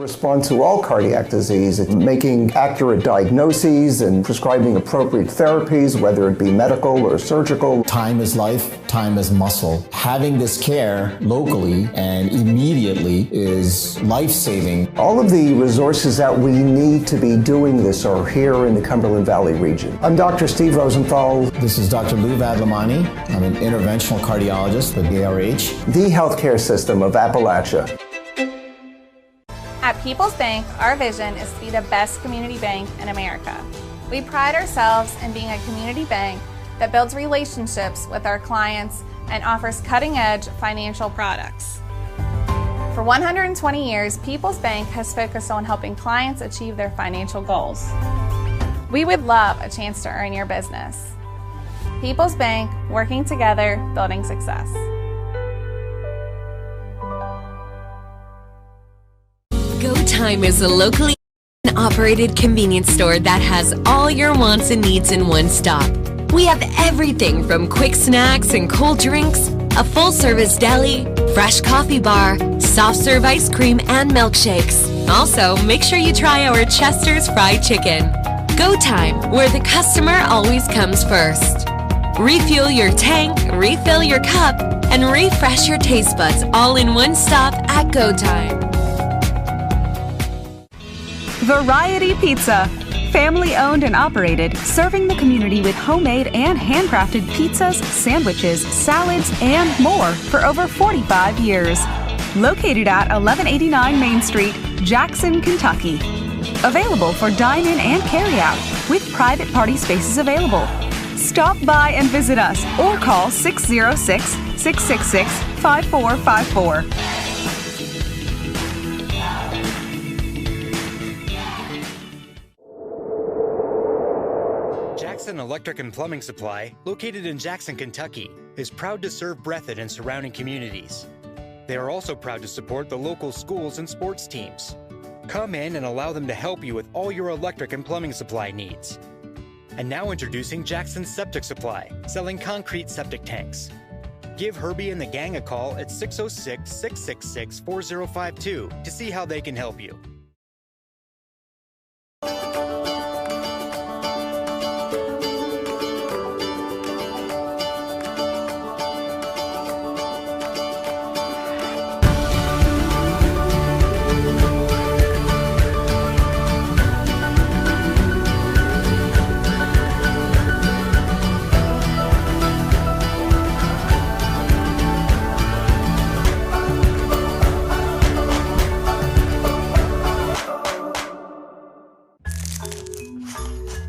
Respond to all cardiac disease, making accurate diagnoses and prescribing appropriate therapies, whether it be medical or surgical. Time is life, time is muscle. Having this care locally and immediately is life-saving. All of the resources that we need to be doing this are here in the Cumberland Valley region. I'm Dr. Steve Rosenthal. This is Dr. Lou Vadlamani. I'm an interventional cardiologist with ARH. The healthcare system of Appalachia. At People's Bank, our vision is to be the best community bank in America. We pride ourselves in being a community bank that builds relationships with our clients and offers cutting-edge financial products. For 120 years, People's Bank has focused on helping clients achieve their financial goals. We would love a chance to earn your business. People's Bank, working together, building success. Go Time is a locally operated convenience store that has all your wants and needs in one stop. We have everything from quick snacks and cold drinks, a full-service deli, fresh coffee bar, soft-serve ice cream, and milkshakes. Also, make sure you try our Chester's fried chicken. Go Time, where the customer always comes first. Refuel your tank, refill your cup, and refresh your taste buds all in one stop at Go Time. Variety Pizza. Family owned and operated, serving the community with homemade and handcrafted pizzas, sandwiches, salads, and more for over 45 years. Located at 1189 Main Street, Jackson, Kentucky. Available for dine-in and carry-out, with private party spaces available. Stop by and visit us or call 606-666-5454. Jackson Electric and Plumbing Supply, located in Jackson, Kentucky, is proud to serve Breathitt and surrounding communities. They are also proud to support the local schools and sports teams. Come in and allow them to help you with all your electric and plumbing supply needs. And now introducing Jackson Septic Supply, selling concrete septic tanks. Give Herbie and the gang a call at 606-666-4052 to see how they can help you.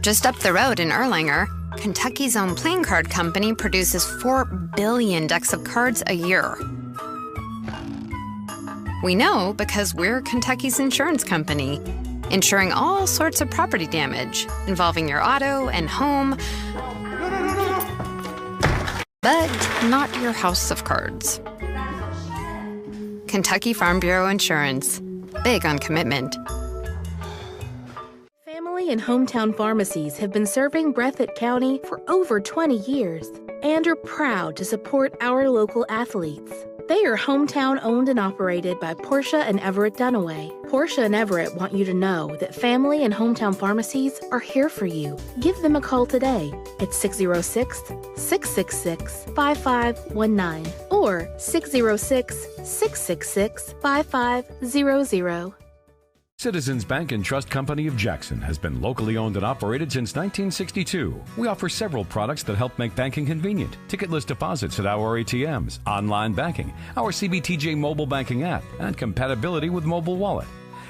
Just up the road in Erlanger, Kentucky's own playing card company produces 4 billion decks of cards a year. We know because we're Kentucky's insurance company, insuring all sorts of property damage involving your auto and home, but not your house of cards. Kentucky Farm Bureau Insurance. Big on commitment. Family and hometown pharmacies have been serving Breathitt County for over 20 years and are proud to support our local athletes. They are hometown owned and operated by Portia and Everett Dunaway. Portia and Everett want you to know that family and hometown pharmacies are here for you. Give them a call today at 606-666-5519 or 606-666-5500. Citizens Bank and Trust Company of Jackson has been locally owned and operated since 1962. We offer several products that help make banking convenient. Ticketless deposits at our ATMs, online banking, our CBTJ mobile banking app, and compatibility with mobile wallet.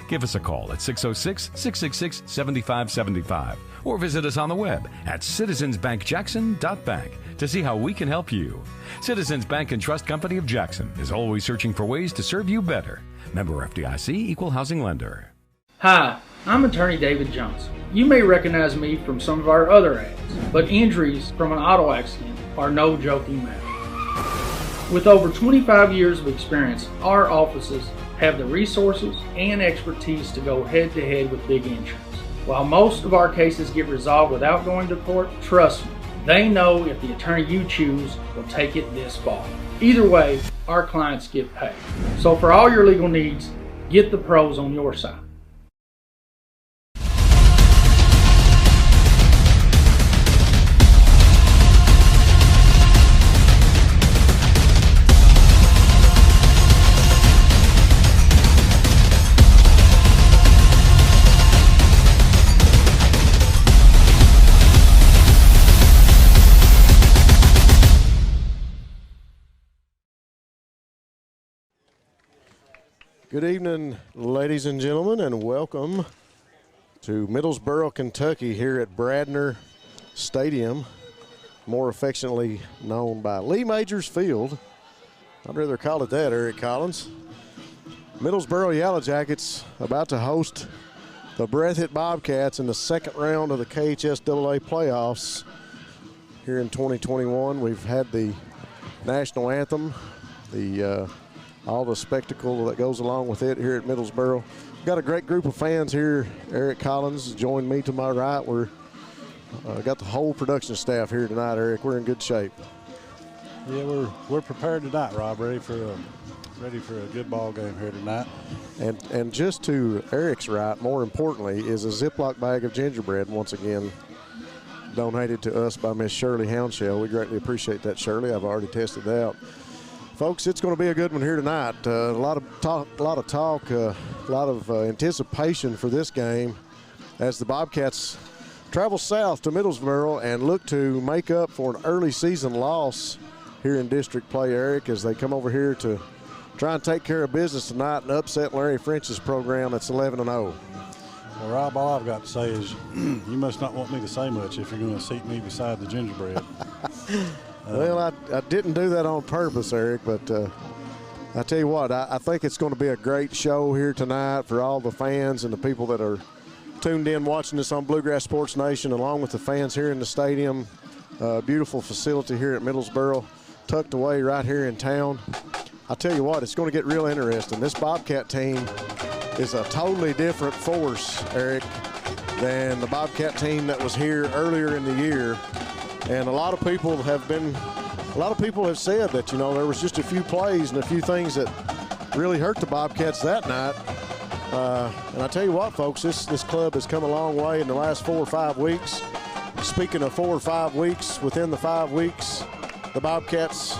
Give us a call at 606-666-7575 or visit us on the web at citizensbankjackson.bank to see how we can help you. Citizens Bank and Trust Company of Jackson is always searching for ways to serve you better. Member FDIC, Equal Housing Lender. Hi, I'm attorney David Johnson. You may recognize me from some of our other ads, but injuries from an auto accident are no joking matter. With over 25 years of experience, our offices have the resources and expertise to go head-to-head with big insurance. While most of our cases get resolved without going to court, trust me, they know if the attorney you choose will take it this far. Either way, our clients get paid. So for all your legal needs, Get the pros on your side. Good evening, ladies and gentlemen, and welcome to Middlesboro, Kentucky, here at Bradner Stadium, more affectionately known by Lee Majors Field. I'd rather call it that, Eric Collins. Middlesboro Yellowjackets about to host the Breathitt Bobcats in the second round of the KHSAA playoffs here in 2021. We've had the national anthem, all the spectacle that goes along with it here at Middlesboro. We've got a great group of fans here. Eric Collins joined me to my right. We're got the whole production staff here tonight, Eric. We're in good shape. Yeah, we're prepared tonight, Rob. Ready for a good ball game here tonight. And just to Eric's right, more importantly, is a Ziploc bag of gingerbread once again donated to us by Miss Shirley Houndshell. We greatly appreciate that, Shirley. I've already tested that out. Folks, it's going to be a good one here tonight. A lot of talk, a lot of anticipation for this game as the Bobcats travel south to Middlesboro and look to make up for an early season loss here in district play, Eric, as they come over here to try and take care of business tonight and upset Larry French's program that's 11-0. Well, Rob, all I've got to say is you must not want me to say much if you're going to seat me beside the gingerbread. Well, I didn't do that on purpose, Eric, but I tell you what, I think it's going to be a great show here tonight for all the fans and the people that are tuned in watching this on Bluegrass Sports Nation, along with the fans here in the stadium. Beautiful facility here at Middlesboro, tucked away right here in town. I tell you what, it's going to get real interesting. This Bobcat team is a totally different force, Eric, than the Bobcat team that was here earlier in the year. And a lot of people have said that, you know, there was just a few plays and a few things that really hurt the Bobcats that night. And I tell you what, folks, this club has come a long way in the last 4 or 5 weeks. Speaking of 4 or 5 weeks, within the 5 weeks, the Bobcats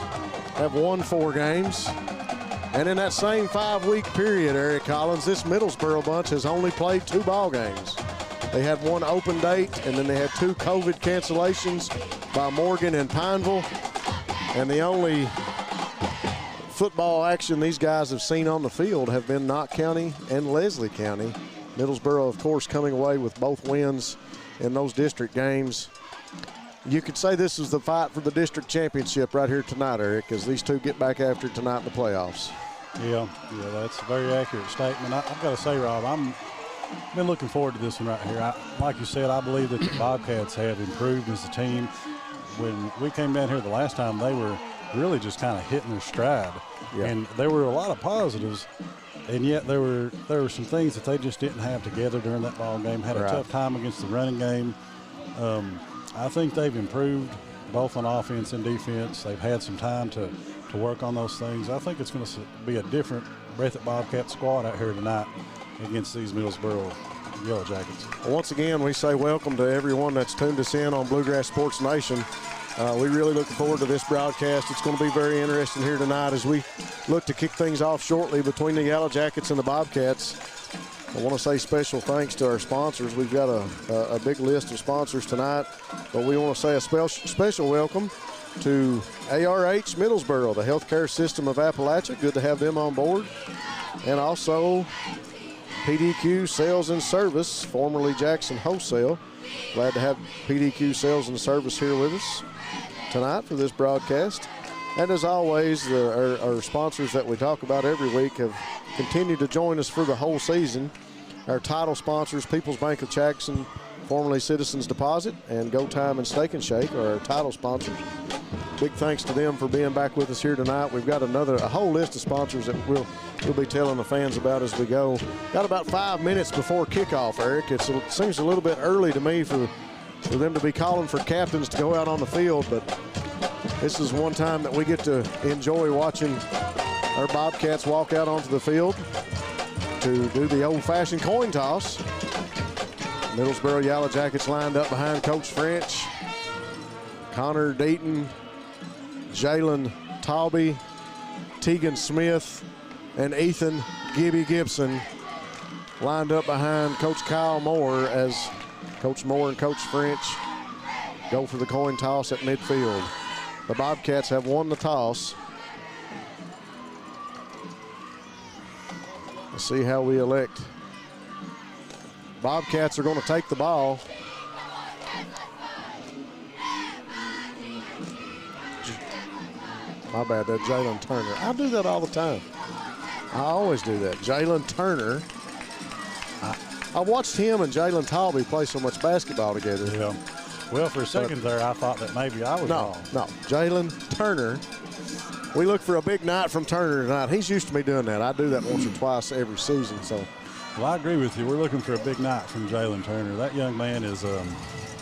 have won 4 games. And in that same 5-week period, Eric Collins, this Middlesboro bunch has only played 2 ball games. They had 1 open date, and then they had 2 COVID cancellations by Morgan and Pineville. And the only football action these guys have seen on the field have been Knott County and Leslie County. Middlesboro, of course, coming away with both wins in those district games. You could say this is the fight for the district championship right here tonight, Eric, as these two get back after it tonight in the playoffs. Yeah, that's a very accurate statement. I've got to say, Rob, I've been looking forward to this one right here. Like you said, I believe that the Bobcats have improved as a team. When we came down here the last time, they were really just kind of hitting their stride. Yeah. And there were a lot of positives, and yet there were some things that they just didn't have together during that ball game. Had a tough time against the running game. I think they've improved both on offense and defense. They've had some time to work on those things. I think it's going to be a different Breathitt Bobcat squad out here tonight against these Middlesboro Yellowjackets. Once again, we say welcome to everyone that's tuned us in on Bluegrass Sports Nation. We really looking forward to this broadcast. It's going to be very interesting here tonight as we look to kick things off shortly between the Yellowjackets and the Bobcats. I want to say special thanks to our sponsors. We've got a big list of sponsors tonight, but we want to say a special welcome to ARH Middlesboro, the healthcare system of Appalachia. Good to have them on board. And also PDQ Sales and Service, formerly Jackson Wholesale. Glad to have PDQ Sales and Service here with us tonight for this broadcast. And as always, our sponsors that we talk about every week have continued to join us for the whole season. Our title sponsors, People's Bank of Jackson, formerly Citizens Deposit, and Go Time and Steak and Shake are our title sponsors. Big thanks to them for being back with us here tonight. We've got a whole list of sponsors that we'll be telling the fans about as we go. Got about 5 minutes before kickoff, Eric. It seems a little bit early to me for them to be calling for captains to go out on the field, but this is one time that we get to enjoy watching our Bobcats walk out onto the field. to do the old-fashioned coin toss. Middlesboro Yellowjackets lined up behind Coach French. Connor Deaton, Jalen Taubey, Tegan Smith, and Ethan Gibby Gibson lined up behind Coach Kyle Moore as Coach Moore and Coach French go for the coin toss at midfield. The Bobcats have won the toss. Let's see how we elect. Bobcats are going to take the ball. My bad, that's Jalen Turner. I do that all the time. I always do that. Jalen Turner. I watched him and Jalen Taubey play so much basketball together. Yeah. Well, for a second there, I thought that maybe I was wrong. No, Jalen Turner. We look for a big night from Turner tonight. He's used to me doing that. I do that once or twice every season. So, well, I agree with you. We're looking for a big night from Jalen Turner. That young man is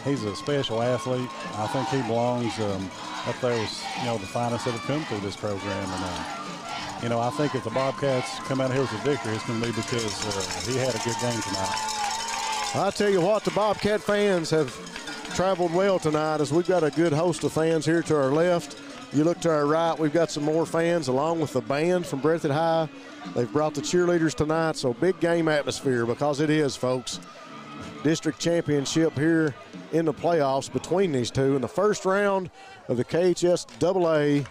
he's a special athlete. I think he belongs up there with the finest that have come through this program. And I think if the Bobcats come out here with a victory, it's going to be because he had a good game tonight. I tell you what, the Bobcat fans have traveled well tonight as we've got a good host of fans here to our left. You look to our right, we've got some more fans along with the band from Breathitt High. They've brought the cheerleaders tonight, so big game atmosphere because it is, folks. District championship here in the playoffs between these two in the first round of the KHSAA,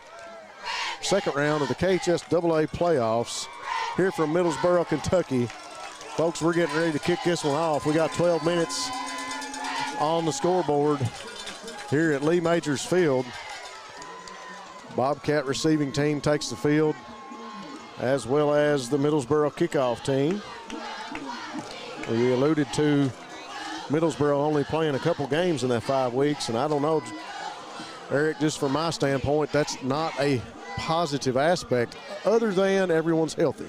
second round of the KHSAA playoffs here from Middlesboro, Kentucky. Folks, we're getting ready to kick this one off. We got 12 minutes on the scoreboard here at Lee Majors Field. Bobcat receiving team takes the field, as well as the Middlesboro kickoff team. We alluded to Middlesboro only playing a couple games in that 5 weeks, and I don't know, Eric, just from my standpoint, that's not a positive aspect other than everyone's healthy.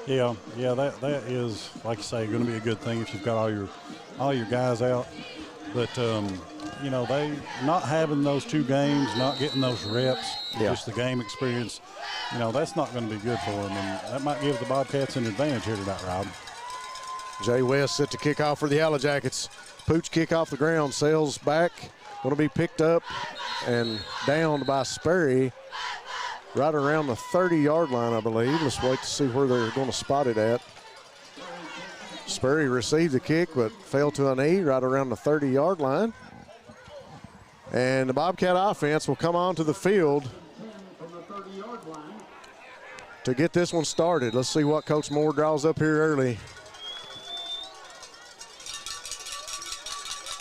Yeah, that is, like you say, going to be a good thing if you've got all your guys out. But they not having those 2 games, not getting those reps, just the game experience, that's not going to be good for them, and that might give the Bobcats an advantage here tonight, Rob. Jay West set to kick off for the Yellowjackets. Pooch kick off the ground, sails back, going to be picked up and downed by Sperry right around the 30-yard line, I believe. Let's wait to see where they're going to spot it at. Sperry received the kick but fell to a knee right around the 30-yard line. And the Bobcat offense will come onto the field to get this one started. Let's see what Coach Moore draws up here early.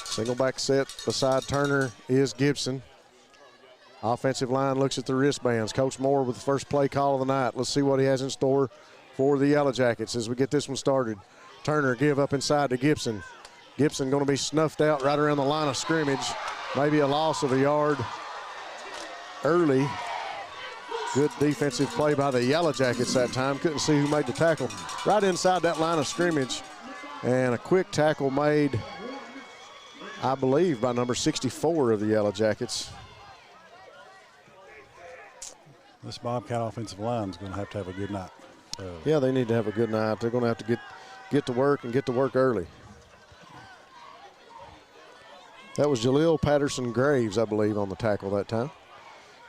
Single back set beside Turner is Gibson. Offensive line looks at the wristbands. Coach Moore with the first play call of the night. Let's see what he has in store for the Yellowjackets as we get this one started. Turner give up inside to Gibson. Gibson going to be snuffed out right around the line of scrimmage. Maybe a loss of a yard early. Good defensive play by the Yellowjackets that time. Couldn't see who made the tackle. Right inside that line of scrimmage. And a quick tackle made, I believe, by number 64 of the Yellowjackets. This Bobcat offensive line is going to have a good night. Yeah, they need to have a good night. They're going to have to get to work and get to work early. That was Jaleel Patterson-Graves, I believe, on the tackle that time.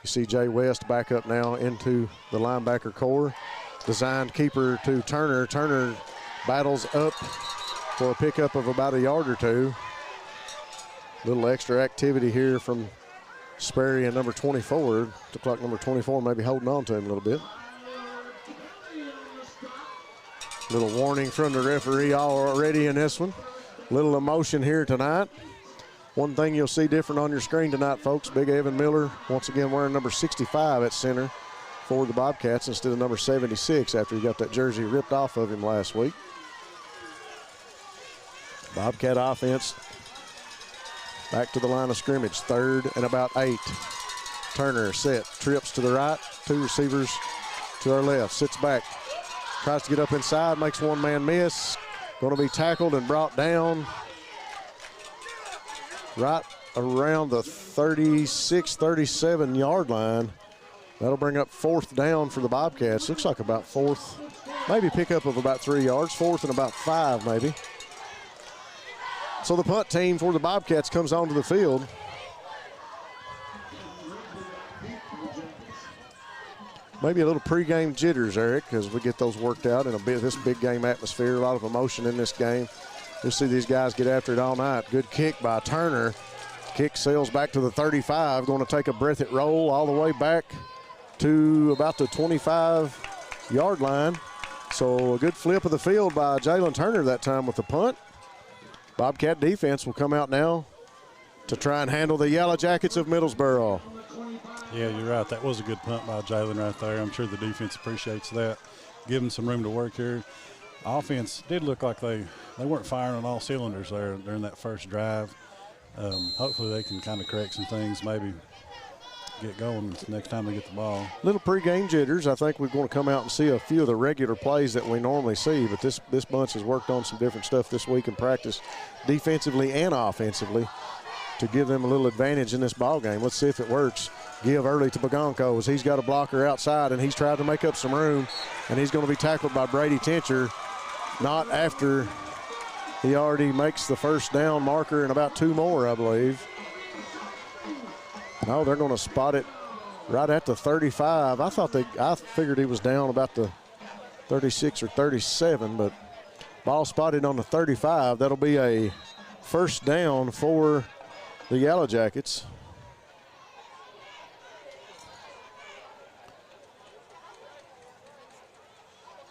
You see Jay West back up now into the linebacker core. Designed keeper to Turner. Turner battles up for a pickup of about a yard or 2. Little extra activity here from Sperry and number 24. Looked like number 24 maybe holding on to him a little bit. Little warning from the referee already in this one. Little emotion here tonight. One thing you'll see different on your screen tonight, folks, Big Evan Miller once again wearing number 65 at center for the Bobcats instead of number 76 after he got that jersey ripped off of him last week. Bobcat offense back to the line of scrimmage, 3rd and about 8. Turner set, trips to the right, 2 receivers to our left, sits back, tries to get up inside, makes one man miss, going to be tackled and brought down right around the 36, 37-yard line. That'll bring up 4th down for the Bobcats. Looks like about 4th, maybe pickup of about 3 yards, 4th and about 5 maybe. So the punt team for the Bobcats comes onto the field. Maybe a little pregame jitters, Eric, as we get those worked out in this big game atmosphere. A lot of emotion in this game. You'll see these guys get after it all night. Good kick by Turner. Kick sails back to the 35. Going to take a Breathitt roll all the way back to about the 25-yard line. So a good flip of the field by Jalen Turner that time with the punt. Bobcat defense will come out now to try and handle the Yellowjackets of Middlesboro. Yeah, you're right. That was a good punt by Jalen right there. I'm sure the defense appreciates that. Give them some room to work here. Offense did look like they weren't firing on all cylinders there during that first drive. Hopefully they can kind of correct some things, maybe get going next time they get the ball. Little pregame jitters. I think we're going to come out and see a few of the regular plays that we normally see, but this bunch has worked on some different stuff this week in practice, defensively and offensively, to give them a little advantage in this ball game. Let's see if it works. Give early to Bagonco as he's got a blocker outside, and he's tried to make up some room, and he's going to be tackled by Brady Tincher, not after he already makes the first down marker and about 2 more, I believe. No, they're going to spot it right at the 35. I figured he was down about the 36 or 37, but ball spotted on the 35. That'll be a first down for the Yellowjackets.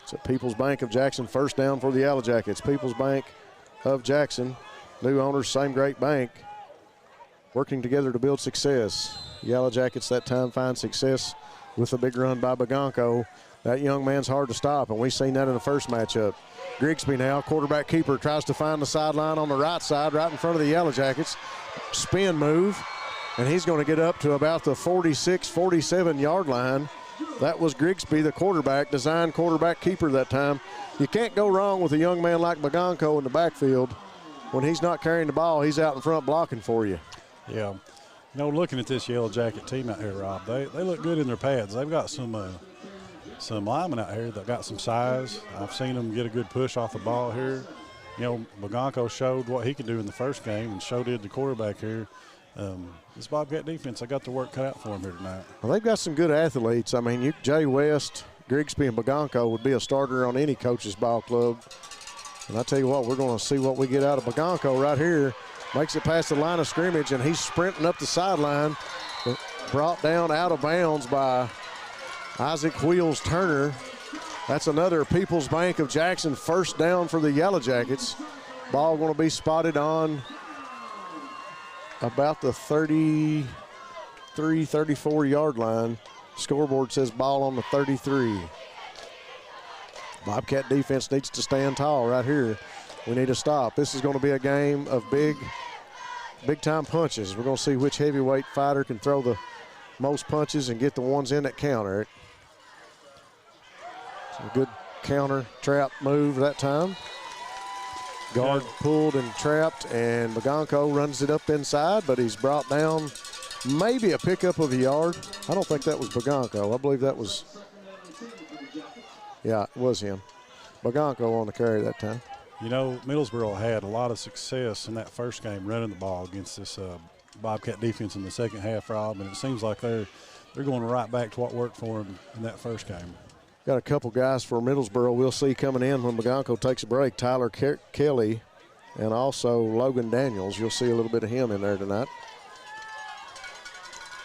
It's at People's Bank of Jackson, first down for the Yellowjackets. People's Bank of Jackson, new owners, same great bank, working together to build success. Yellowjackets that time find success with a big run by Bagonco. That young man's hard to stop, and we've seen that in the first matchup. Grigsby now, quarterback keeper, tries to find the sideline on the right side, right in front of the Yellowjackets. Spin move, and he's going to get up to about the 46, 47-yard line. That was Grigsby, the quarterback, designed quarterback keeper that time. You can't go wrong with a young man like Bagonco in the backfield. When he's not carrying the ball, he's out in front blocking for you. Yeah. You know, looking at this Yellow Jacket team out here, Rob, they look good in their pads. They've got some linemen out here that got some size. I've seen them get a good push off the ball here. You know, Bagonco showed what he could do in the first game, and so did the quarterback here. This Bobcat defense, I got the work cut out for them here tonight. Well, they've got some good athletes. I mean, Jay West, Grigsby, and Bagonco would be a starter on any coach's ball club. And I tell you what, we're going to see what we get out of Bagonco right here. Makes it past the line of scrimmage, and he's sprinting up the sideline. Brought down out of bounds by Isaac Wheels Turner. That's another People's Bank of Jackson first down for the Yellowjackets. Ball going to be spotted on about the 33, 34-yard line. Scoreboard says ball on the 33. Bobcat defense needs to stand tall right here. We need to stop. This is going to be a game of big-time punches. We're going to see which heavyweight fighter can throw the most punches and get the ones in that count, Eric. A good counter trap move that time. Guard pulled and trapped, and Bagonco runs it up inside, but he's brought down maybe a pickup of a yard. I don't think that was Bagonco. I believe that was, yeah, it was him. Bagonco on the carry that time. You know, Middlesboro had a lot of success in that first game running the ball against this Bobcat defense in the second half, Rob, and it seems like they're going right back to what worked for them in that first game. Got a couple guys for Middlesboro we'll see coming in when Bagonco takes a break. Tyler Kelly and also Logan Daniels. You'll see a little bit of him in there tonight.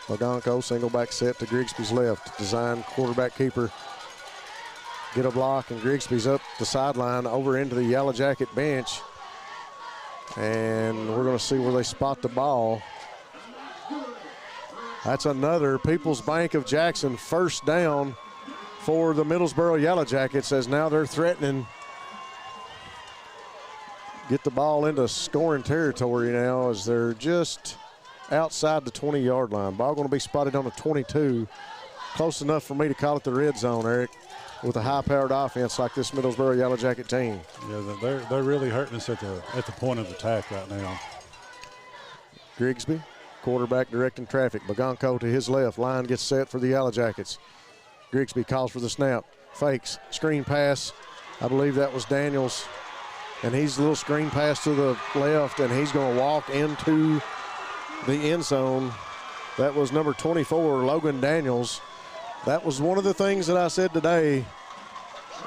Bagonco, single back set to Grigsby's left. Design quarterback keeper. Get a block, and Grigsby's up the sideline over into the Yellow Jacket bench. And we're going to see where they spot the ball. That's another People's Bank of Jackson first down for the Middlesboro Yellow Jackets, as now they're threatening. Get the ball into scoring territory now as they're just outside the 20-yard line. Ball going to be spotted on the 22. Close enough for me to call it the red zone, Eric, with a high-powered offense like this Middlesboro Yellow Jacket team. Yeah, they're really hurting us at the point of attack right now. Grigsby, quarterback directing traffic. Bagonco to his left. Line gets set for the Yellow Jackets. Grigsby calls for the snap. fakes. Screen pass. I believe that was Daniels. And he's a little screen pass to the left, and he's going to walk into the end zone. That was number 24, Logan Daniels. That was one of the things that I said today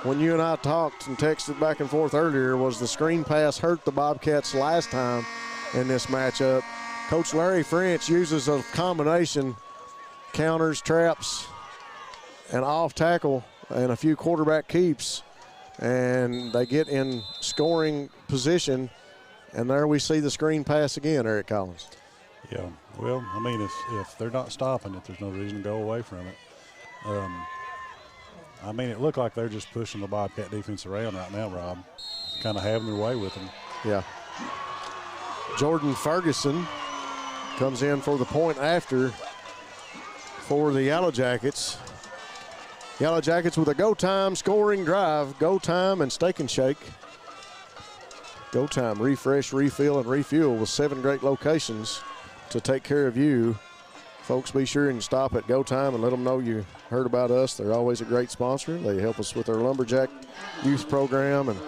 when you and I talked and texted back and forth earlier, was the screen pass hurt the Bobcats last time in this matchup. Coach Larry French uses a combination, counters, traps, and off tackle, and a few quarterback keeps, and they get in scoring position, and there we see the screen pass again, Eric Collins. Yeah, well, I mean, if they're not stopping it, there's no reason to go away from it. I mean, it looked like they're just pushing the Bobcat defense around right now, Rob, kind of having their way with them. Yeah. Jordan Ferguson comes in for the point after for the Yellowjackets. Yellowjackets with a go time scoring drive, go time and steak and shake. Go time, refresh, refill, and refuel with 7 great locations to take care of you. Folks, be sure and stop at Go Time and let them know you heard about us. They're always a great sponsor. They help us with our Lumberjack youth program and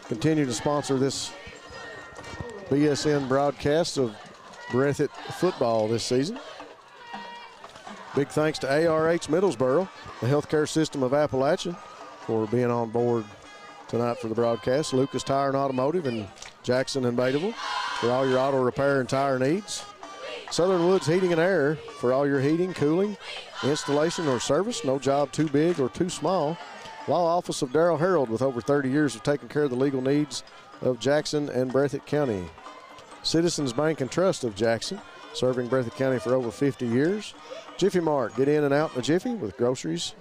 continue to sponsor this BSN broadcast of Breathitt football this season. Big thanks to ARH Middlesboro, the healthcare system of Appalachia, for being on board tonight for the broadcast. Lucas Tire and Automotive in Jackson and Bateville for all your auto repair and tire needs. Southern Woods Heating and Air for all your heating, cooling, installation, or service. No job too big or too small. Law Office of Darrell Harold with over 30 years of taking care of the legal needs of Jackson and Breathitt County. Citizens Bank and Trust of Jackson, serving Breathitt County for over 50 years. Jiffy Mart, get in and out in a jiffy with groceries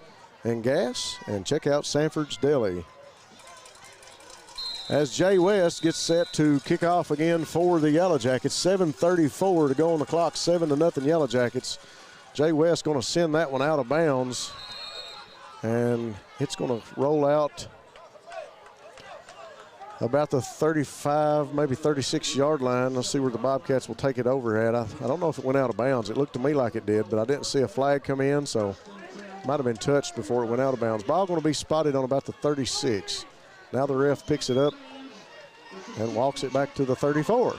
and gas. And check out Sanford's Deli. As Jay West gets set to kick off again for the Yellowjackets, 7:34 to go on the clock, 7-0 Yellowjackets. Jay West going to send that one out of bounds, and it's going to roll out about the 35, maybe 36-yard line. Let's see where the Bobcats will take it over at. I don't know if it went out of bounds. It looked to me like it did, but I didn't see a flag come in, so might have been touched before it went out of bounds. Ball going to be spotted on about the 36. Now the ref picks it up and walks it back to the 34.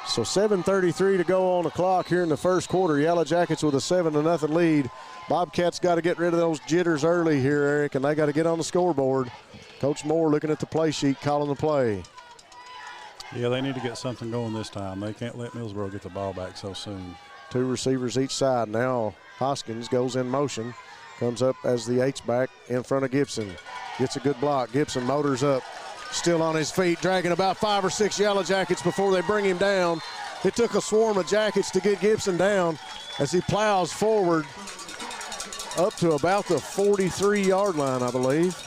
So 7:33 to go on the clock here in the first quarter. Yellowjackets with a 7-0 lead. Bobcats got to get rid of those jitters early here, Eric, and they got to get on the scoreboard. Coach Moore looking at the play sheet, calling the play. Yeah, they need to get something going this time. They can't let Middlesboro get the ball back so soon. 2 receivers each side. Now Hoskins goes in motion. Comes up as the H-back in front of Gibson. Gets a good block. Gibson motors up. Still on his feet, dragging about 5 or 6 Yellowjackets before they bring him down. It took a swarm of Jackets to get Gibson down as he plows forward up to about the 43-yard line, I believe.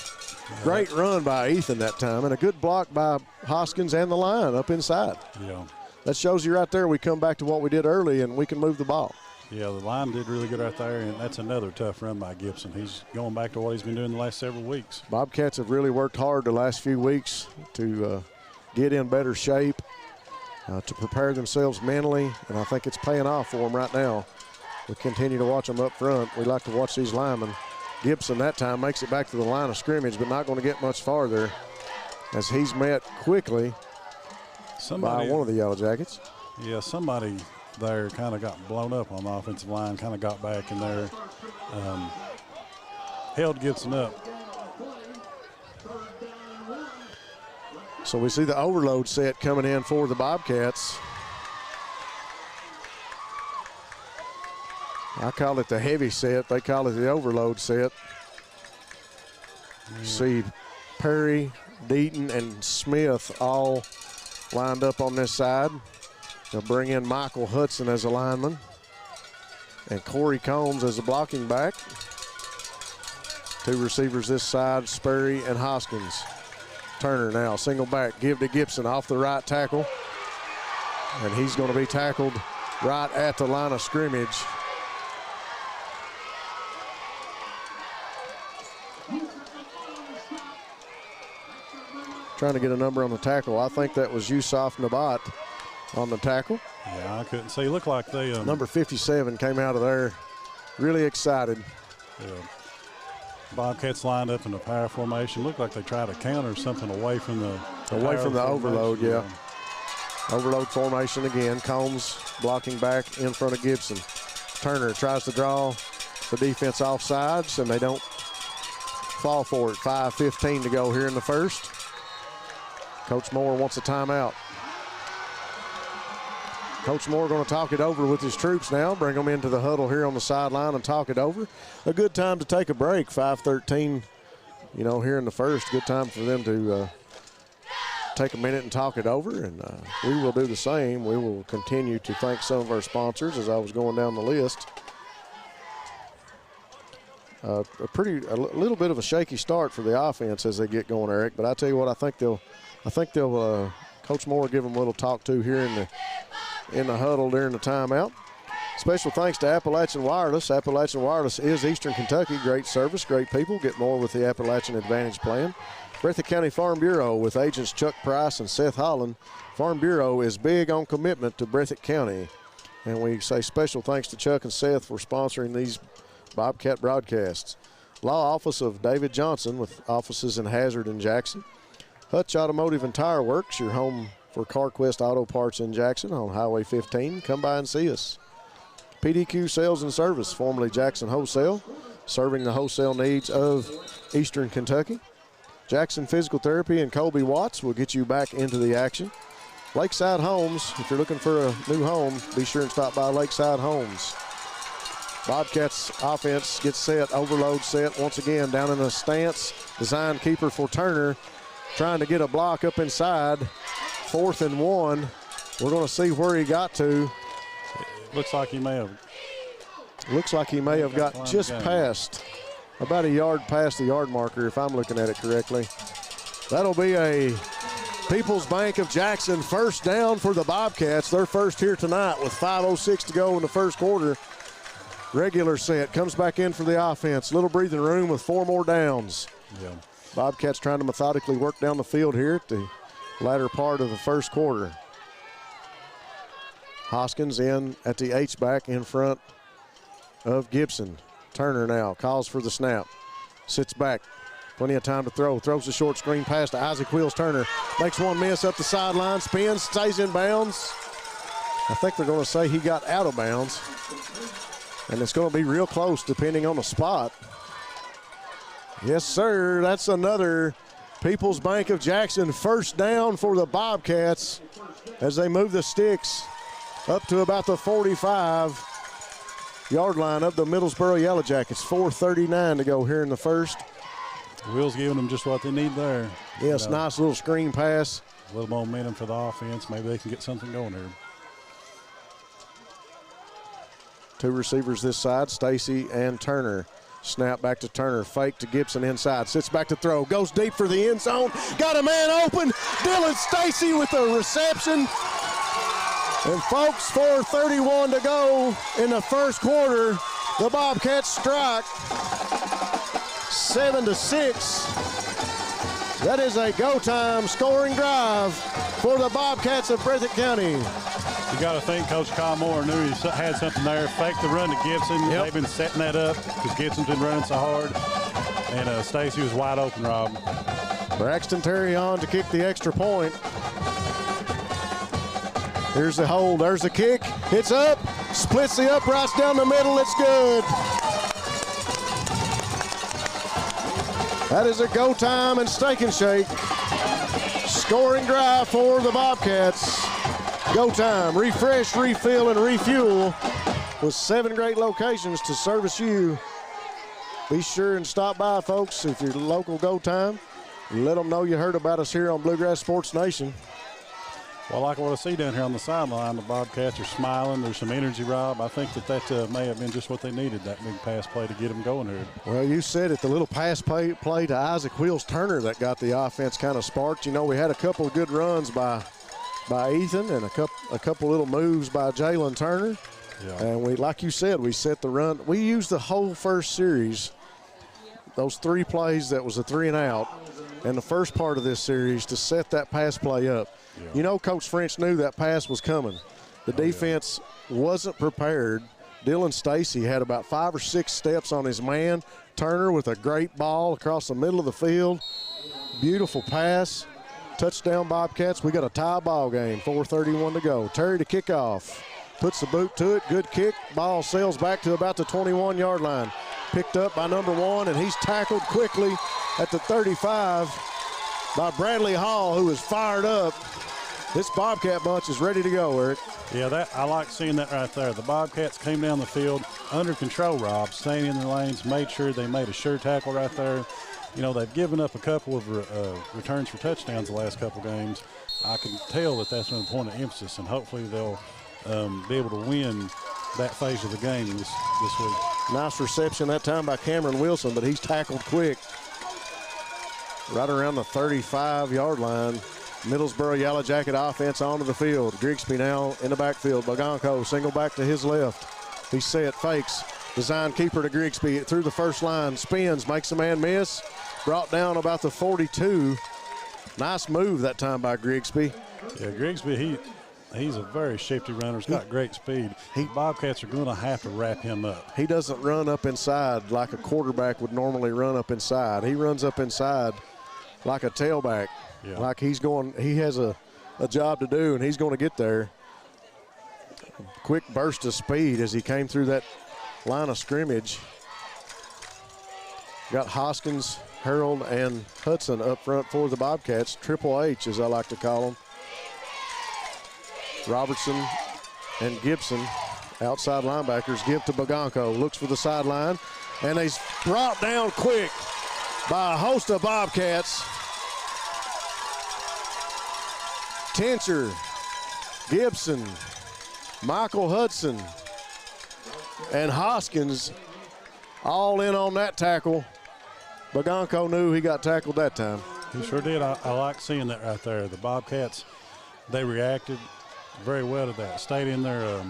Great run by Ethan that time, and a good block by Hoskins and the line up inside. Yeah. That shows you right there we come back to what we did early, and we can move the ball. Yeah, the line did really good right there, and that's another tough run by Gibson. He's going back to what he's been doing the last several weeks. Bobcats have really worked hard the last few weeks to get in better shape, to prepare themselves mentally, and I think it's paying off for them right now. We continue to watch them up front. We like to watch these linemen. Gibson that time makes it back to the line of scrimmage, but not going to get much farther as he's met quickly by one of the Yellowjackets. Yeah, somebody there kind of got blown up on the offensive line, kind of got back in there, held Gibson up. So we see the overload set coming in for the Bobcats. I call it the heavy set. They call it the overload set. See Perry, Deaton, and Smith all lined up on this side. They'll bring in Michael Hudson as a lineman and Corey Combs as a blocking back. 2 receivers this side, Sperry and Hoskins. Turner now, single back, give to Gibson off the right tackle. And he's going to be tackled right at the line of scrimmage. Trying to get a number on the tackle. I think that was Yusuf Nabat on the tackle. Yeah, I couldn't see. Looked like they number 57 came out of there really excited. Yeah. Bobcats lined up in a power formation. Looked like they tried to counter something away from the overload, yeah. Overload formation again. Combs blocking back in front of Gibson. Turner tries to draw the defense off sides, and they don't fall for it. 5:15 to go here in the first. Coach Moore wants a timeout. Coach Moore going to talk it over with his troops now, bring them into the huddle here on the sideline and talk it over. A good time to take a break. 5:13, here in the first. Good time for them to take a minute and talk it over, and we will do the same. We will continue to thank some of our sponsors as I was going down the list. A little bit of a shaky start for the offense as they get going, Eric. But I tell you what, I think they'll Coach Moore give them a little talk to here in the huddle during the timeout. Special thanks to Appalachian Wireless. Appalachian Wireless is Eastern Kentucky. Great service, great people. Get more with the Appalachian Advantage plan. Breathitt County Farm Bureau with agents Chuck Price and Seth Holland. Farm Bureau is big on commitment to Breathitt County. And we say special thanks to Chuck and Seth for sponsoring these Bobcat broadcasts. Law Office of David Johnson with offices in Hazard and Jackson. Hutch Automotive and Tire Works, your home for CarQuest Auto Parts in Jackson on Highway 15. Come by and see us. PDQ Sales and Service, formerly Jackson Wholesale, serving the wholesale needs of Eastern Kentucky. Jackson Physical Therapy and Colby Watts will get you back into the action. Lakeside Homes, if you're looking for a new home, be sure and stop by Lakeside Homes. Bobcats offense gets set, overload set once again down in a stance. Design keeper for Turner, trying to get a block up inside. 4th and 1. We're going to see where he got to. Looks like he may have got just past, about a yard past the yard marker, if I'm looking at it correctly. That'll be a People's Bank of Jackson first down for the Bobcats. Their first here tonight with 5:06 to go in the first quarter. Regular set, comes back in for the offense. Little breathing room with 4 more downs. Yeah. Bobcats trying to methodically work down the field here at the latter part of the first quarter. Hoskins in at the H-back in front of Gibson. Turner now calls for the snap. Sits back. Plenty of time to throw. Throws a short screen pass to Isaac Wheels. Turner makes one miss up the sideline. Spins, stays in bounds. I think they're going to say he got out of bounds. And it's going to be real close depending on the spot. Yes, sir. That's another People's Bank of Jackson first down for the Bobcats as they move the sticks up to about the 45-yard line of the Middlesboro Yellowjackets. 4:39 to go here in the first. Will's giving them just what they need there. Yes, nice little screen pass. A little momentum for the offense. Maybe they can get something going here. 2 receivers this side, Stacy and Turner. Snap back to Turner, fake to Gibson inside, sits back to throw, goes deep for the end zone, got a man open, Dylan Stacy with the reception. And folks, 4:31 to go in the first quarter. The Bobcats strike 7-6. That is a go-time scoring drive for the Bobcats of Breathitt County. You got to think Coach Kyle Moore knew he had something there. Faked the run to Gibson. Yep. They've been setting that up because Gibson's been running so hard. And Stacy was wide open, Rob. Braxton Terry on to kick the extra point. Here's the hold. There's the kick. It's up. Splits the uprights down the middle. It's good. That is a go time and Steak and Shake scoring drive for the Bobcats. Go time, refresh, refill, and refuel with 7 great locations to service you. Be sure and stop by, folks, if you're local Go Time. Let them know you heard about us here on Bluegrass Sports Nation. Well, like what I see down here on the sideline, the Bobcats are smiling. There's some energy, Rob. I think that may have been just what they needed, that big pass play to get them going here. Well, you said it, the little pass play to Isaac Wheels Turner that got the offense kind of sparked. You know, we had a couple of good runs by Ethan and a couple little moves by Jalen Turner. Yeah. And we, like you said, we set the run. We used the whole first series, those 3 plays that was a 3 and out, and the first part of this series to set that pass play up. Yeah. You know, Coach French knew that pass was coming. The defense wasn't prepared Dylan Stacy had about 5 or 6 steps on his man. Turner with a great ball across the middle of the field. Beautiful pass. Touchdown Bobcats. We got a tie ball game. 4:31 to go. Terry to kick off. Puts the boot to it. Good kick. Ball sails back to about the 21-yard line. Picked up by number 1, and he's tackled quickly at the 35 by Bradley Hall, who is fired up. This Bobcat bunch is ready to go, Eric. Yeah, I like seeing that right there. The Bobcats came down the field under control, Rob, staying in their lanes, made sure they made a sure tackle right there. You know, they've given up a couple of returns for touchdowns the last couple games. I can tell that that's been a point of emphasis, and hopefully they'll be able to win that phase of the game this week. Nice reception that time by Cameron Wilson, but he's tackled quick. Right around the 35-yard line. Middlesboro Yellowjacket offense onto the field. Grigsby now in the backfield. Bagonko single back to his left. He's set, fakes. Design keeper to Grigsby through the first line. Spins, makes a man miss. Brought down about the 42. Nice move that time by Grigsby. Yeah, Grigsby, he's a very shifty runner. He's got great speed. Bobcats are going to have to wrap him up. He doesn't run up inside like a quarterback would normally run up inside. He runs up inside like a tailback. Yeah. Like he has a job to do, and he's going to get there. Quick burst of speed as he came through that line of scrimmage. Got Hoskins, Harold, and Hudson up front for the Bobcats. Triple H, as I like to call them. Robertson and Gibson, outside linebackers, give to Bagonko. Looks for the sideline, and he's brought down quick by a host of Bobcats. Tincher, Gibson, Michael Hudson, and Hoskins all in on that tackle. Bagonko knew he got tackled that time. He sure did. I like seeing that right there. The Bobcats, they reacted very well to that. Stayed in their,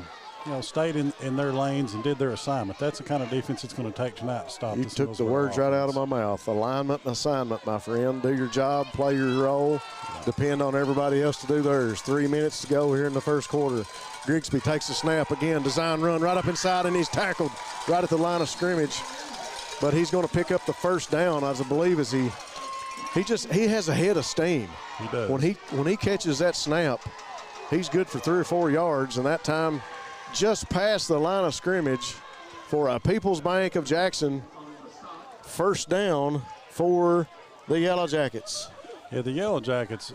stayed in their lanes and did their assignment. That's the kind of defense it's going to take tonight to stop this. You took the words right out of my mouth. Alignment and assignment, my friend. Do your job, play your role. Depend on everybody else to do theirs. 3 minutes to go here in the first quarter. Grigsby takes the snap again. Design run right up inside, and he's tackled right at the line of scrimmage. But he's going to pick up the first down, I believe, as he has a head of steam. He does. When he catches that snap, he's good for 3 or 4 yards, and that time just past the line of scrimmage for a People's Bank of Jackson first down for the Yellowjackets. Yeah, the Yellowjackets,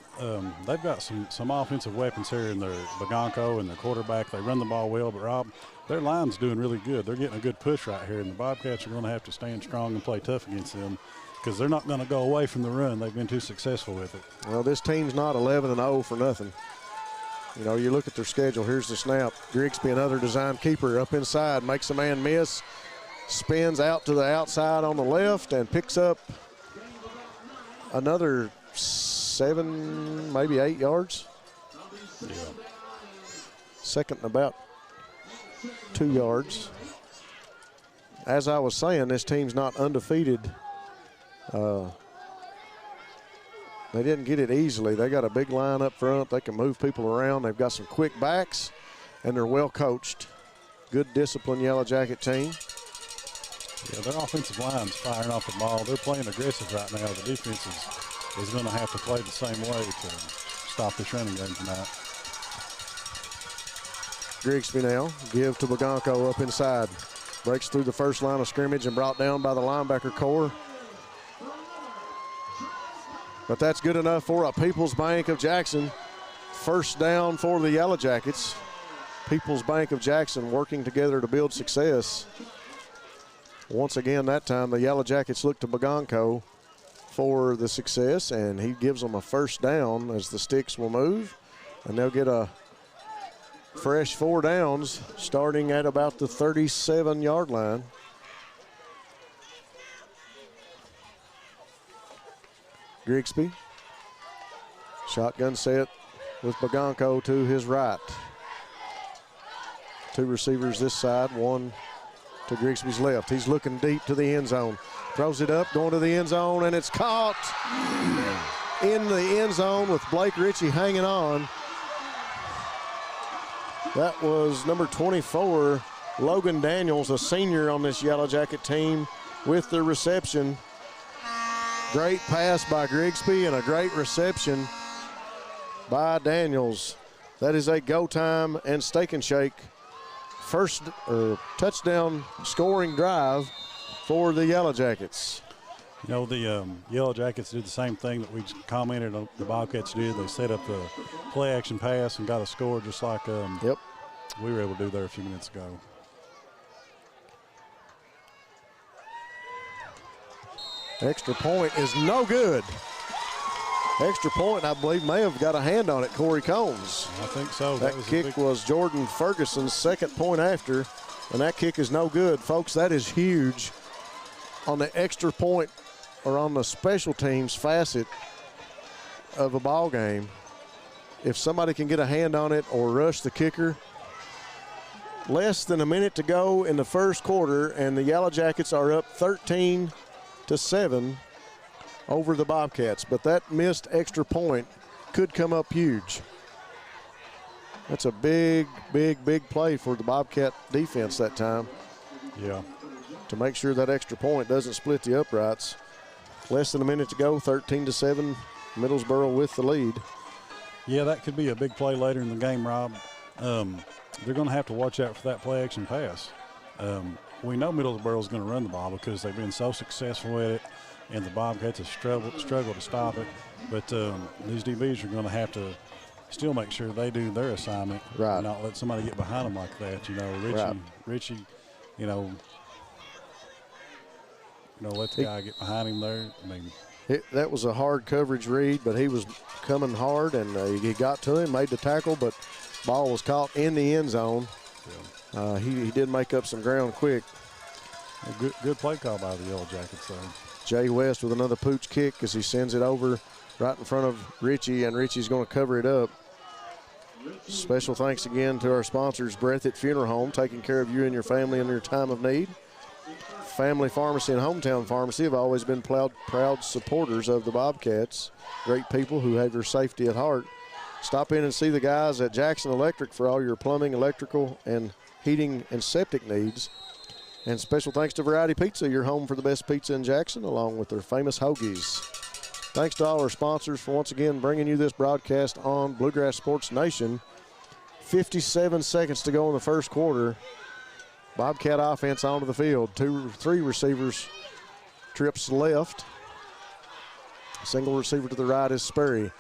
they've got some offensive weapons here in their Bagonko and their quarterback. They run the ball well, but Rob, their line's doing really good. They're getting a good push right here, and the Bobcats are going to have to stand strong and play tough against them because they're not going to go away from the run. They've been too successful with it. Well, this team's not 11-0 for nothing. You know, you look at their schedule. Here's the snap. Grigsby, another design keeper, up inside, makes a man miss, spins out to the outside on the left, and picks up another 7, maybe 8 yards. Yeah. Second and about 2 yards. As I was saying, this team's not undefeated. They didn't get it easily. They got a big line up front. They can move people around. They've got some quick backs, and they're well coached. Good disciplined Yellowjacket team. Yeah, their offensive line's firing off the ball. They're playing aggressive right now. The defense is going to have to play the same way to stop this running game tonight. Grigsby now, give to Bagonko up inside. Breaks through the first line of scrimmage and brought down by the linebacker core. But that's good enough for a People's Bank of Jackson. First down for the Yellowjackets. People's Bank of Jackson working together to build success. Once again, that time the Yellowjackets look to Bagonko for the success, and he gives them a first down as the sticks will move, and they'll get a fresh 4 downs starting at about the 37-yard line. Grigsby, shotgun set with Bagonko to his right. 2 receivers this side, 1 to Grigsby's left. He's looking deep to the end zone. Throws it up, going to the end zone, and it's caught in the end zone with Blake Ritchie hanging on. That was number 24, Logan Daniels, a senior on this Yellow Jacket team, with the reception. Great pass by Grigsby and a great reception by Daniels. That is a go time and Steak and Shake first touchdown scoring drive for the Yellow Jackets. You know, the Yellow Jackets did the same thing that we commented on the Bobcats did. They set up the play action pass and got a score just like we were able to do there a few minutes ago. Extra point is no good. Extra point, I believe, may have got a hand on it, Corey Combs. I think so. That kick was Jordan Ferguson's second point after, and that kick is no good. Folks, that is huge on the extra point or on the special teams facet of a ball game. If somebody can get a hand on it or rush the kicker, less than a minute to go in the first quarter, and the Yellow Jackets are up 13-7 over the Bobcats. But that missed extra point could come up huge. That's a big, big, big play for the Bobcat defense that time. Yeah. To make sure that extra point doesn't split the uprights. Less than a minute to go, 13-7, Middlesboro with the lead. Yeah, that could be a big play later in the game, Rob. They're going to have to watch out for that play action pass. We know Middlesboro's going to run the ball because they've been so successful at it, and the Bobcats have struggled to stop it. But these DBs are going to have to still make sure they do their assignment, right, and not let somebody get behind them like that. You know, Richie, let the guy get behind him there. I mean, that was a hard coverage read, but he was coming hard, and he got to him, made the tackle, but ball was caught in the end zone. Yeah. He did make up some ground quick. A good play call by the Yellow Jackets there. Jay West with another pooch kick as he sends it over right in front of Richie, and Richie's going to cover it up. Special thanks again to our sponsors, Breathitt Funeral Home, taking care of you and your family in your time of need. Family Pharmacy and Hometown Pharmacy have always been proud supporters of the Bobcats. Great people who have your safety at heart. Stop in and see the guys at Jackson Electric for all your plumbing, electrical, and heating and septic needs. And special thanks to Variety Pizza, your home for the best pizza in Jackson, along with their famous hoagies. Thanks to all our sponsors for once again bringing you this broadcast on Bluegrass Sports Nation. 57 seconds to go in the first quarter. Bobcat offense onto the field. 3 receivers trips left. Single receiver to the right is Sperry.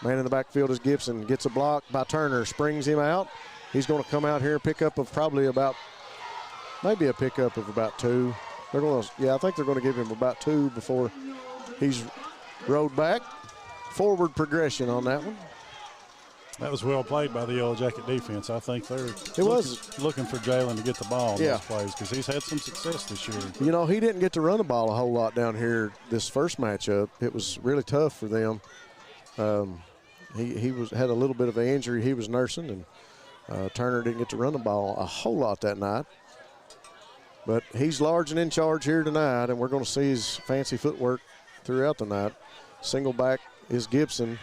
Man in the backfield is Gibson. Gets a block by Turner. Springs him out. He's going to come out here and pick up of probably about, maybe a pickup of about 2. I think they're going to give him about 2 before he's rode back. Forward progression on that one. That was well played by the Yellow Jacket defense. I think they're looking for Jalen to get the ball in those plays because he's had some success this year. You know, he didn't get to run the ball a whole lot down here this first matchup. It was really tough for them. He had a little bit of an injury he was nursing, and Turner didn't get to run the ball a whole lot that night. But he's large and in charge here tonight, and we're going to see his fancy footwork throughout the night. Single back is Gibson.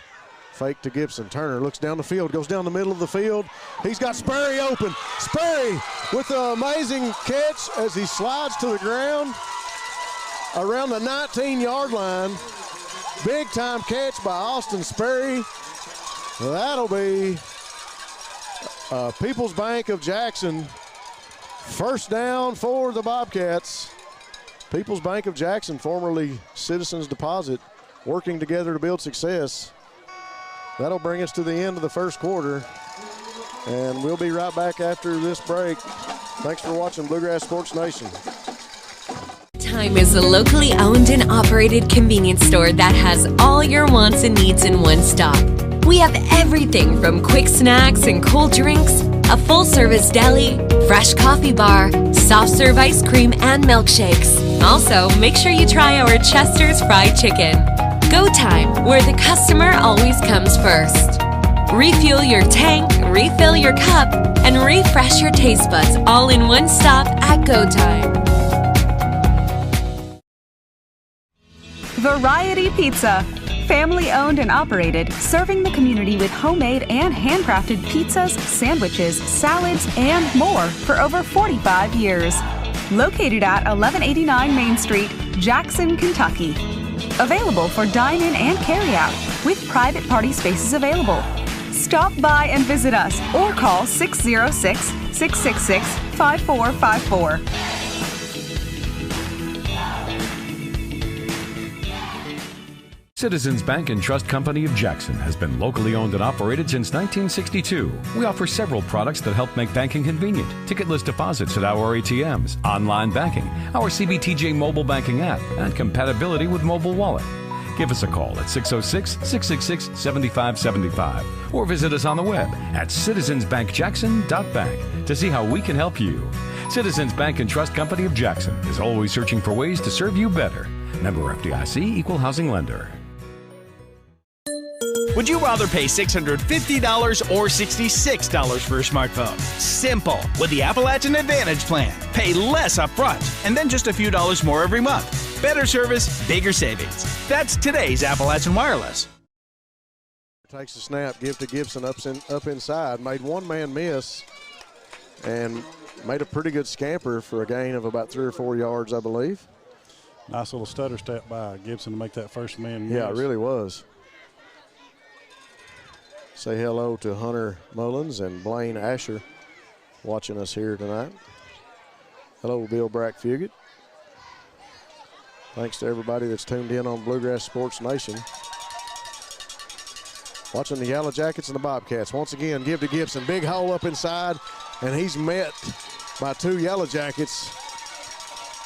Fake to Gibson. Turner looks down the field, goes down the middle of the field. He's got Sperry open. Sperry with an amazing catch as he slides to the ground around the 19-yard line. Big time catch by Austin Sperry. That'll be People's Bank of Jackson. First down for the Bobcats. People's Bank of Jackson, formerly Citizens Deposit, working together to build success. That'll bring us to the end of the first quarter, and we'll be right back after this break. Thanks for watching Bluegrass Sports Nation. Time is a locally owned and operated convenience store that has all your wants and needs in one stop. We have everything from quick snacks and cold drinks, a full-service deli, fresh coffee bar, soft-serve ice cream, and milkshakes. Also, make sure you try our Chester's Fried Chicken. Go Time, where the customer always comes first. Refuel your tank, refill your cup, and refresh your taste buds all in one stop at Go Time. Variety Pizza. Family owned and operated, serving the community with homemade and handcrafted pizzas, sandwiches, salads, and more for over 45 years. Located at 1189 Main Street, Jackson, Kentucky. Available for dine-in and carry-out, with private party spaces available. Stop by and visit us or call 606-666-5454. Citizens Bank and Trust Company of Jackson has been locally owned and operated since 1962. We offer several products that help make banking convenient. Ticketless deposits at our ATMs, online banking, our CBTJ mobile banking app, and compatibility with mobile wallet. Give us a call at 606-666-7575 or visit us on the web at citizensbankjackson.bank to see how we can help you. Citizens Bank and Trust Company of Jackson is always searching for ways to serve you better. Member FDIC, Equal Housing Lender. Would you rather pay $650 or $66 for a smartphone? Simple. With the Appalachian Advantage plan. Pay less upfront and then just a few dollars more every month. Better service, bigger savings. That's today's Appalachian Wireless. Takes the snap, give to Gibson up inside. Made one man miss and made a pretty good scamper for a gain of about 3 or 4 yards, I believe. Nice little stutter step by Gibson to make that first man miss. Yeah, it really was. Say hello to Hunter Mullins and Blaine Asher watching us here tonight. Hello, Bill Brack-Fugit. Thanks to everybody that's tuned in on Bluegrass Sports Nation. Watching the Yellowjackets and the Bobcats. Once again, give to Gibson. Big hole up inside, and he's met by 2 Yellowjackets.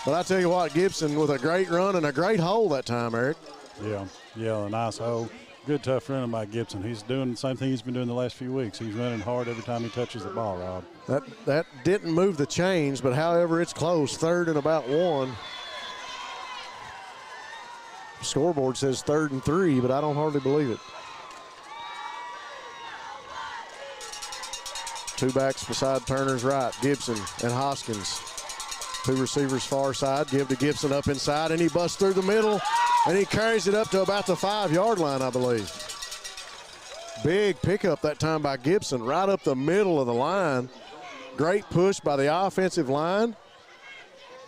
But I tell you what, Gibson with a great run and a great hole that time, Eric. Yeah, a nice hole. Good, tough running by Gibson. He's doing the same thing he's been doing the last few weeks. He's running hard every time he touches the ball, Rob. That didn't move the chains, but however, it's close. 3rd and about 1. Scoreboard says 3rd and 3, but I don't hardly believe it. 2 backs beside Turner's right, Gibson and Hoskins. 2 receivers far side, give to Gibson up inside, and he busts through the middle, and he carries it up to about the 5-yard line, I believe. Big pickup that time by Gibson, right up the middle of the line. Great push by the offensive line.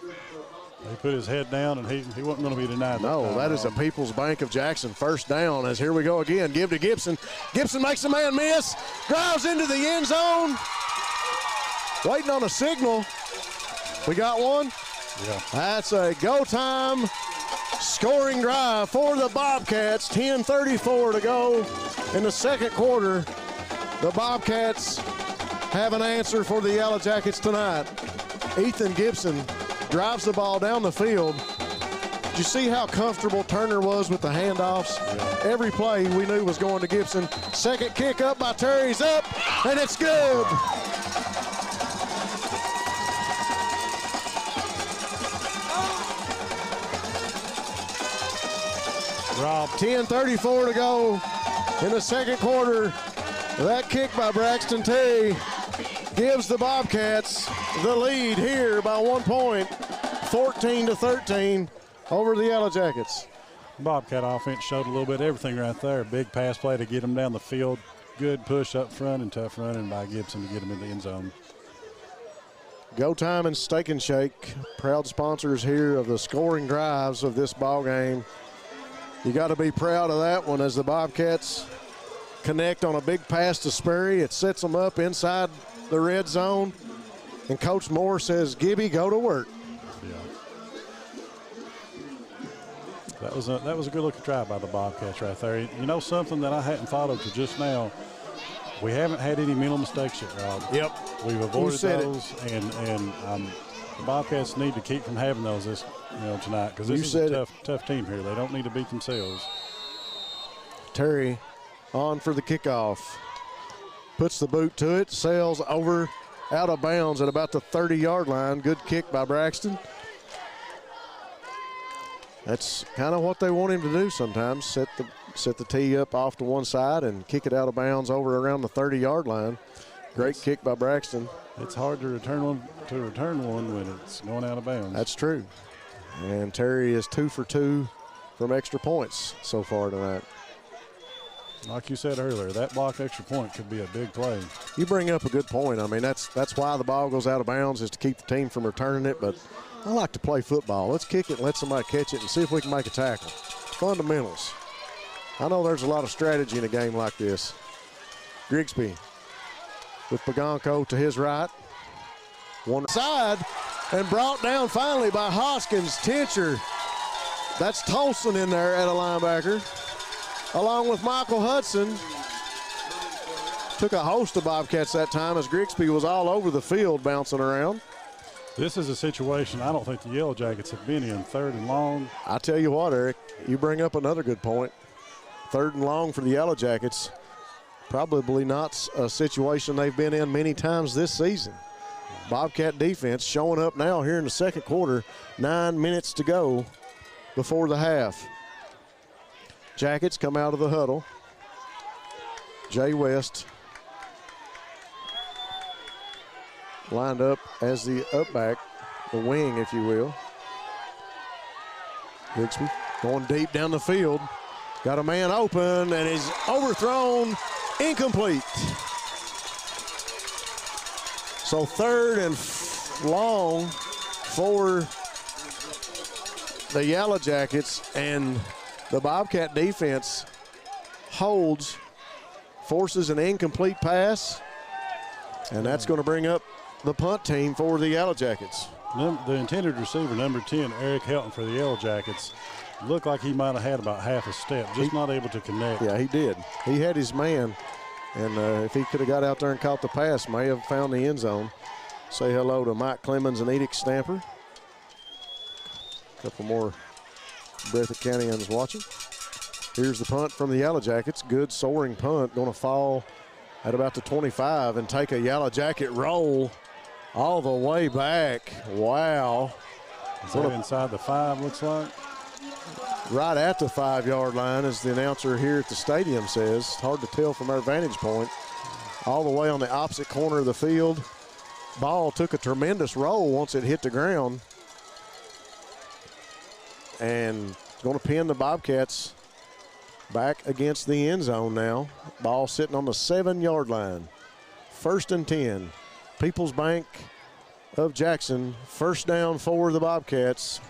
He put his head down, and he wasn't going to be denied. No, that is a People's Bank of Jackson first down, as here we go again. Give to Gibson. Gibson makes a man miss, drives into the end zone. Waiting on a signal. We got one? Yeah. That's a go time scoring drive for the Bobcats. 10:34 to go in the second quarter. The Bobcats have an answer for the Yellowjackets tonight. Ethan Gibson drives the ball down the field. Did you see how comfortable Turner was with the handoffs? Yeah. Every play we knew was going to Gibson. Second kick up by Terry's up, and it's good. Rob. 10:34 to go in the second quarter. That kick by Braxton Terry gives the Bobcats the lead here by 1 point, 14-13 over the Yellowjackets. Bobcat offense showed a little bit of everything right there. Big pass play to get them down the field. Good push up front and tough running by Gibson to get them in the end zone. Go Time and Steak and Shake, proud sponsors here of the scoring drives of this ball game. You got to be proud of that one as the Bobcats connect on a big pass to Sperry. It sets them up inside the red zone. And Coach Moore says, Gibby, go to work. Yeah. That was a good looking try by the Bobcats right there. You know something that I hadn't thought of till just now? We haven't had any mental mistakes yet, Rob. Yep. We've avoided those, and the Bobcats need to keep from having those tonight, because this is a tough team here. They don't need to beat themselves. Terry on for the kickoff. Puts the boot to it, sails over out of bounds at about the 30-yard line. Good kick by Braxton. That's kind of what they want him to do sometimes, set the tee up off to one side and kick it out of bounds over around the 30-yard line. Great kick by Braxton. It's hard to return one when it's going out of bounds. That's true. And Terry is 2 for 2 from extra points so far tonight. Like you said earlier, that blocked extra point could be a big play. You bring up a good point. I mean, that's why the ball goes out of bounds, is to keep the team from returning it. But I like to play football. Let's kick it and let somebody catch it and see if we can make a tackle. Fundamentals. I know there's a lot of strategy in a game like this. Grigsby with Pagonko to his right. One side and brought down finally by Hoskins. Tincher. That's Tolson in there at a linebacker, along with Michael Hudson. Took a host of Bobcats that time as Grigsby was all over the field bouncing around. This is a situation I don't think the Yellowjackets have been in, 3rd and long. I tell you what, Eric, you bring up another good point. 3rd and long for the Yellowjackets. Probably not a situation they've been in many times this season. Bobcat defense showing up now here in the second quarter. 9 minutes to go before the half. Jackets come out of the huddle. Jay West lined up as the upback, the wing, if you will. Grigsby going deep down the field. Got a man open, and he's overthrown, incomplete. So 3rd and long for the Yellowjackets, and the Bobcat defense holds, forces an incomplete pass, and that's going to bring up the punt team for the Yellowjackets. The intended receiver, number 10, Eric Helton for the Yellowjackets, looked like he might have had about half a step, just not able to connect. Yeah, he did. He had his man, and if he could have got out there and caught the pass, may have found the end zone. Say hello to Mike Clemens and Edic Stamper. A couple more Breathitt Countyans watching. Here's the punt from the Yellowjackets. Good soaring punt, going to fall at about the 25 and take a Yellowjacket roll all the way back. Wow. Is that inside the 5, looks like? Right at the 5-yard line, as the announcer here at the stadium says. Hard to tell from our vantage point. All the way on the opposite corner of the field. Ball took a tremendous roll once it hit the ground. And going to pin the Bobcats back against the end zone now. Ball sitting on the 7-yard line. 1st and 10. People's Bank of Jackson. First down for the Bobcats.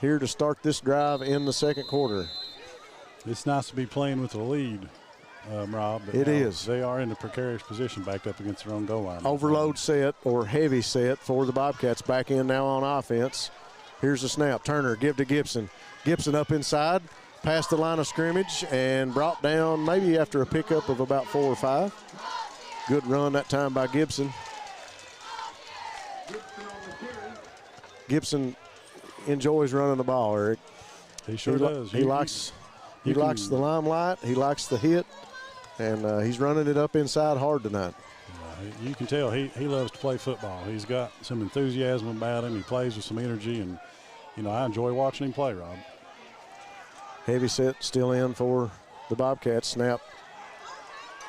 Here to start this drive in the second quarter. It's nice to be playing with the lead, Rob. It is. They are in a precarious position backed up against their own goal line. Overload set or heavy set for the Bobcats. Back in now on offense. Here's the snap. Turner, give to Gibson. Gibson up inside, past the line of scrimmage, and brought down maybe after a pickup of about 4 or 5. Good run that time by Gibson. Gibson enjoys running the ball, Eric. He sure does. He likes the limelight. He likes the hit, and he's running it up inside hard tonight. You can tell he loves to play football. He's got some enthusiasm about him. He plays with some energy, and, I enjoy watching him play, Rob. Heavy set still in for the Bobcats. Snap.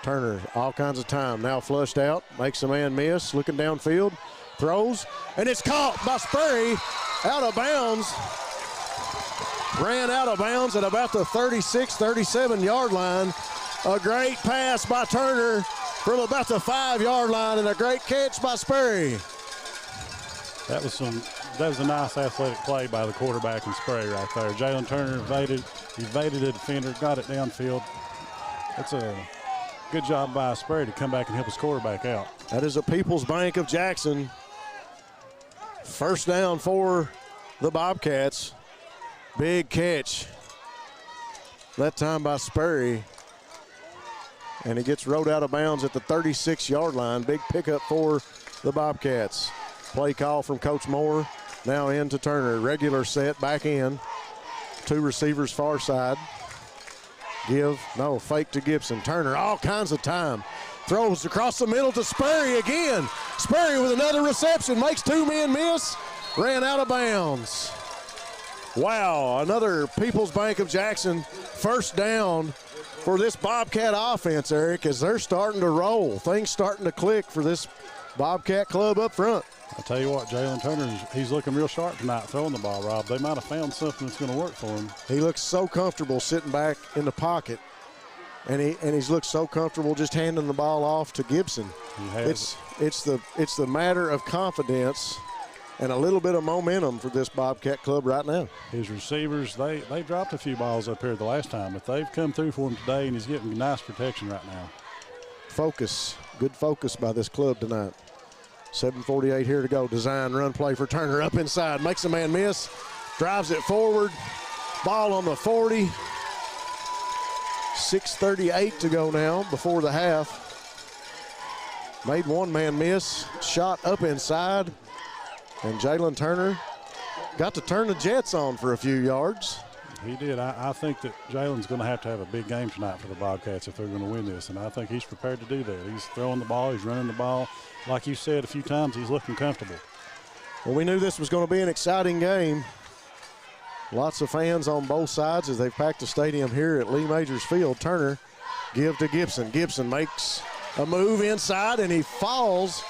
Turner, all kinds of time. Now flushed out, makes a man miss, looking downfield, throws, and it's caught by Spurry. Out of bounds. Ran out of bounds at about the 36, 37-yard line. A great pass by Turner from about the 5-yard line, and a great catch by Spurry. That was a nice athletic play by the quarterback and Spurry right there. Jalen Turner evaded a defender, got it downfield. That's a good job by Spurry to come back and help his quarterback out. That is a People's Bank of Jackson. First down for the Bobcats. Big catch. That time by Spurry. And he gets rode out of bounds at the 36-yard line. Big pickup for the Bobcats. Play call from Coach Moore. Now in to Turner. Regular set, back in. 2 receivers far side. Fake to Gibson. Turner, all kinds of time. Throws across the middle to Spurry again. Spurry with another reception. Makes 2 men miss. Ran out of bounds. Wow, another People's Bank of Jackson first down for this Bobcat offense, Eric, as they're starting to roll. Things starting to click for this Bobcat club up front. I'll tell you what, Jalen Turner, he's looking real sharp tonight throwing the ball, Rob. They might have found something that's going to work for him. He looks so comfortable sitting back in the pocket And he's looked so comfortable just handing the ball off to Gibson. It's the matter of confidence and a little bit of momentum for this Bobcat club right now. His receivers, they dropped a few balls up here the last time, but they've come through for him today, and he's getting nice protection right now. Focus, good focus by this club tonight. 7:48 here to go. Design run play for Turner up inside. Makes a man miss. Drives it forward. Ball on the 40. 6:38 to go now before the half. Made one man miss. Shot up inside. And Jalen Turner got to turn the Jets on for a few yards. He did. I think that Jalen's going to have a big game tonight for the Bobcats if they're going to win this, and I think he's prepared to do that. He's throwing the ball. He's running the ball. Like you said a few times, he's looking comfortable. Well, we knew this was going to be an exciting game. Lots of fans on both sides as they've packed the stadium here at Lee Majors Field. Turner give to Gibson. Gibson makes a move inside, and he falls.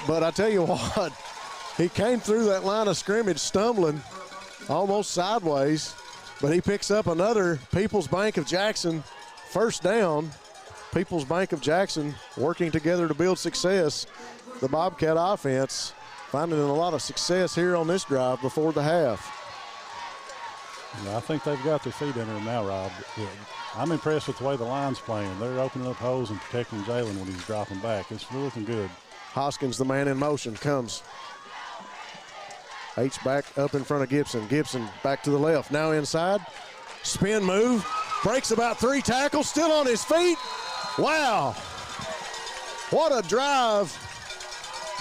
But I tell you what, he came through that line of scrimmage stumbling, almost sideways, but he picks up another People's Bank of Jackson first down. People's Bank of Jackson working together to build success. The Bobcat offense finding a lot of success here on this drive before the half. Yeah, I think they've got their feet under them now, Rob. I'm impressed with the way the line's playing. They're opening up holes and protecting Jalen when he's dropping back. It's looking good. Hoskins, the man in motion, comes. H-back up in front of Gibson. Gibson back to the left, now inside. Spin move, breaks about 3 tackles, still on his feet. Wow, what a drive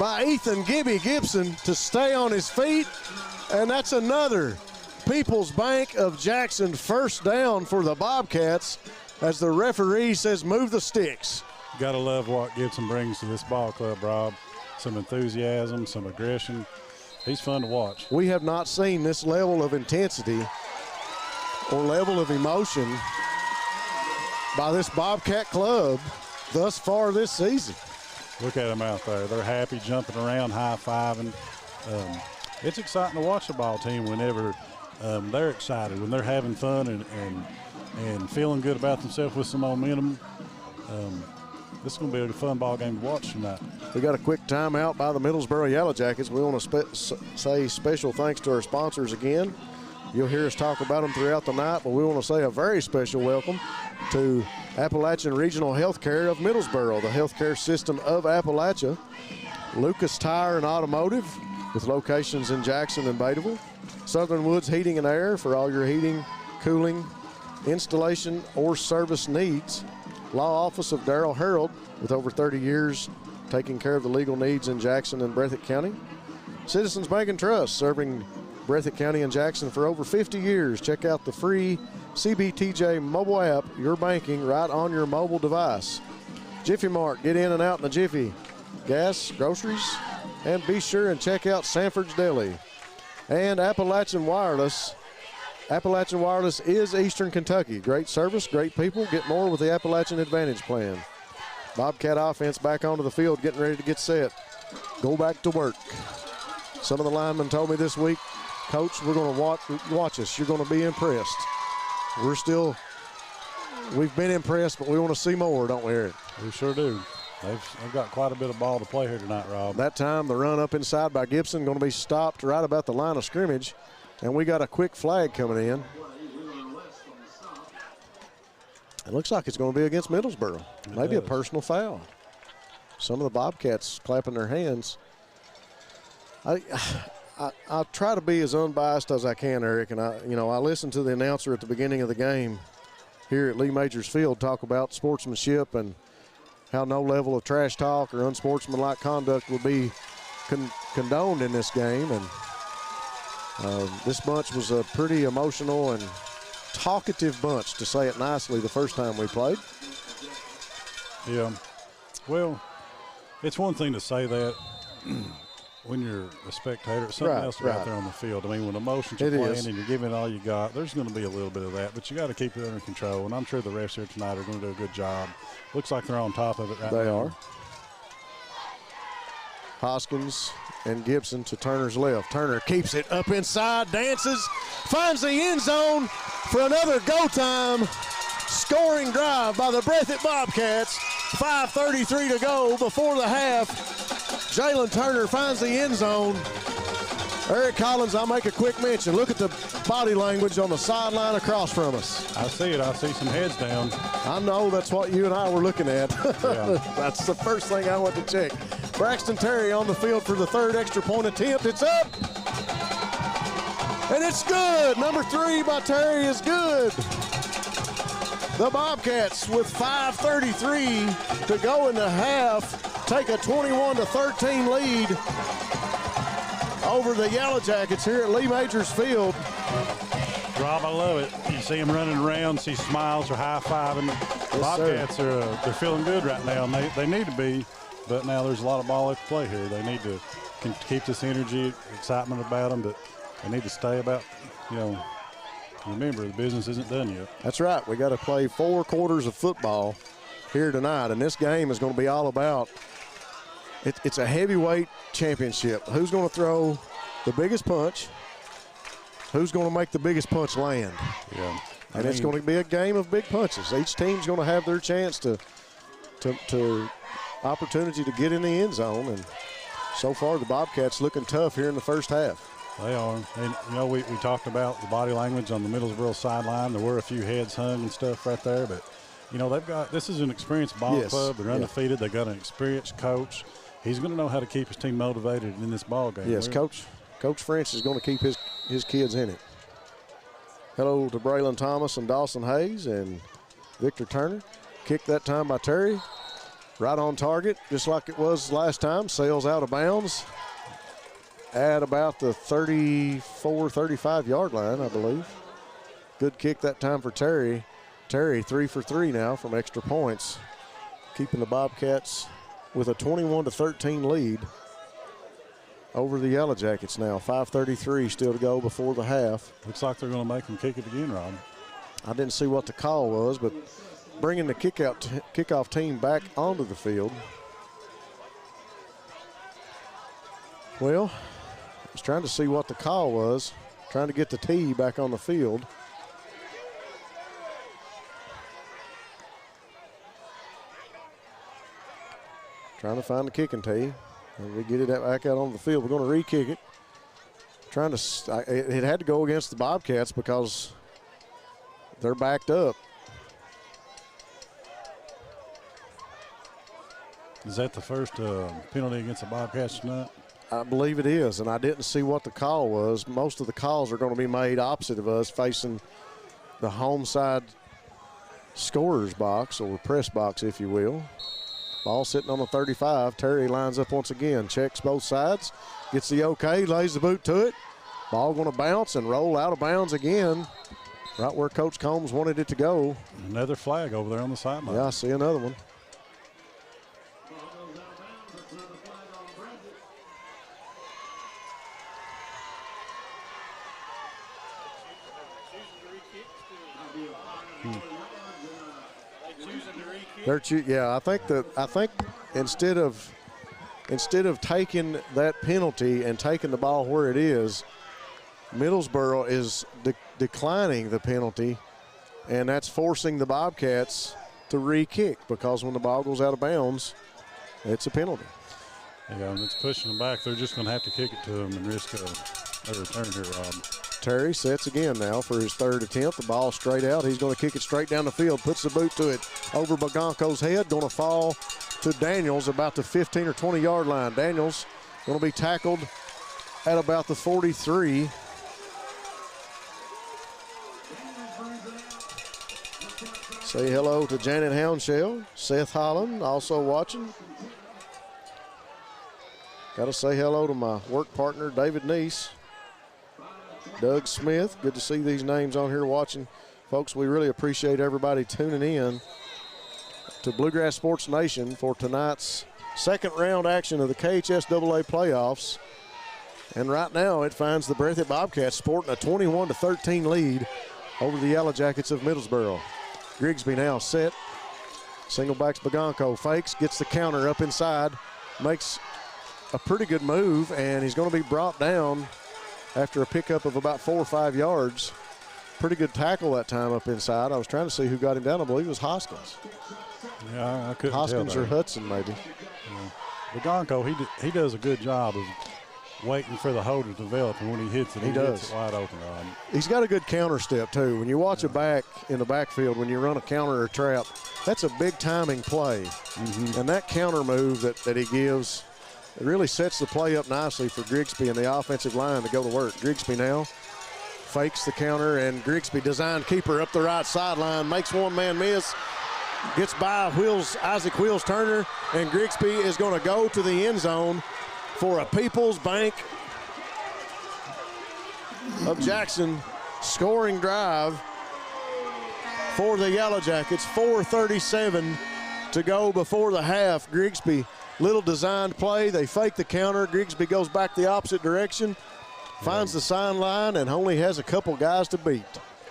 by Ethan Gibby Gibson to stay on his feet. And that's another People's Bank of Jackson first down for the Bobcats as the referee says move the sticks. Got to love what Gibson brings to this ball club, Rob. Some enthusiasm, some aggression. He's fun to watch. We have not seen this level of intensity or level of emotion by this Bobcat club thus far this season. Look at them out there. They're happy, jumping around, high-fiving. It's exciting to watch the ball team whenever they're excited, when they're having fun and feeling good about themselves with some momentum. This is going to be a fun ball game to watch tonight. We got a quick timeout by the Middlesboro Yellowjackets. We want to say special thanks to our sponsors again. You'll hear us talk about them throughout the night, but we want to say a very special welcome to Appalachian Regional Healthcare of Middlesboro, the healthcare system of Appalachia. Lucas Tire and Automotive with locations in Jackson and Bataville. Southern Woods Heating and Air for all your heating, cooling, installation, or service needs. Law Office of Darrell Harold with over 30 years taking care of the legal needs in Jackson and Breathitt County. Citizens Bank and Trust serving Breathitt County and Jackson for over 50 years. Check out the free CBTJ mobile app, your banking right on your mobile device. Jiffy Mart, get in and out in a jiffy. Gas, groceries, and be sure and check out Sanford's Deli. And Appalachian Wireless. Appalachian Wireless is Eastern Kentucky. Great service, great people. Get more with the Appalachian Advantage plan. Bobcat offense back onto the field, getting ready to get set. Go back to work. Some of the linemen told me this week, Coach, we're going to watch us. You're going to be impressed. We've been impressed, but we want to see more, don't we, Eric? We sure do. They've got quite a bit of ball to play here tonight, Rob. That time, the run up inside by Gibson going to be stopped right about the line of scrimmage, and we got a quick flag coming in. It looks like it's going to be against Middlesboro. Maybe a personal foul. Some of the Bobcats clapping their hands. I try to be as unbiased as I can, Eric, and I listened to the announcer at the beginning of the game here at Lee Majors Field talk about sportsmanship and how no level of trash talk or unsportsmanlike conduct would be condoned in this game. And this bunch was a pretty emotional and talkative bunch, to say it nicely, the first time we played. Yeah. Well, it's one thing to say that when you're a spectator. It's something else out there on the field. I mean, when emotions are playing and you're giving it all you got, there's going to be a little bit of that, but you got to keep it under control. And I'm sure the refs here tonight are going to do a good job. Looks like they're on top of it right now. They are. Hoskins and Gibson to Turner's left. Turner keeps it up inside, dances, finds the end zone for another go time. scoring drive by the Breathitt Bobcats. 5:33 to go before the half. Jalen Turner finds the end zone. Eric Collins, I'll make a quick mention. Look at the body language on the sideline across from us. I see it. I see some heads down. I know that's what you and I were looking at. Yeah. That's the first thing I went to check. Braxton Terry on the field for the third extra point attempt. It's up. And it's good. Number 3 by Terry is good. The Bobcats, with 5:33 to go in the half, take a 21-13 lead over the Yellowjackets here at Lee Majors Field. Rob, I love it. You see them running around, see smiles or high-fiving. The Bobcats they're feeling good right now, and they need to be, but now there's a lot of ball left to play here. They need to keep this energy, excitement about them, but they need to stay about, remember, the business isn't done yet. That's right. We got to play 4 quarters of football here tonight, and this game is going to be all about it's a heavyweight championship. Who's going to throw the biggest punch? Who's going to make the biggest punch land? Yeah. And it's going to be a game of big punches. Each team's going to have their chance to opportunity to get in the end zone, and so far the Bobcats looking tough here in the first half. They are. And, we talked about the body language on the Middlesboro sideline. There were a few heads hung and stuff right there, but, this is an experienced ball club. They're undefeated. They've got an experienced coach. He's going to know how to keep his team motivated in this ball game. Yes, Coach French is going to keep his kids in it. Hello to Braylon Thomas and Dawson Hayes and Victor Turner. Kicked that time by Terry. Right on target, just like it was last time. Sails out of bounds at about the 34, 35-yard line, I believe. Good kick that time for Terry. Terry 3 for 3 now from extra points, keeping the Bobcats with a 21-13 lead over the Yellowjackets now. 5:33 still to go before the half. Looks like they're going to make them kick it again, Rob. I didn't see what the call was, but bringing the kickoff team back onto the field. Well, I was trying to see what the call was, trying to get the tee back on the field. Trying to find the kicking tee. And we get it back out on the field. We're going to re-kick it. It had to go against the Bobcats because they're backed up. Is that the first penalty against the Bobcats tonight? I believe it is, and I didn't see what the call was. Most of the calls are going to be made opposite of us, facing the home side scorer's box, or press box, if you will. Ball sitting on the 35. Terry lines up once again, checks both sides, gets the okay, lays the boot to it. Ball going to bounce and roll out of bounds again, right where Coach Combs wanted it to go. Another flag over there on the sideline. Yeah, I see another one. I think instead of taking that penalty and taking the ball where it is, Middlesboro is declining the penalty, and that's forcing the Bobcats to re-kick, because when the ball goes out of bounds, it's a penalty. Yeah, and it's pushing them back. They're just going to have to kick it to them and risk a return here, Rob. Terry sets again now for his third attempt. The ball straight out. He's going to kick it straight down the field, puts the boot to it over Bagonko's head. Going to fall to Daniels about the 15 or 20-yard line. Daniels going to be tackled at about the 43. Say hello to Janet Houndshell. Seth Holland also watching. Got to say hello to my work partner, David Neese. Doug Smith, good to see these names on here watching. Folks, we really appreciate everybody tuning in to Bluegrass Sports Nation for tonight's second round action of the KHSAA playoffs. And right now it finds the Breathitt Bobcats sporting a 21-13 lead over the Yellowjackets of Middlesboro. Grigsby now set. Single backs Bagonko, fakes, gets the counter up inside, makes a pretty good move, and he's going to be brought down after a pickup of about 4 or 5 yards. pretty good tackle that time up inside. I was trying to see who got him down. I believe it was Hoskins. Yeah, I couldn't Hoskins tell or Hudson, maybe. Yeah. Bagonko, he does a good job of waiting for the hole to develop, and when he hits it, he hits it wide open. He's got a good counter step, too. When you watch a back in the backfield, when you run a counter or trap, that's a big timing play. And that counter move that he gives, it really sets the play up nicely for Grigsby and the offensive line to go to work. Grigsby now fakes the counter, and Grigsby, designed keeper up the right sideline, makes one man miss, gets by Isaac Wheels Turner, and Grigsby is going to go to the end zone for a People's Bank of Jackson scoring drive for the Yellowjackets. 4:37 to go before the half. Grigsby, little designed play. They fake the counter. Grigsby goes back the opposite direction, finds the sideline, and only has a couple guys to beat.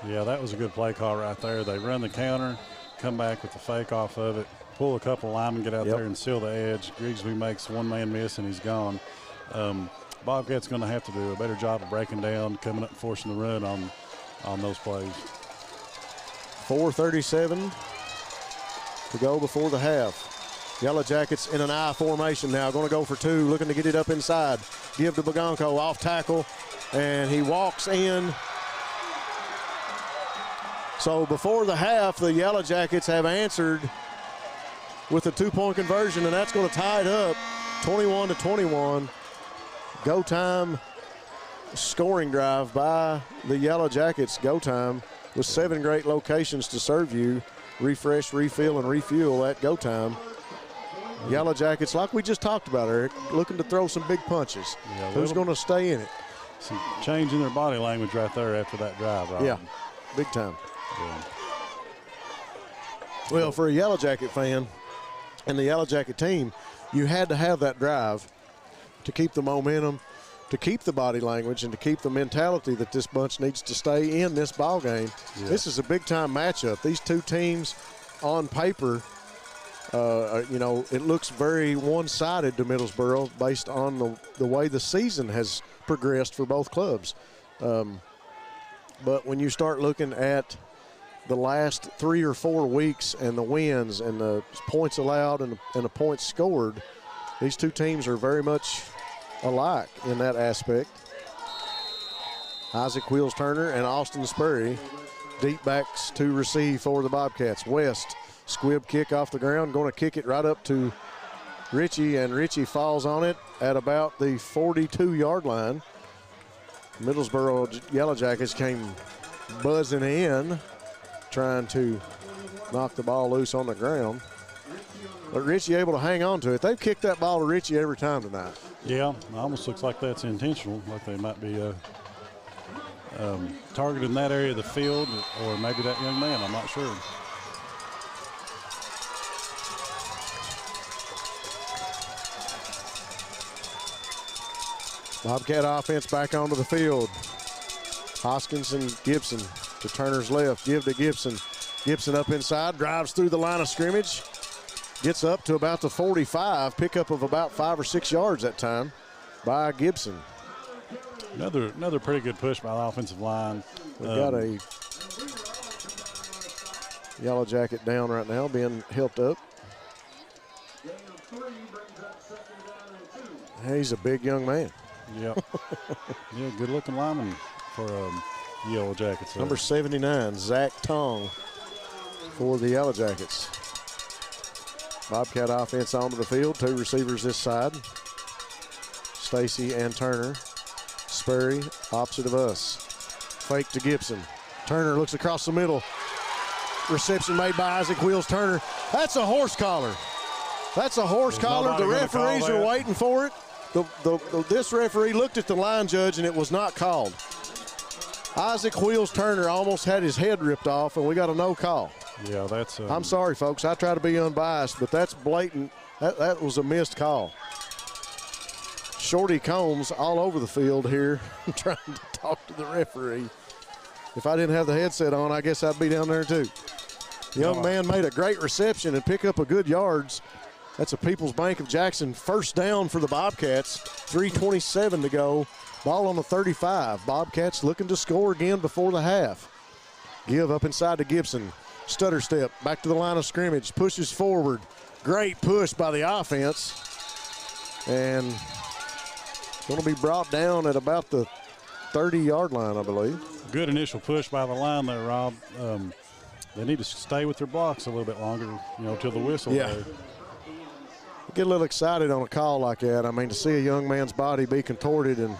Yeah, that was a good play call right there. They run the counter, come back with the fake off of it, pull a couple of linemen, get out there and seal the edge. Grigsby makes one man miss, and he's gone. Bobcats going to have to do a better job of breaking down, coming up and forcing the run on those plays. 4:37 to go before the half. Yellowjackets in an I formation now, going to go for two, looking to get it up inside. Give to Bagonko, off tackle, and he walks in. So before the half, the Yellowjackets have answered with a two-point conversion, and that's going to tie it up 21-21. Go time scoring drive by the Yellowjackets. Go time with 7 great locations to serve you. Refresh, refill, and refuel at go time. Yellowjackets, like we just talked about, Eric, looking to throw some big punches. Yeah, who's going to stay in it? Some change in their body language right there after that drive, right? Yeah, big time. Yeah. Well, for a Yellowjacket fan and the Yellowjacket team, you had to have that drive to keep the momentum, to keep the body language, and to keep the mentality that this bunch needs to stay in this ball game. Yeah. This is a big-time matchup. These two teams on paper, it looks very one-sided to Middlesboro based on the way the season has progressed for both clubs. But when you start looking at the last 3 or 4 weeks and the wins and the points allowed and the points scored, these two teams are very much alike in that aspect. Isaac Wheels Turner and Austin Spurry, deep backs to receive for the Bobcats. West, squib kick off the ground, going to kick it right up to Ritchie, and Ritchie falls on it at about the 42-yard line. Middlesboro Yellowjackets came buzzing in, trying to knock the ball loose on the ground. But Ritchie able to hang on to it. They've kicked that ball to Ritchie every time tonight. Yeah, it almost looks like that's intentional, like they might be targeting that area of the field, or maybe that young man, I'm not sure. Bobcat offense back onto the field. Hoskins and Gibson to Turner's left. Give to Gibson. Gibson up inside, drives through the line of scrimmage. Gets up to about the 45, pickup of about 5 or 6 yards that time by Gibson. Another pretty good push by the offensive line. We've got a Yellowjacket down right now, being helped up. He's a big young man. Yeah. Yeah, good-looking lineman for Yellowjackets. Number 79, Zach Tong for the Yellowjackets. Bobcat offense onto the field, 2 receivers this side. Stacy and Turner. Sperry opposite of us. Fake to Gibson. Turner looks across the middle. Reception made by Isaac Wheels Turner. That's a horse collar. That's a horse collar. The referees are waiting for it. This referee looked at the line judge and it was not called. Isaac Wheels Turner almost had his head ripped off, and we got a no call. Yeah, that's. I'm sorry, folks. I try to be unbiased, but that's blatant. That was a missed call. Shorty Combs all over the field here trying to talk to the referee. If I didn't have the headset on, I guess I'd be down there too. The young man made a great reception and pick up a good yards. That's a People's Bank of Jackson first down for the Bobcats. 3:27 to go. Ball on the 35. Bobcats looking to score again before the half. Give up inside to Gibson. Stutter step, back to the line of scrimmage, pushes forward. Great push by the offense. And going to be brought down at about the 30-yard line, I believe. Good initial push by the line there, Rob. They need to stay with their blocks a little bit longer, till the whistle. Yeah. There. Get a little excited on a call like that. I mean, to see a young man's body be contorted and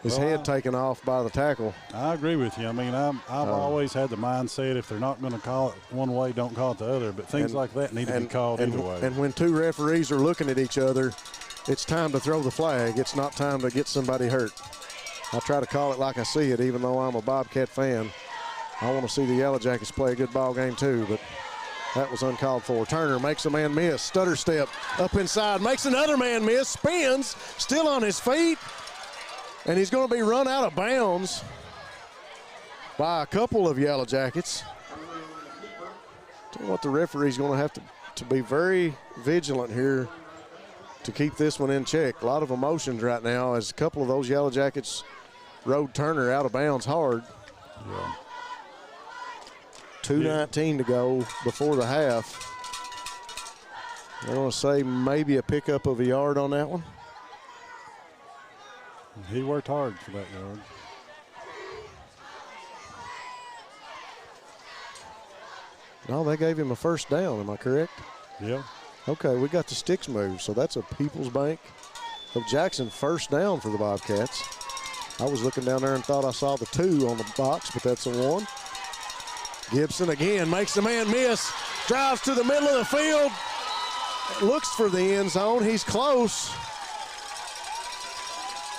his head taken off by the tackle. I agree with you. I mean, I've always had the mindset if they're not going to call it one way, don't call it the other. But things like that need to be called either way. And when two referees are looking at each other, it's time to throw the flag. It's not time to get somebody hurt. I try to call it like I see it, even though I'm a Bobcat fan. I want to see the Yellowjackets play a good ball game too, but that was uncalled for. Turner makes a man miss. Stutter step up inside, makes another man miss, spins, still on his feet. And he's going to be run out of bounds by a couple of Yellowjackets. Tell you what, the referee's going to have to be very vigilant here to keep this one in check. A lot of emotions right now as a couple of those Yellowjackets rode Turner out of bounds hard. Yeah. 2:19 to go before the half. I want to say maybe a pickup of a yard on that one. He worked hard for that yard. No, they gave him a first down. Am I correct? Yeah. Okay, we got the sticks moved, so that's a People's Bank of Jackson first down for the Bobcats. I was looking down there and thought I saw the 2 on the box, but that's a 1. Gibson again makes the man miss, drives to the middle of the field, looks for the end zone. He's close.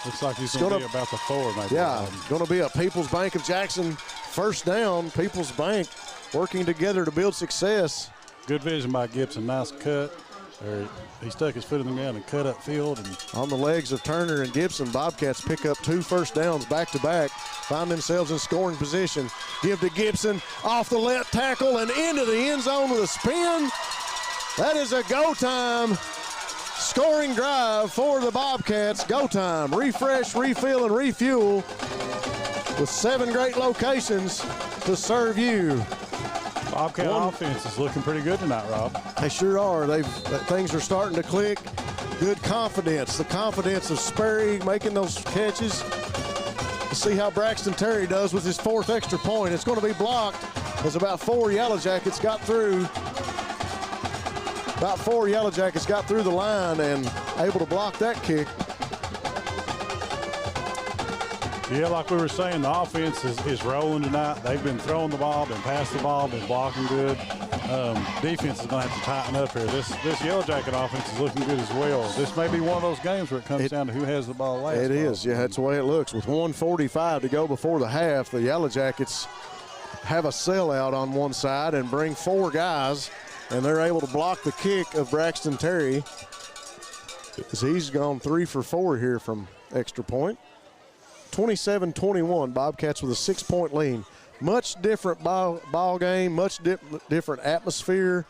Looks like he's going to be about the 4, maybe. Yeah, going to be a People's Bank of Jackson first down. People's Bank working together to build success. Good vision by Gibson. Nice cut. He stuck his foot in the ground and cut up field. And on the legs of Turner and Gibson, Bobcats pick up 2 first downs back to back, find themselves in scoring position. Give to Gibson off the left tackle and into the end zone with a spin. That is a go time scoring drive for the Bobcats. Go time. Refresh, refill, and refuel with 7 great locations to serve you. Bobcat offense is looking pretty good tonight, Rob. They sure are. Things are starting to click. Good confidence. The confidence of Sperry making those catches. Let's see how Braxton Terry does with his 4th extra point. It's going to be blocked as about 4 Yellowjackets got through. About 4 Yellowjackets got through the line and able to block that kick. Yeah, like we were saying, the offense is rolling tonight. They've been throwing the ball, been passing the ball, been blocking good. Defense is going to have to tighten up here. This Yellowjacket offense is looking good as well. This may be one of those games where it comes down to who has the ball last. It is, yeah, that's the way it looks. With 1:45 to go before the half, the Yellowjackets have a sellout on one side and bring 4 guys, and they're able to block the kick of Braxton Terry as he's gone 3 for 4 here from extra point. 27-21, Bobcats with a 6-point lead. Much different ball game, much different atmosphere,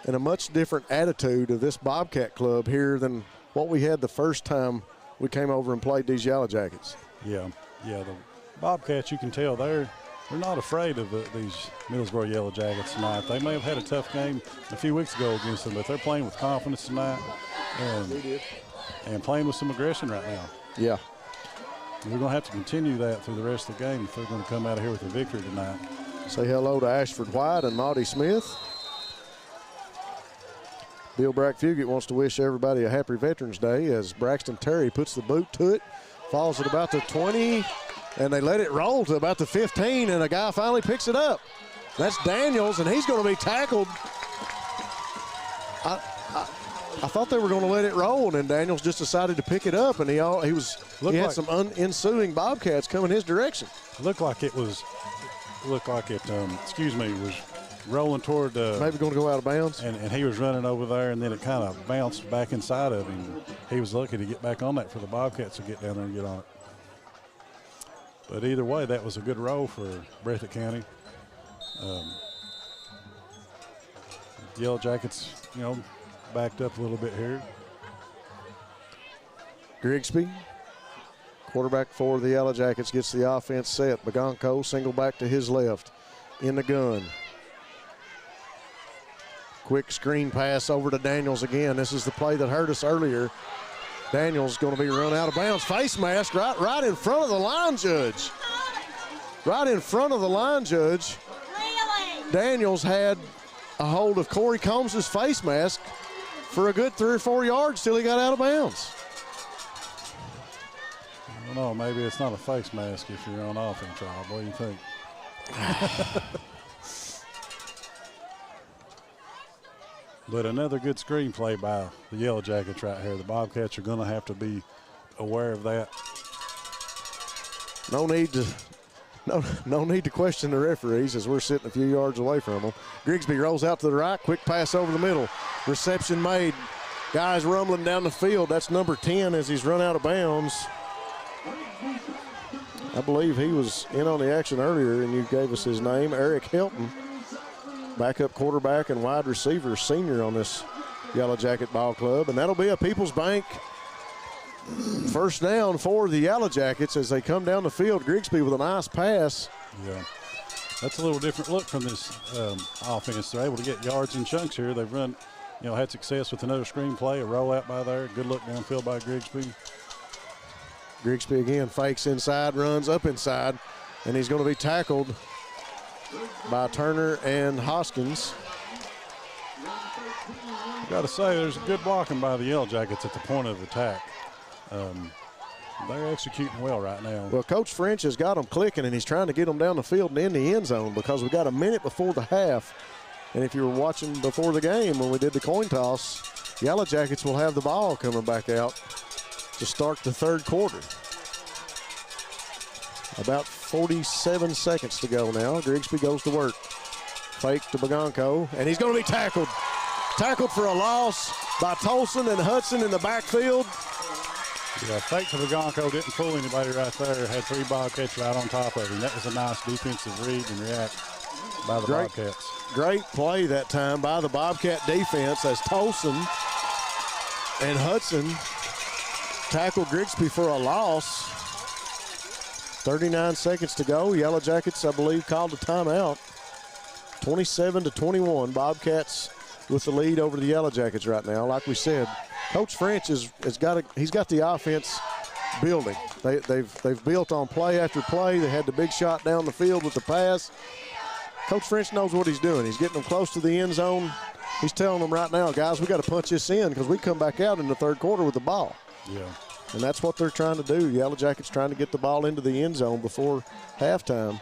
and a much different attitude of this Bobcat club here than what we had the first time we came over and played these Yellowjackets. Yeah, the Bobcats, you can tell they're not afraid of these Middlesboro Yellowjackets tonight. They may have had a tough game a few weeks ago against them, but they're playing with confidence tonight and playing with some aggression right now. Yeah. We're going to have to continue that through the rest of the game if they're going to come out of here with a victory tonight. Say hello to Ashford White and Monty Smith. Bill Brack-Fugit wants to wish everybody a happy Veterans Day as Braxton Terry puts the boot to it, falls at about the 20, and they let it roll to about the 15, and a guy finally picks it up. That's Daniels, and he's going to be tackled. I thought they were going to let it roll, and then Daniels just decided to pick it up, and he had some ensuing Bobcats coming his direction. Looked like it was rolling toward maybe going to go out of bounds, and he was running over there, and then it kind of bounced back inside of him. He was lucky to get back on that for the Bobcats to get down there and get on it. But either way, that was a good roll for Breathitt County. Yellowjackets, backed up a little bit here. Grigsby, quarterback for the Yellowjackets, gets the offense set. Bagonco, single back to his left. in the gun. Quick screen pass over to Daniels again. This is the play that hurt us earlier. Daniels going to be run out of bounds. Face mask right in front of the line judge. Right in front of the line judge. Daniels had a hold of Corey Combs' face mask for a good 3 or 4 yards till he got out of bounds. I don't know, maybe it's not a face mask if you're on offense, Rob. What do you think? But another good screen play by the Yellowjackets right here. The Bobcats are going to have to be aware of that. No need to question the referees as we're sitting a few yards away from them. Grigsby rolls out to the right, quick pass over the middle. Reception made. Guys rumbling down the field. That's number 10 as he's run out of bounds. I believe he was in on the action earlier, and you gave us his name, Eric Hilton. Backup quarterback and wide receiver, senior on this Yellow Jacket ball club. And that'll be a People's Bank first down for the Yellow Jackets as they come down the field. Grigsby with a nice pass. Yeah, that's a little different look from this offense. They're able to get yards in chunks here. They've run, had success with another screen play, a rollout by there. Good look downfield by Grigsby. Grigsby again fakes inside, runs up inside, and he's going to be tackled by Turner and Hoskins. Got to say, there's good blocking by the Yellowjackets at the point of attack. They're executing well right now. Well, Coach French has got them clicking, and he's trying to get them down the field and in the end zone because we got a minute before the half. And if you were watching before the game when we did the coin toss, Yellowjackets will have the ball coming back out to start the third quarter. About 47 seconds to go now. Grigsby goes to work. Fake to Bagonko, and he's going to be tackled. Tackled for a loss by Tolson and Hudson in the backfield. Yeah, fake to Bagonko, didn't fool anybody right there. Had 3 Bobcats right on top of him. That was a nice defensive read and react by the Bobcats. Great play that time by the Bobcat defense as Tolson and Hudson tackled Grigsby for a loss. 39 seconds to go. Yellow Jackets, I believe, called a timeout. 27-21. Bobcats with the lead over the Yellow Jackets right now. Like we said, Coach French he's got the offense building. They've built on play after play. They had the big shot down the field with the pass. Coach French knows what he's doing. He's getting them close to the end zone. He's telling them right now, guys, we got to punch this in because we come back out in the third quarter with the ball. Yeah. And that's what they're trying to do. Yellow Jackets trying to get the ball into the end zone before halftime.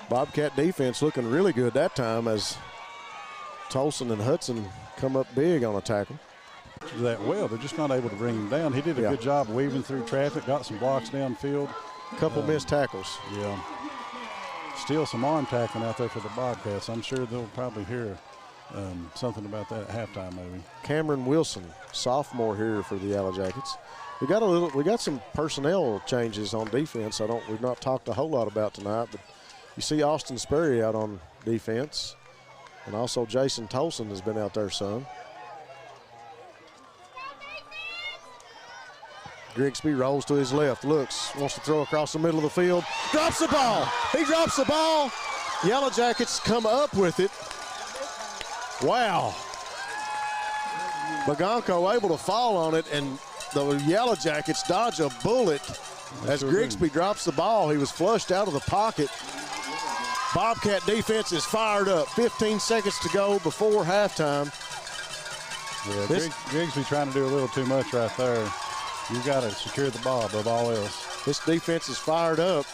Bobcat defense looking really good that time as Tolson and Hudson come up big on a tackle. That well, they're just not able to bring him down. He did a good job weaving through traffic, got some blocks downfield. Couple missed tackles. Yeah. Still some arm tackling out there for the Bobcats. I'm sure they'll probably hear something about that at halftime maybe. Cameron Wilson, sophomore here for the Yellow Jackets. We got some personnel changes on defense. We've not talked a whole lot about tonight, but you see Austin Sperry out on defense, and also Jason Tolson has been out there some. Grigsby rolls to his left, looks, wants to throw across the middle of the field, drops the ball. He drops the ball. Yellow Jackets come up with it. Wow. Bagonko able to fall on it, and the Yellow Jackets dodge a bullet as Grigsby drops the ball. He was flushed out of the pocket. Bobcat defense is fired up. 15 seconds to go before halftime. Yeah, Grigsby trying to do a little too much right there. You've got to secure the ball above all else. This defense is fired up.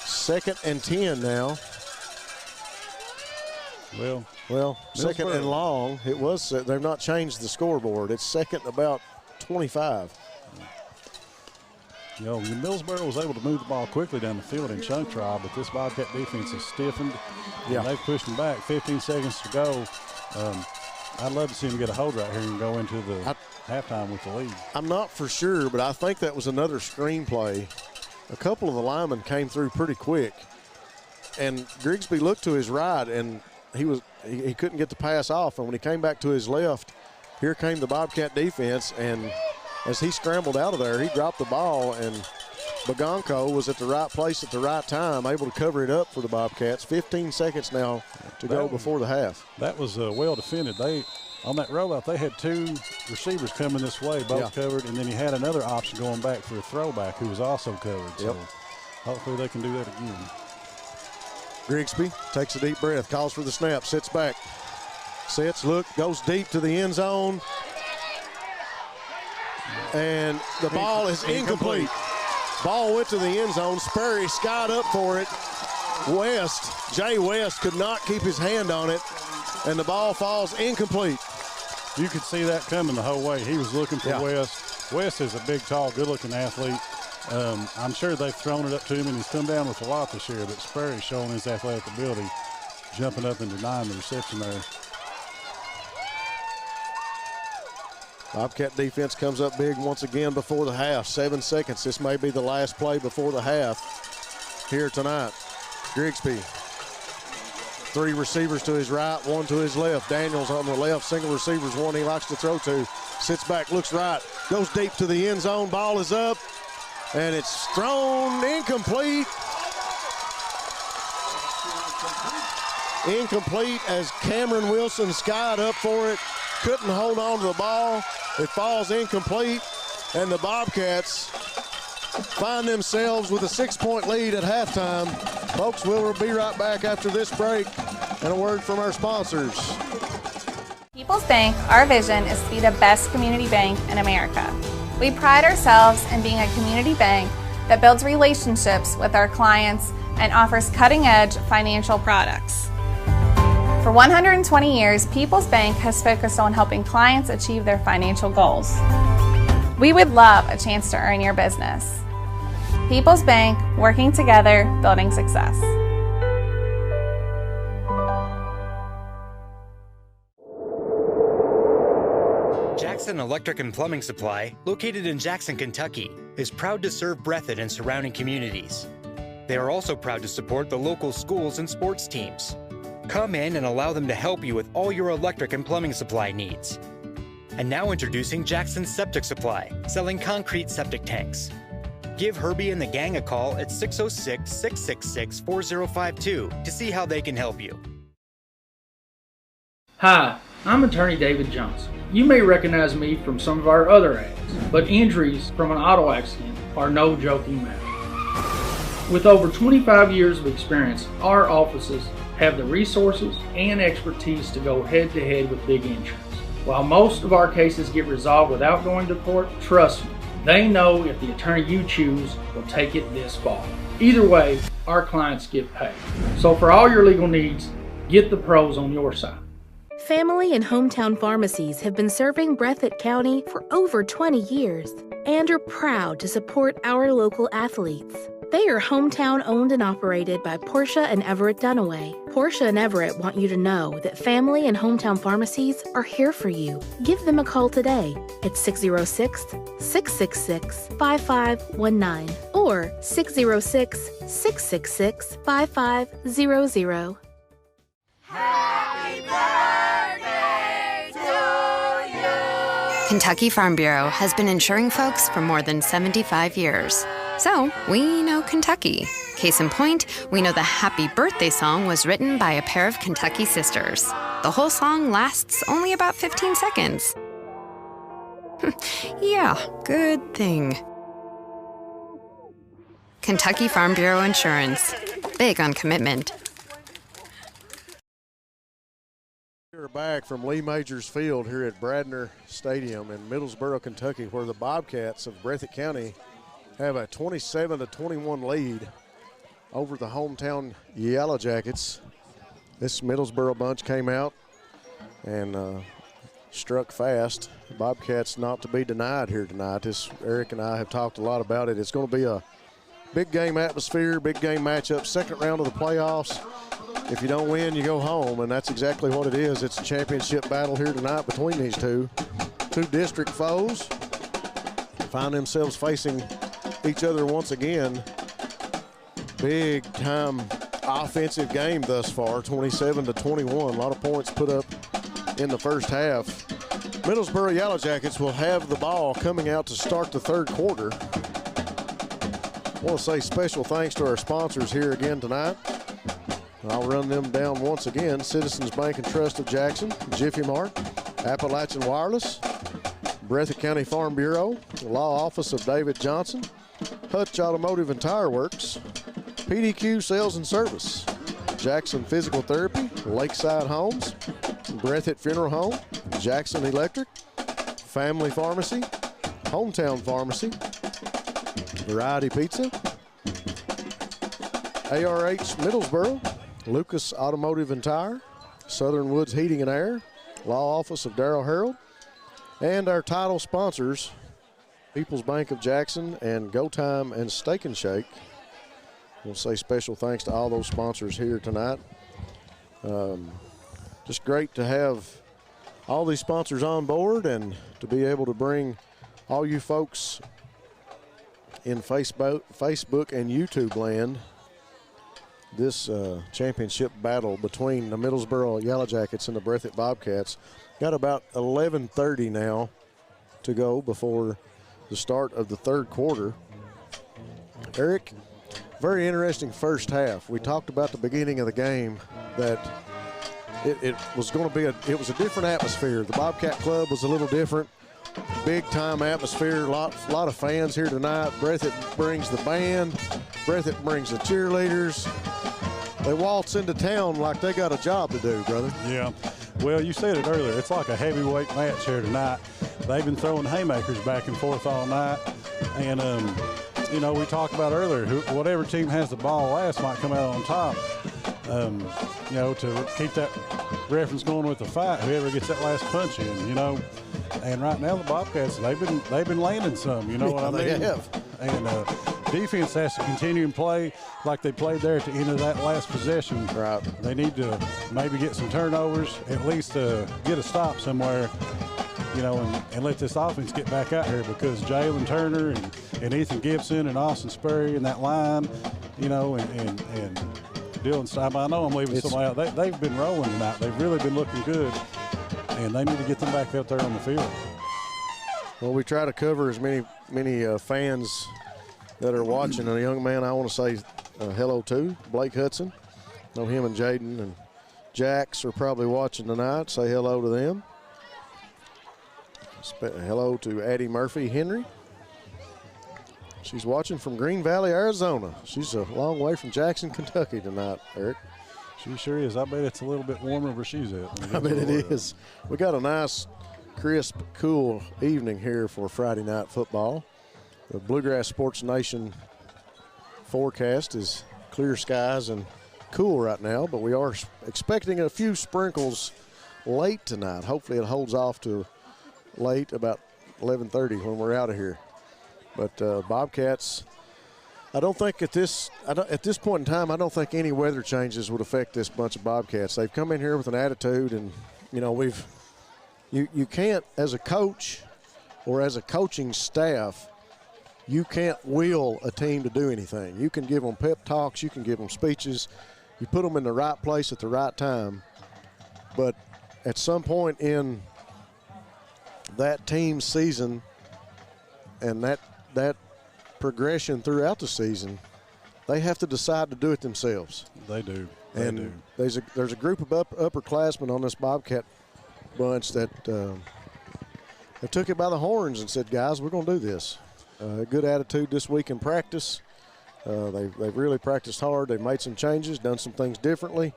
2nd and 10 now. Well, second and long. It was. They've not changed the scoreboard. It's 2nd about 25. Middlesboro was able to move the ball quickly down the field in chunk trial, but this Bobcat defense is stiffened. Yeah, they've pushed them back. 15 seconds to go. I'd love to see them get a hold right here and go into the halftime with the lead. I'm not for sure, but I think that was another screen play. A couple of the linemen came through pretty quick, and Grigsby looked to his right, and he couldn't get the pass off. And when he came back to his left, here came the Bobcat defense, and as he scrambled out of there, he dropped the ball, and Bagonko was at the right place at the right time, able to cover it up for the Bobcats. 15 seconds now to go before the half. That was well defended. On that rollout, they had two receivers coming this way, both covered, and then he had another option going back for a throwback who was also covered. So hopefully they can do that again. Grigsby takes a deep breath, calls for the snap, sits back, sits, look, goes deep to the end zone, and the ball is incomplete. Ball went to the end zone. Sperry skied up for it. Jay West could not keep his hand on it, and the ball falls incomplete. You could see that coming the whole way. He was looking for West. West is a big, tall, good-looking athlete. I'm sure they've thrown it up to him, and he's come down with a lot this year, but Sperry's showing his athletic ability, jumping up and denying the reception there. Bobcat defense comes up big once again before the half. 7 seconds. This may be the last play before the half here tonight. Grigsby. 3 receivers to his right, 1 to his left. Daniels on the left, single receivers, 1 he likes to throw to. Sits back, looks right, goes deep to the end zone. Ball is up, and it's thrown incomplete. Incomplete as Cameron Wilson skied up for it. Couldn't hold on to the ball. It falls incomplete, and the Bobcats find themselves with a 6-point lead at halftime. Folks, we'll be right back after this break and a word from our sponsors. People's Bank, our vision is to be the best community bank in America. We pride ourselves in being a community bank that builds relationships with our clients and offers cutting-edge financial products. For 120 years, People's Bank has focused on helping clients achieve their financial goals. We would love a chance to earn your business. People's Bank, working together, building success. Jackson Electric and Plumbing Supply, located in Jackson, Kentucky, is proud to serve Breathitt and surrounding communities. They are also proud to support the local schools and sports teams. Come in and allow them to help you with all your electric and plumbing supply needs. And now introducing Jackson Septic Supply, selling concrete septic tanks. Give Herbie and the gang a call at 606-666-4052 to see how they can help you. Hi, I'm attorney David Johnson. You may recognize me from some of our other ads, but injuries from an auto accident are no joking matter. With over 25 years of experience, our offices have the resources and expertise to go head-to-head with big insurance. While most of our cases get resolved without going to court, trust me, they know if the attorney you choose will take it this far. Either way, our clients get paid. So for all your legal needs, get the pros on your side. Family and hometown pharmacies have been serving Breathitt County for over 20 years and are proud to support our local athletes. They are hometown owned and operated by Portia and Everett Dunaway. Portia and Everett want you to know that family and hometown pharmacies are here for you. Give them a call today at 606-666-5519 or 606-666-5500. Happy birthday to you! Kentucky Farm Bureau has been insuring folks for more than 75 years. So, we know Kentucky. Case in point, we know the Happy Birthday song was written by a pair of Kentucky sisters. The whole song lasts only about 15 seconds. Yeah, good thing. Kentucky Farm Bureau Insurance. Big on commitment. We're back from Lee Majors Field here at Bradner Stadium in Middlesboro, Kentucky, where the Bobcats of Breathitt County have a 27-21 lead over the hometown Yellowjackets. This Middlesboro bunch came out and struck fast. The Bobcats not to be denied here tonight. Eric and I have talked a lot about it. It's going to be a big game atmosphere, big game matchup, second round of the playoffs. If you don't win, you go home, and that's exactly what it is. It's a championship battle here tonight between these two district foes. Find themselves facing each other once again. Big time offensive game thus far, 27-21. A lot of points put up in the first half. Middlesboro Yellowjackets will have the ball coming out to start the third quarter. I want to say special thanks to our sponsors here again tonight. I'll run them down once again. Citizens Bank and Trust of Jackson, Jiffy Mart, Appalachian Wireless, Breathitt County Farm Bureau, the Law Office of David Johnson, Hutch Automotive and Tire Works, PDQ Sales and Service, Jackson Physical Therapy, Lakeside Homes, Breathitt Funeral Home, Jackson Electric, Family Pharmacy, Hometown Pharmacy, Variety Pizza, ARH Middlesboro, Lucas Automotive and Tire, Southern Woods Heating and Air, Law Office of Darrell Harold, and our title sponsors, People's Bank of Jackson and Go Time and Steak and Shake. We'll say special thanks to all those sponsors here tonight. Just great to have all these sponsors on board and to be able to bring all you folks in Facebook and YouTube land this championship battle between the Middlesboro Yellowjackets and the Breathitt Bobcats. Got about 11:30 now to go before the start of the third quarter. Eric, very interesting first half. We talked about the beginning of the game that it was going to be it was a different atmosphere. The Bobcat Club was a little different. Big time atmosphere, a lot of fans here tonight. Breathitt brings the band, Breathitt brings the cheerleaders. They waltz into town like they got a job to do, brother. Yeah, well, you said it earlier. It's like a heavyweight match here tonight. They've been throwing haymakers back and forth all night. And, you know, we talked about earlier, whatever team has the ball last might come out on top. You know, to keep that reference going with the fight, whoever gets that last punch in, you know. And right now the Bobcats, they've been landing some, you know what I mean? They have. And defense has to continue and play like they played there at the end of that last possession. Right. They need to maybe get some turnovers, at least get a stop somewhere, you know, and let this offense get back out here, because Jalen Turner and Ethan Gibson and Austin Spurry and that line, you know, and Dylan Stein, I know I'm leaving somebody out. They've been rolling tonight. They've really been looking good, and they need to get them back out there on the field. Well, we try to cover as many fans that are watching. And a young man I want to say hello to, Blake Hudson. I know him and Jaden and Jax are probably watching tonight. Say hello to them. Hello to Addie Murphy Henry. She's watching from Green Valley, Arizona. She's a long way from Jackson, Kentucky tonight, Eric. She sure is. I bet it's a little bit warmer where she's at. I bet it is. We got a nice, crisp, cool evening here for Friday night football. The Bluegrass Sports Nation forecast is clear skies and cool right now, but we are expecting a few sprinkles late tonight. Hopefully it holds off to late, about 11:30 when we're out of here. But Bobcats, I don't think at this point in time, I don't think any weather changes would affect this bunch of Bobcats. They've come in here with an attitude, and you know you can't, as a coach or as a coaching staff, you can't will a team to do anything. You can give them pep talks, you can give them speeches, you put them in the right place at the right time. But at some point in that team's season and that progression throughout the season, they have to decide to do it themselves. They do. And there's a group of upperclassmen on this Bobcat bunch that they took it by the horns and said, guys, we're going to do this. Good attitude this week in practice. They've really practiced hard. They've made some changes, done some things differently.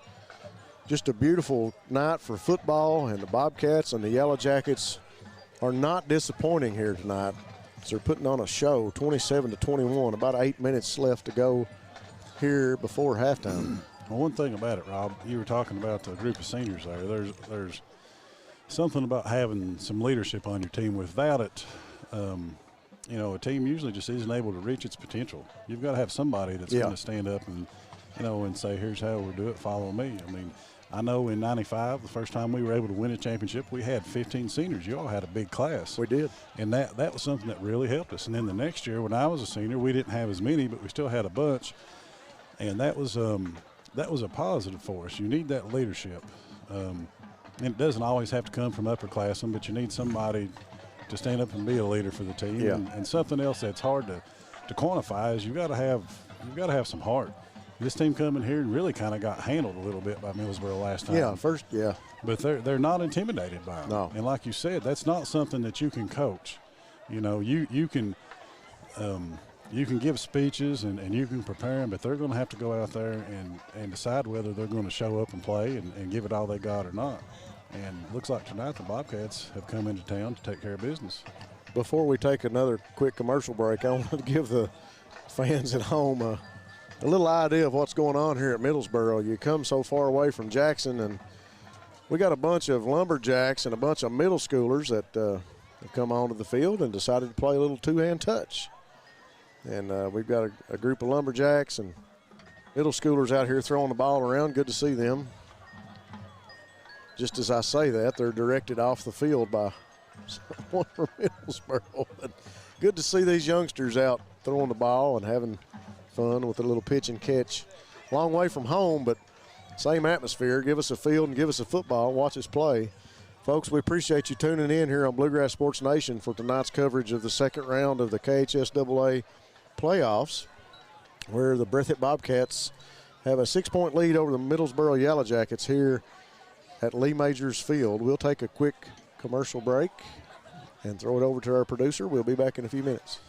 Just a beautiful night for football, and the Bobcats and the Yellowjackets are not disappointing here tonight. So they're putting on a show, 27-21, about 8 minutes left to go here before halftime. Well, one thing about it, Rob, you were talking about the group of seniors there. There's something about having some leadership on your team. Without it, you know, a team usually just isn't able to reach its potential. You've got to have somebody that's going to stand up and, you know, and say, here's how we'll do it, follow me. I mean, I know in '95, the first time we were able to win a championship, we had 15 seniors. You all had a big class. We did. And that was something that really helped us. And then the next year, when I was a senior, we didn't have as many, but we still had a bunch. And that was a positive for us. You need that leadership. And it doesn't always have to come from upperclassmen, but you need somebody to stand up and be a leader for the team. Yeah. And something else that's hard to quantify is you got to have some heart. This team coming here and really kind of got handled a little bit by Middlesboro last time. Yeah. But they're not intimidated by them. No. And like you said, that's not something that you can coach. You know, you can give speeches and you can prepare them, but they're going to have to go out there and decide whether they're going to show up and play and give it all they got or not. And it looks like tonight the Bobcats have come into town to take care of business. Before we take another quick commercial break, I want to give the fans at home a little idea of what's going on here at Middlesboro. You come so far away from Jackson, and we got a bunch of lumberjacks and a bunch of middle schoolers that have come onto the field and decided to play a little two-hand touch. And we've got a group of lumberjacks and middle schoolers out here throwing the ball around. Good to see them. Just as I say that, they're directed off the field by someone from Middlesboro. But good to see these youngsters out throwing the ball and having fun with a little pitch and catch. Long way from home, but same atmosphere. Give us a field and give us a football. Watch us play. Folks, we appreciate you tuning in here on Bluegrass Sports Nation for tonight's coverage of the second round of the KHSAA playoffs, where the Breathitt Bobcats have a 6-point lead over the Middlesboro Yellowjackets here at Lee Majors Field. We'll take a quick commercial break and throw it over to our producer. We'll be back in a few minutes.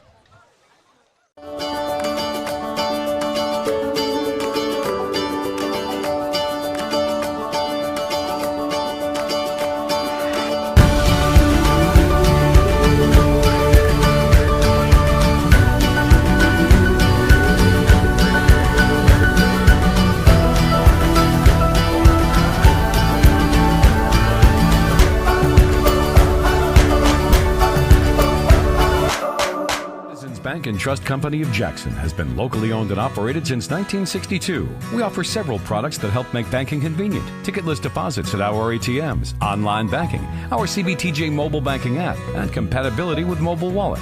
Bank and Trust Company of Jackson has been locally owned and operated since 1962. We offer several products that help make banking convenient. Ticketless deposits at our ATMs, online banking, our CBTJ mobile banking app, and compatibility with mobile wallet.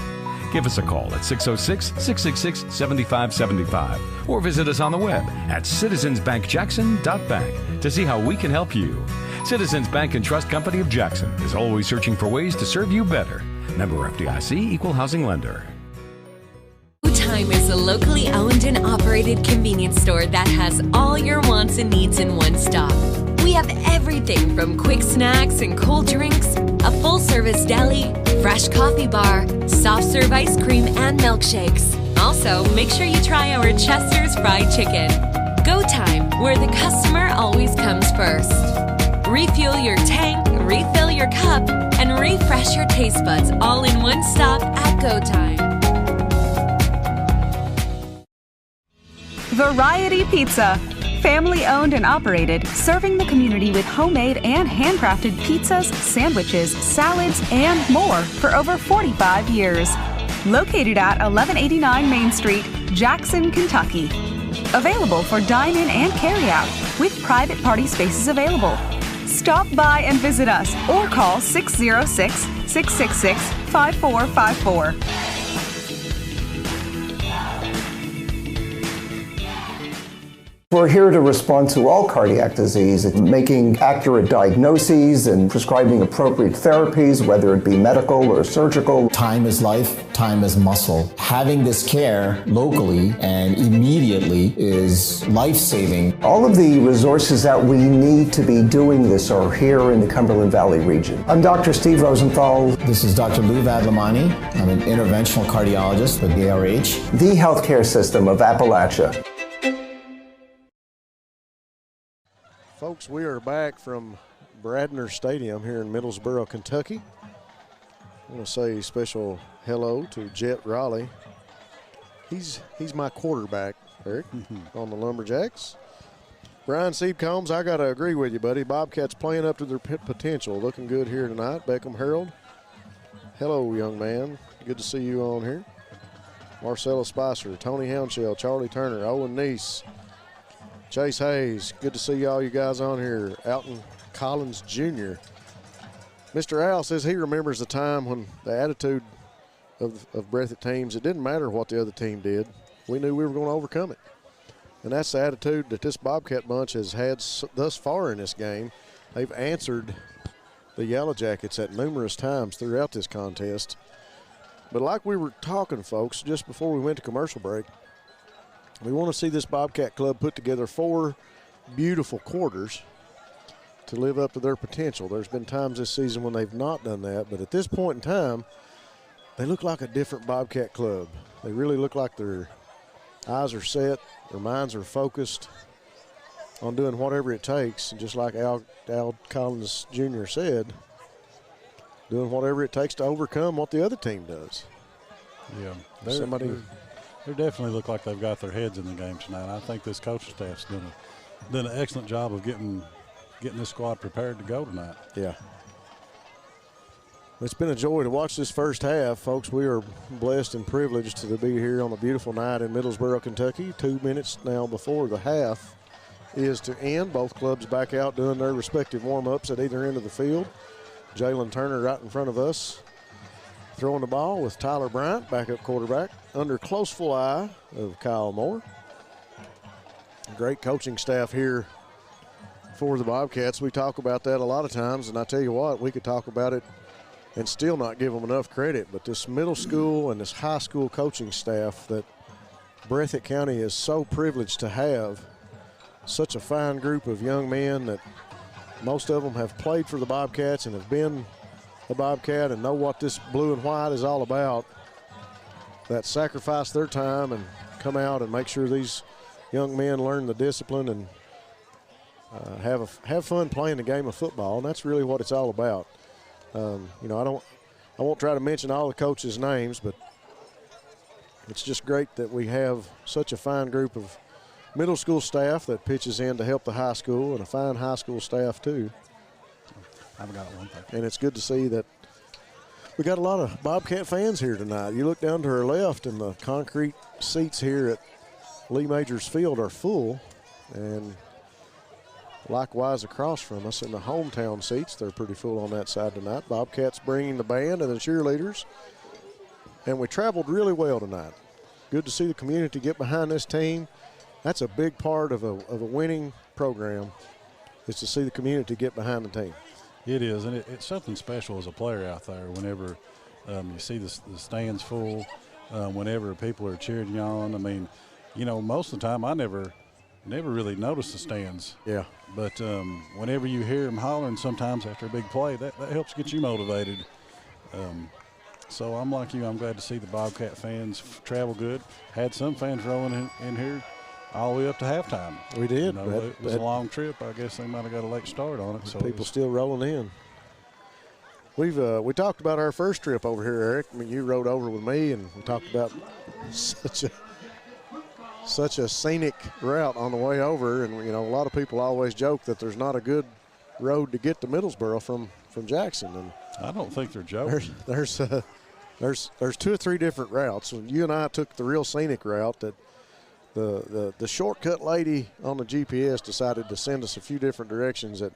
Give us a call at 606-666-7575 or visit us on the web at citizensbankjackson.bank to see how we can help you. Citizens Bank and Trust Company of Jackson is always searching for ways to serve you better. Member FDIC, Equal Housing Lender. Time is a locally owned and operated convenience store that has all your wants and needs in one stop. We have everything from quick snacks and cold drinks, a full-service deli, fresh coffee bar, soft-serve ice cream, and milkshakes. Also, make sure you try our Chester's Fried Chicken. Go Time, where the customer always comes first. Refuel your tank, refill your cup, and refresh your taste buds all in one stop at Go Time. Variety Pizza. Family owned and operated, serving the community with homemade and handcrafted pizzas, sandwiches, salads, and more for over 45 years. Located at 1189 Main Street, Jackson, Kentucky. Available for dine-in and carry-out, with private party spaces available. Stop by and visit us or call 606-666-5454. We're here to respond to all cardiac disease, making accurate diagnoses and prescribing appropriate therapies, whether it be medical or surgical. Time is life, time is muscle. Having this care locally and immediately is life-saving. All of the resources that we need to be doing this are here in the Cumberland Valley region. I'm Dr. Steve Rosenthal. This is Dr. Lou Vadlamani. I'm an interventional cardiologist with ARH. The healthcare system of Appalachia. Folks, we are back from Bradner Stadium here in Middlesboro, Kentucky. I want to say a special hello to Jet Raleigh. He's my quarterback, Eric, on the Lumberjacks. Brian Seedcombs, I got to agree with you, buddy. Bobcats playing up to their potential. Looking good here tonight. Beckham Harold. Hello, young man. Good to see you on here. Marcella Spicer, Tony Houndshell, Charlie Turner, Owen Neese, Chase Hayes, good to see all you guys on here. Alton Collins Jr. Mr. Al says he remembers the time when the attitude of Breathitt teams, it didn't matter what the other team did. We knew we were going to overcome it. And that's the attitude that this Bobcat bunch has had thus far in this game. They've answered the Yellowjackets at numerous times throughout this contest. But like we were talking, folks, just before we went to commercial break, we want to see this Bobcat club put together 4 beautiful quarters to live up to their potential. There's been times this season when they've not done that, but at this point in time, they look like a different Bobcat club. They really look like their eyes are set, their minds are focused on doing whatever it takes. And just like Al Collins Jr. said, doing whatever it takes to overcome what the other team does. Yeah, they definitely look like they've got their heads in the game tonight. I think this coaching staff's done an excellent job of getting this squad prepared to go tonight. Yeah. It's been a joy to watch this first half, folks. We are blessed and privileged to be here on a beautiful night in Middlesboro, Kentucky. 2 minutes now before the half is to end. Both clubs back out doing their respective warm-ups at either end of the field. Jalen Turner right in front of us, throwing the ball with Tyler Bryant, backup quarterback, under close full eye of Kyle Moore. Great coaching staff here for the Bobcats. We talk about that a lot of times, and I tell you what, we could talk about it and still not give them enough credit. But this middle school and this high school coaching staff that Breathitt County is so privileged to have, such a fine group of young men that most of them have played for the Bobcats and have been a Bobcat and know what this blue and white is all about, that sacrifice their time and come out and make sure these young men learn the discipline and have fun playing the game of football. And that's really what it's all about. I won't try to mention all the coaches' names, but it's just great that we have such a fine group of middle school staff that pitches in to help the high school, and a fine high school staff too. I've got one thing. And it's good to see that we got a lot of Bobcat fans here tonight. You look down to our left, and the concrete seats here at Lee Majors Field are full, and likewise across from us in the hometown seats, they're pretty full on that side tonight. Bobcats bringing the band and the cheerleaders, and we traveled really well tonight. Good to see the community get behind this team. That's a big part of a winning program, is to see the community get behind the team. It is, and it's something special as a player out there whenever you see the stands full, whenever people are cheering you on. I mean, most of the time I never really notice the stands. Yeah. But whenever you hear them hollering sometimes after a big play, that helps get you motivated. So I'm like you. I'm glad to see the Bobcat fans travel good. Had some fans rolling in here all the way up to halftime. We did. It was a long trip. I guess they might have got a late start on it. So people still rolling in. We talked about our first trip over here, Eric. I mean, you rode over with me, and we talked about such a scenic route on the way over. And a lot of people always joke that there's not a good road to get to Middlesboro from Jackson. And I don't think they're joking. There's 2 or 3 different routes. And you and I took the real scenic route that the shortcut lady on the GPS decided to send us a few different directions that,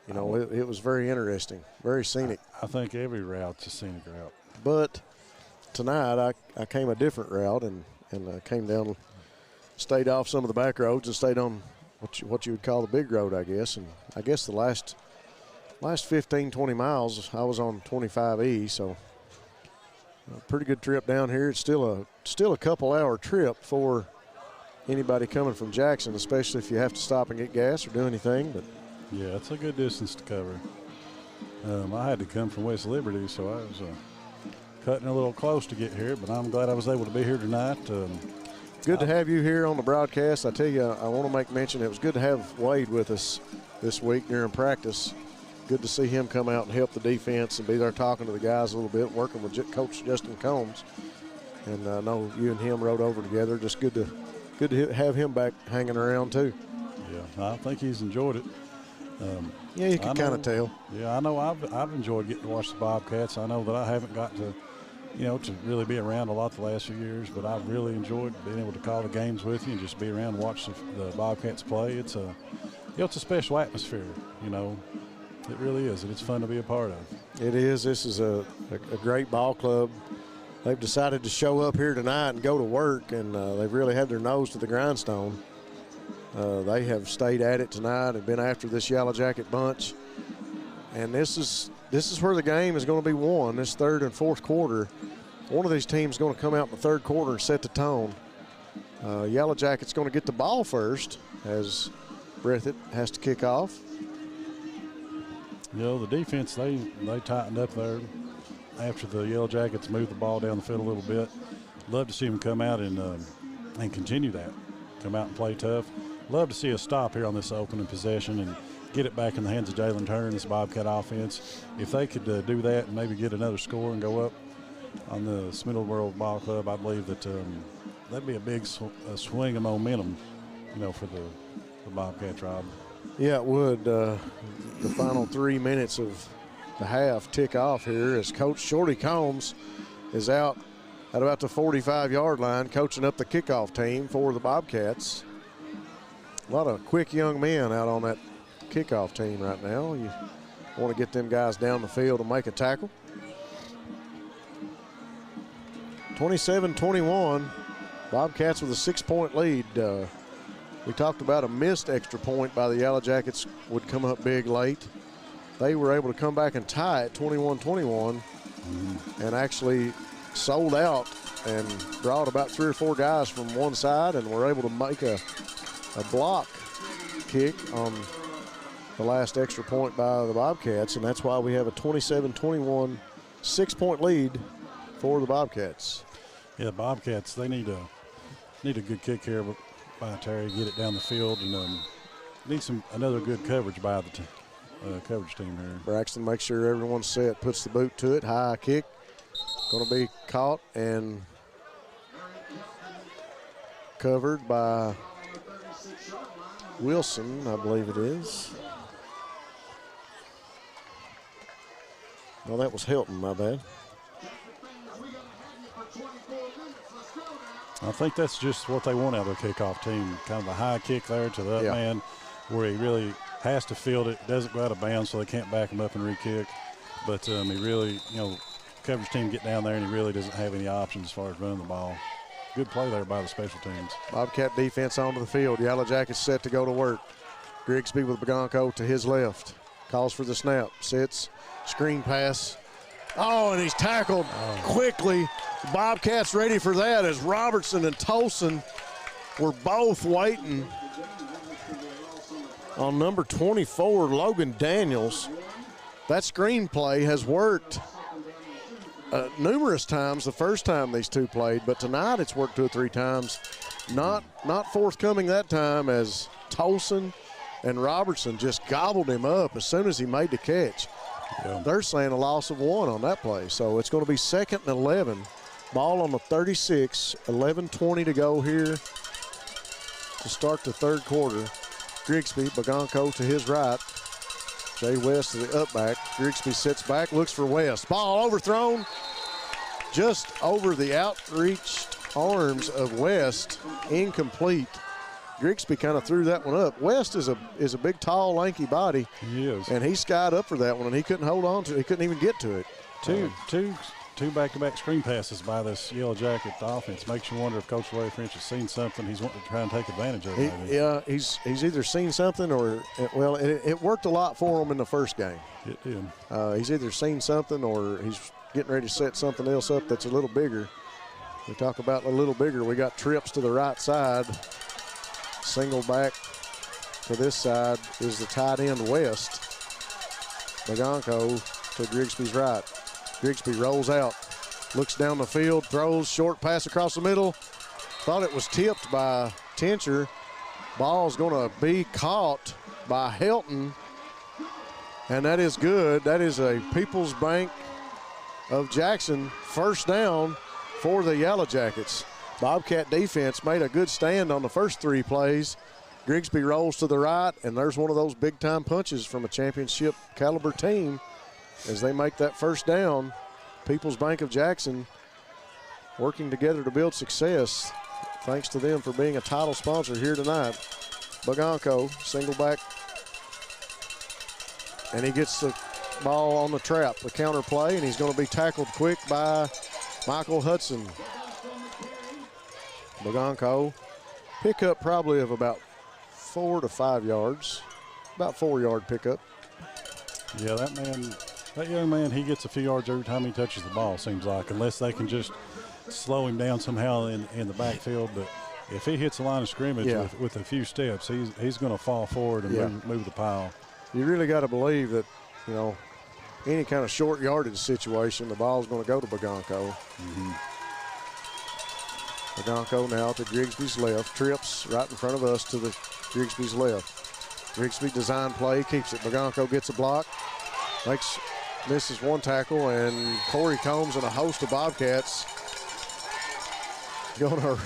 it was very interesting, very scenic. I think every route's a scenic route. But tonight I came a different route and came down, stayed off some of the back roads and stayed on what you would call the big road, I guess. And I guess the last 15, 20 miles I was on 25E, so a pretty good trip down here. It's still a couple-hour trip for anybody coming from Jackson, especially if you have to stop and get gas or do anything. But yeah, it's a good distance to cover. I had to come from West Liberty, so I was cutting a little close to get here, but I'm glad I was able to be here tonight. Good to have you here on the broadcast. I tell you, I want to make mention it was good to have Wade with us this week during practice. Good to see him come out and help the defense and be there talking to the guys a little bit, working with Coach Justin Combs. And I know you and him rode over together. Just good to have him back hanging around too. Yeah, I think he's enjoyed it. Yeah, you can kind of tell. Yeah, I know I've enjoyed getting to watch the Bobcats. I know that I haven't got to, to really be around a lot the last few years, but I've really enjoyed being able to call the games with you and just be around and watch the Bobcats play. It's a special atmosphere, It really is, and it's fun to be a part of. It is. This is a great ball club. They've decided to show up here tonight and go to work, and they've really had their nose to the grindstone. They have stayed at it tonight and been after this Yellowjacket bunch. And this is this is where the game is going to be won, this third and fourth quarter. One of these teams is going to come out in the third quarter and set the tone. Yellowjackets going to get the ball first as Breathitt has to kick off. You know, the defense, they tightened up there after the Yellowjackets moved the ball down the field a little bit. Love to see them come out and continue that. Come out and play tough. Love to see a stop here on this opening possession and get it back in the hands of Jalen Turner and this Bobcat offense. If they could do that and maybe get another score and go up on the Middlesboro Ball Club, I believe that that'd be a big swing of momentum, you know, for the Bobcats, Rob. Yeah, it would. The final 3 minutes of the half tick off here as Coach Shorty Combs is out at about the 45-yard line coaching up the kickoff team for the Bobcats. A lot of quick young men out on that kickoff team right now. You want to get them guys down the field and make a tackle. 27-21, Bobcats with a 6-point lead. We talked about a missed extra point by the Yellowjackets would come up big late. They were able to come back and tie it 21-21 and actually sold out and brought about 3 or 4 guys from one side and were able to make a block kick on the last extra point by the Bobcats, and that's why we have a 27-21 6-point lead for the Bobcats. Yeah, the Bobcats, they need a good kick here by Terry, get it down the field, and need another good coverage by the coverage team here. Braxton makes sure everyone's set, puts the boot to it, high kick, going to be caught and covered by Wilson, I believe it is. No, that was Hilton, my bad. I think that's just what they want out of their kickoff team. Kind of a high kick there to the up man where he really has to field it. Doesn't go out of bounds, so they can't back him up and re-kick. But he really, coverage team get down there, and he really doesn't have any options as far as running the ball. Good play there by the special teams. Bobcat defense onto the field. Yellowjackets set to go to work. Grigsby with Bagonco to his left. Calls for the snap. Sits. Screen pass. Oh, and he's tackled quickly. Bobcats ready for that as Robertson and Tolson were both waiting on number 24, Logan Daniels. That screen play has worked numerous times the first time these two played, but tonight it's worked 2 or 3 times. Not forthcoming that time as Tolson and Robertson just gobbled him up as soon as he made the catch. Yeah. They're saying a loss of 1 on that play, so it's going to be 2nd and 11. Ball on the 36, 11:20 to go here to start the third quarter. Grigsby, Bagonco to his right. Jay West to the up back. Grigsby sits back, looks for West. Ball overthrown just over the outreached arms of West, incomplete. Grigsby kind of threw that one up. West is a big, tall, lanky body. He is. And he skied up for that one, and he couldn't hold on to it. He couldn't even get to it. Two back-to-back screen passes by this Yellowjacket offense. Makes you wonder if Coach Larry French has seen something he's wanting to try and take advantage of. Yeah, he's either seen something or, well, it worked a lot for him in the first game. It did. He's either seen something or he's getting ready to set something else up that's a little bigger. We talk about a little bigger. We got trips to the right side. Single back to this side is the tight end West. Bagonco to Grigsby's right. Grigsby rolls out, looks down the field, throws, short pass across the middle. Thought it was tipped by Tincher. Ball's going to be caught by Helton, and that is good. That is a People's Bank of Jackson first down for the Yellowjackets. Bobcat defense made a good stand on the first 3 plays. Grigsby rolls to the right, and there's one of those big-time punches from a championship caliber team as they make that first down. People's Bank of Jackson working together to build success. Thanks to them for being a title sponsor here tonight. Bagonco, single back, and he gets the ball on the trap, the counter play, and he's going to be tackled quick by Michael Hudson. Bagonco, pickup probably of about 4 to 5 yards, about 4-yard pickup. Yeah, that man That young man, he gets a few yards every time he touches the ball, seems like, unless they can just slow him down somehow in the backfield. But if he hits the line of scrimmage with a few steps, he's going to fall forward and move the pile. You really got to believe that, you know, any kind of short yardage situation, the ball's going to go to Bagonco. Bagonco now to Grigsby's left, trips right in front of us to the Grigsby's left. Grigsby design play, keeps it. Bagonco gets a block, misses one tackle, and Corey Combs and a host of Bobcats going to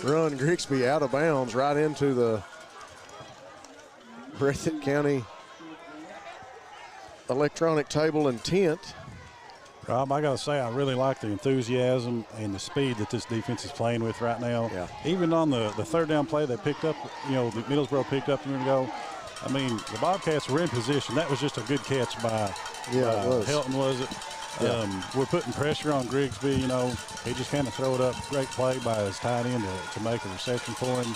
run Grigsby out of bounds right into the Breathitt County electronic table and tent. Rob, I got to say, I really like the enthusiasm and the speed that this defense is playing with right now. Yeah. Even on the third down play they picked up, you know, the Middlesboro picked up a minute ago. I mean, the Bobcats were in position. That was just a good catch by Helton, was it? Yeah. We're putting pressure on Grigsby, you know. He just kind of throw it up. Great play by his tight end to make a reception for him.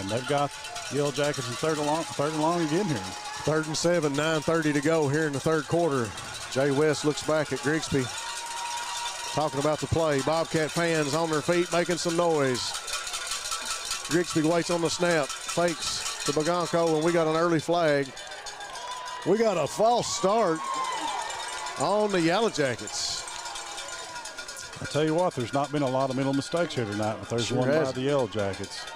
They've got Yellowjackets in third and long again here. 3rd and 7, 9:30 to go here in the third quarter. Jay West looks back at Grigsby, talking about the play. Bobcat fans on their feet making some noise. Grigsby waits on the snap, fakes to Bagonco, and we got an early flag. We got a false start on the Yellowjackets. I tell you what, there's not been a lot of mental mistakes here tonight, but there's one by the Yellowjackets.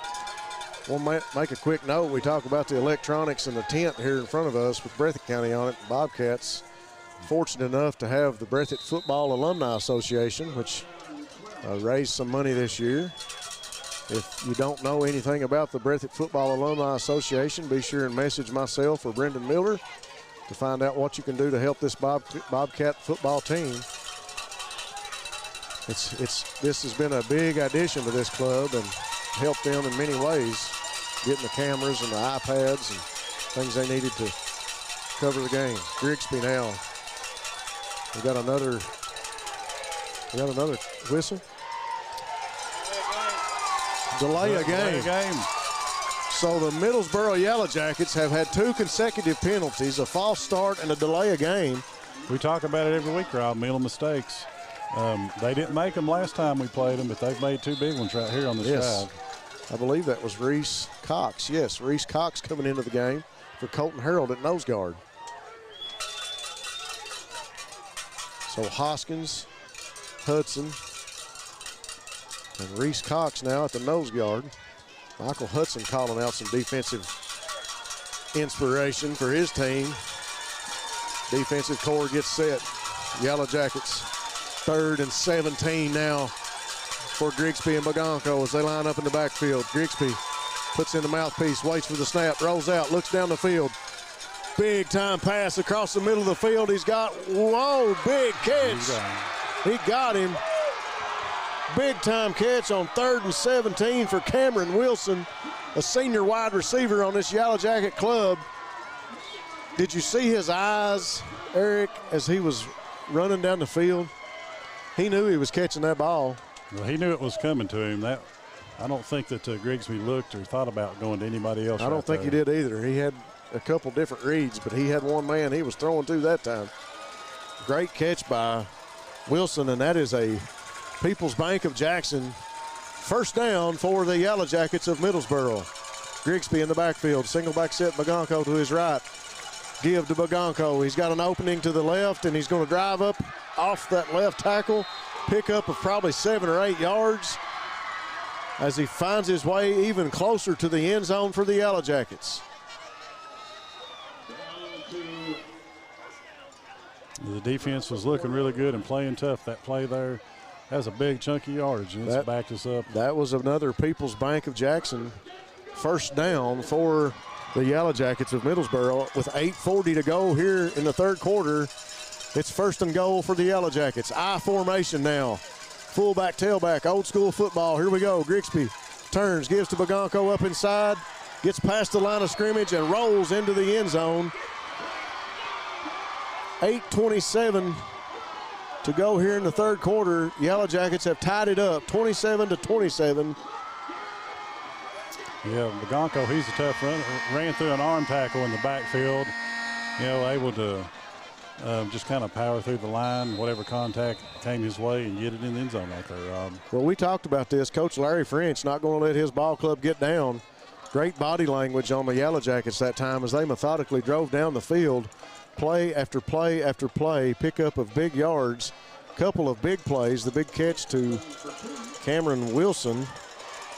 We'll make a quick note. We talk about the electronics and the tent here in front of us with Breathitt County on it. Bobcats fortunate enough to have the Breathitt Football Alumni Association, which raised some money this year. If you don't know anything about the Breathitt Football Alumni Association, be sure and message myself or Brendan Miller to find out what you can do to help this Bobcat football team. This has been a big addition to this club and helped them in many ways, getting the cameras and the iPads and things they needed to cover the game. Grigsby now. We got another whistle. Delay a game. So the Middlesboro Yellowjackets have had 2 consecutive penalties, a false start and a delay a game. We talk about it every week, Rob, mental mistakes. They didn't make them last time we played them, but they've made 2 big ones right here on this drive. I believe that was Reese Cox. Yes, Reese Cox coming into the game for Colton Harold at nose guard. So Hoskins, Hudson, and Reese Cox now at the nose guard. Michael Hudson calling out some defensive inspiration for his team. Defensive core gets set. Yellowjackets 3rd and 17 now for Grigsby and Bagonco as they line up in the backfield. Grigsby puts in the mouthpiece, waits for the snap, rolls out, looks down the field. Big time pass across the middle of the field. He's got, whoa, big catch. He got him. Big time catch on 3rd and 17 for Cameron Wilson, a senior wide receiver on this Yellowjacket club. Did you see his eyes, Eric, as he was running down the field? He knew he was catching that ball. Well, he knew it was coming to him. I don't think that Grigsby looked or thought about going to anybody else. I don't think he did either. He had a couple different reads, but he had one man he was throwing to that time. Great catch by Wilson, and that is a People's Bank of Jackson first down for the Yellowjackets of Middlesboro. Grigsby in the backfield, single back set, Bagonco to his right. Give to Bagonco. He's got an opening to the left, and he's going to drive up off that left tackle. Pickup of probably 7 or 8 yards as he finds his way even closer to the end zone for the Yellowjackets. The defense was looking really good and playing tough. That play there has a big chunk of yardage, and it's backed us up. That was another People's Bank of Jackson first down for the Yellowjackets of Middlesboro with 8:40 to go here in the third quarter. It's 1st and goal for the Yellowjackets. I formation now. Fullback, tailback, old school football. Here we go. Grigsby turns, gives to Bagonco up inside, gets past the line of scrimmage and rolls into the end zone. 8:27 to go here in the third quarter. Yellowjackets have tied it up 27-27. Yeah, Bagonco, he's a tough runner. Ran through an arm tackle in the backfield. You know, able to just kind of power through the line, whatever contact came his way, and get it in the end zone right there, Rob. Well, we talked about this. Coach Larry French not going to let his ball club get down. Great body language on the Yellowjackets that time as they methodically drove down the field, play after play after play, pickup of big yards, couple of big plays, the big catch to Cameron Wilson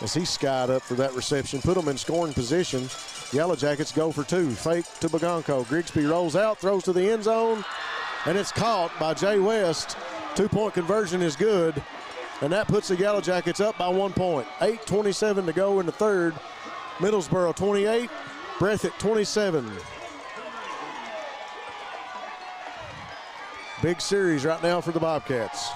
as he skied up for that reception, put them in scoring position. Yellowjackets go for 2. Fake to Bagonco. Grigsby rolls out, throws to the end zone, and it's caught by Jay West. 2-point conversion is good, and that puts the Yellowjackets up by 1 point. 8:27 to go in the third. Middlesboro 28, Breathitt 27. Big series right now for the Bobcats.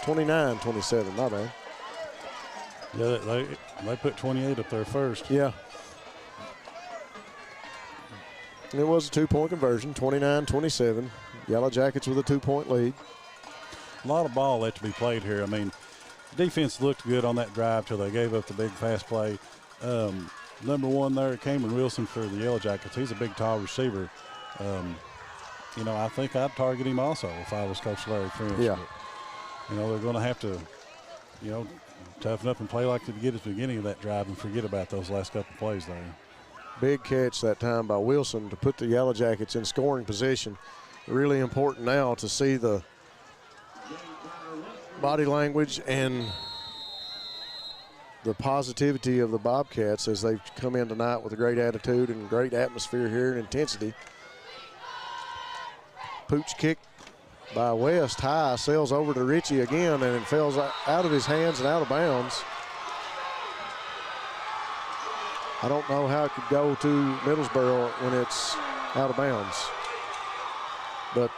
29-27, my bad. Yeah, they put 28 up there first. Yeah. It was a 2-point conversion, 29-27. Yellowjackets with a 2-point lead. A lot of ball left to be played here. I mean, defense looked good on that drive till they gave up the big fast play. Number 1 there, Cameron Wilson for the Yellowjackets. He's a big, tall receiver. You know, I think I'd target him also if I was Coach Larry French. Yeah. But, you know, they're going to have to, you know, toughen up and play like they did at the beginning of that drive and forget about those last couple plays there. Big catch that time by Wilson to put the Yellowjackets in scoring position. Really important now to see the body language and the positivity of the Bobcats as they've come in tonight with a great attitude and great atmosphere here and intensity. Pooch kick by West high, sails over to Ritchie again, and it falls out of his hands and out of bounds. I don't know how it could go to Middlesboro when it's out of bounds. But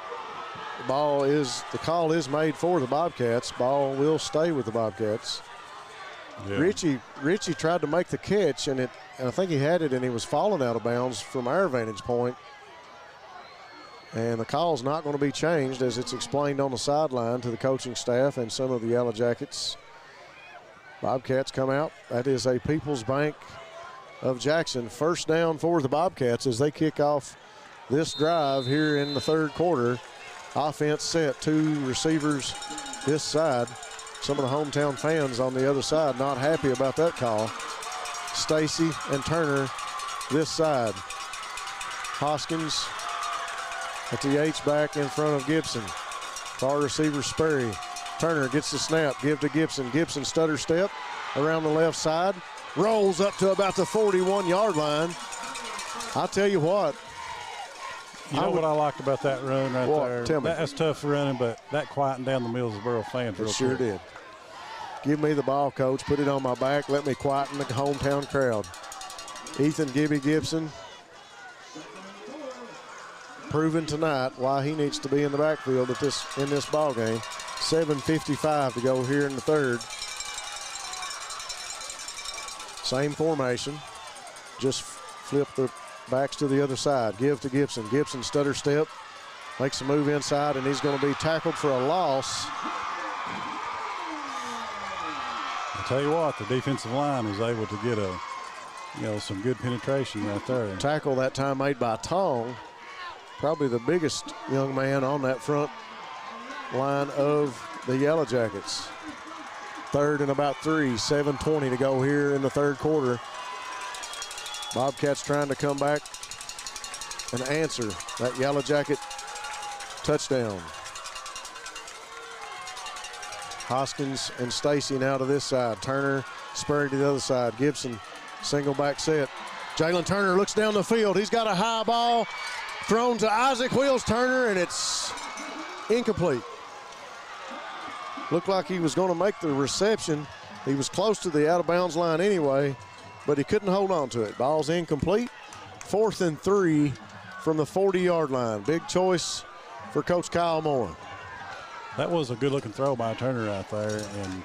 the call is made for the Bobcats. Ball will stay with the Bobcats. Yeah. Ritchie tried to make the catch, and I think he had it, and he was falling out of bounds from our vantage point. And the call's not going to be changed, as it's explained on the sideline to the coaching staff and some of the Yellowjackets. Bobcats come out. That is a People's Bank of Jackson. First down for the Bobcats as they kick off this drive here in the third quarter. Offense set, 2 receivers this side. Some of the hometown fans on the other side not happy about that call. Stacy and Turner this side. Hoskins at the H-back in front of Gibson. Far receiver Sperry. Turner gets the snap, give to Gibson. Gibson stutter step around the left side. Rolls up to about the 41-yard line. I'll tell you what. You know what I liked about that run right there? Tell me. That's tough running, but that quietened down the Middlesboro fans real quick. It sure did. Give me the ball, coach. Put it on my back. Let me quieten the hometown crowd. Ethan Gibby Gibson proving tonight why he needs to be in the backfield in this ball game. 7:55 to go here in the third. Same formation. Just flip the backs to the other side. Give to Gibson. Gibson stutter step. Makes a move inside, and he's going to be tackled for a loss. I'll tell you what, the defensive line was able to get some good penetration right there. Tackle that time made by Tong. Probably the biggest young man on that front line of the Yellowjackets. Third and about 3, 7:20 to go here in the third quarter. Bobcats trying to come back and answer that Yellowjacket touchdown. Hoskins and Stacy now to this side. Turner, Sperry to the other side. Gibson, single back set. Jalen Turner looks down the field. He's got a high ball thrown to Isaac Wheels Turner, and it's incomplete. Looked like he was going to make the reception. He was close to the out-of-bounds line anyway, but he couldn't hold on to it. Ball's incomplete. 4th and 3 from the 40-yard line. Big choice for Coach Kyle Moore. That was a good-looking throw by Turner out there, and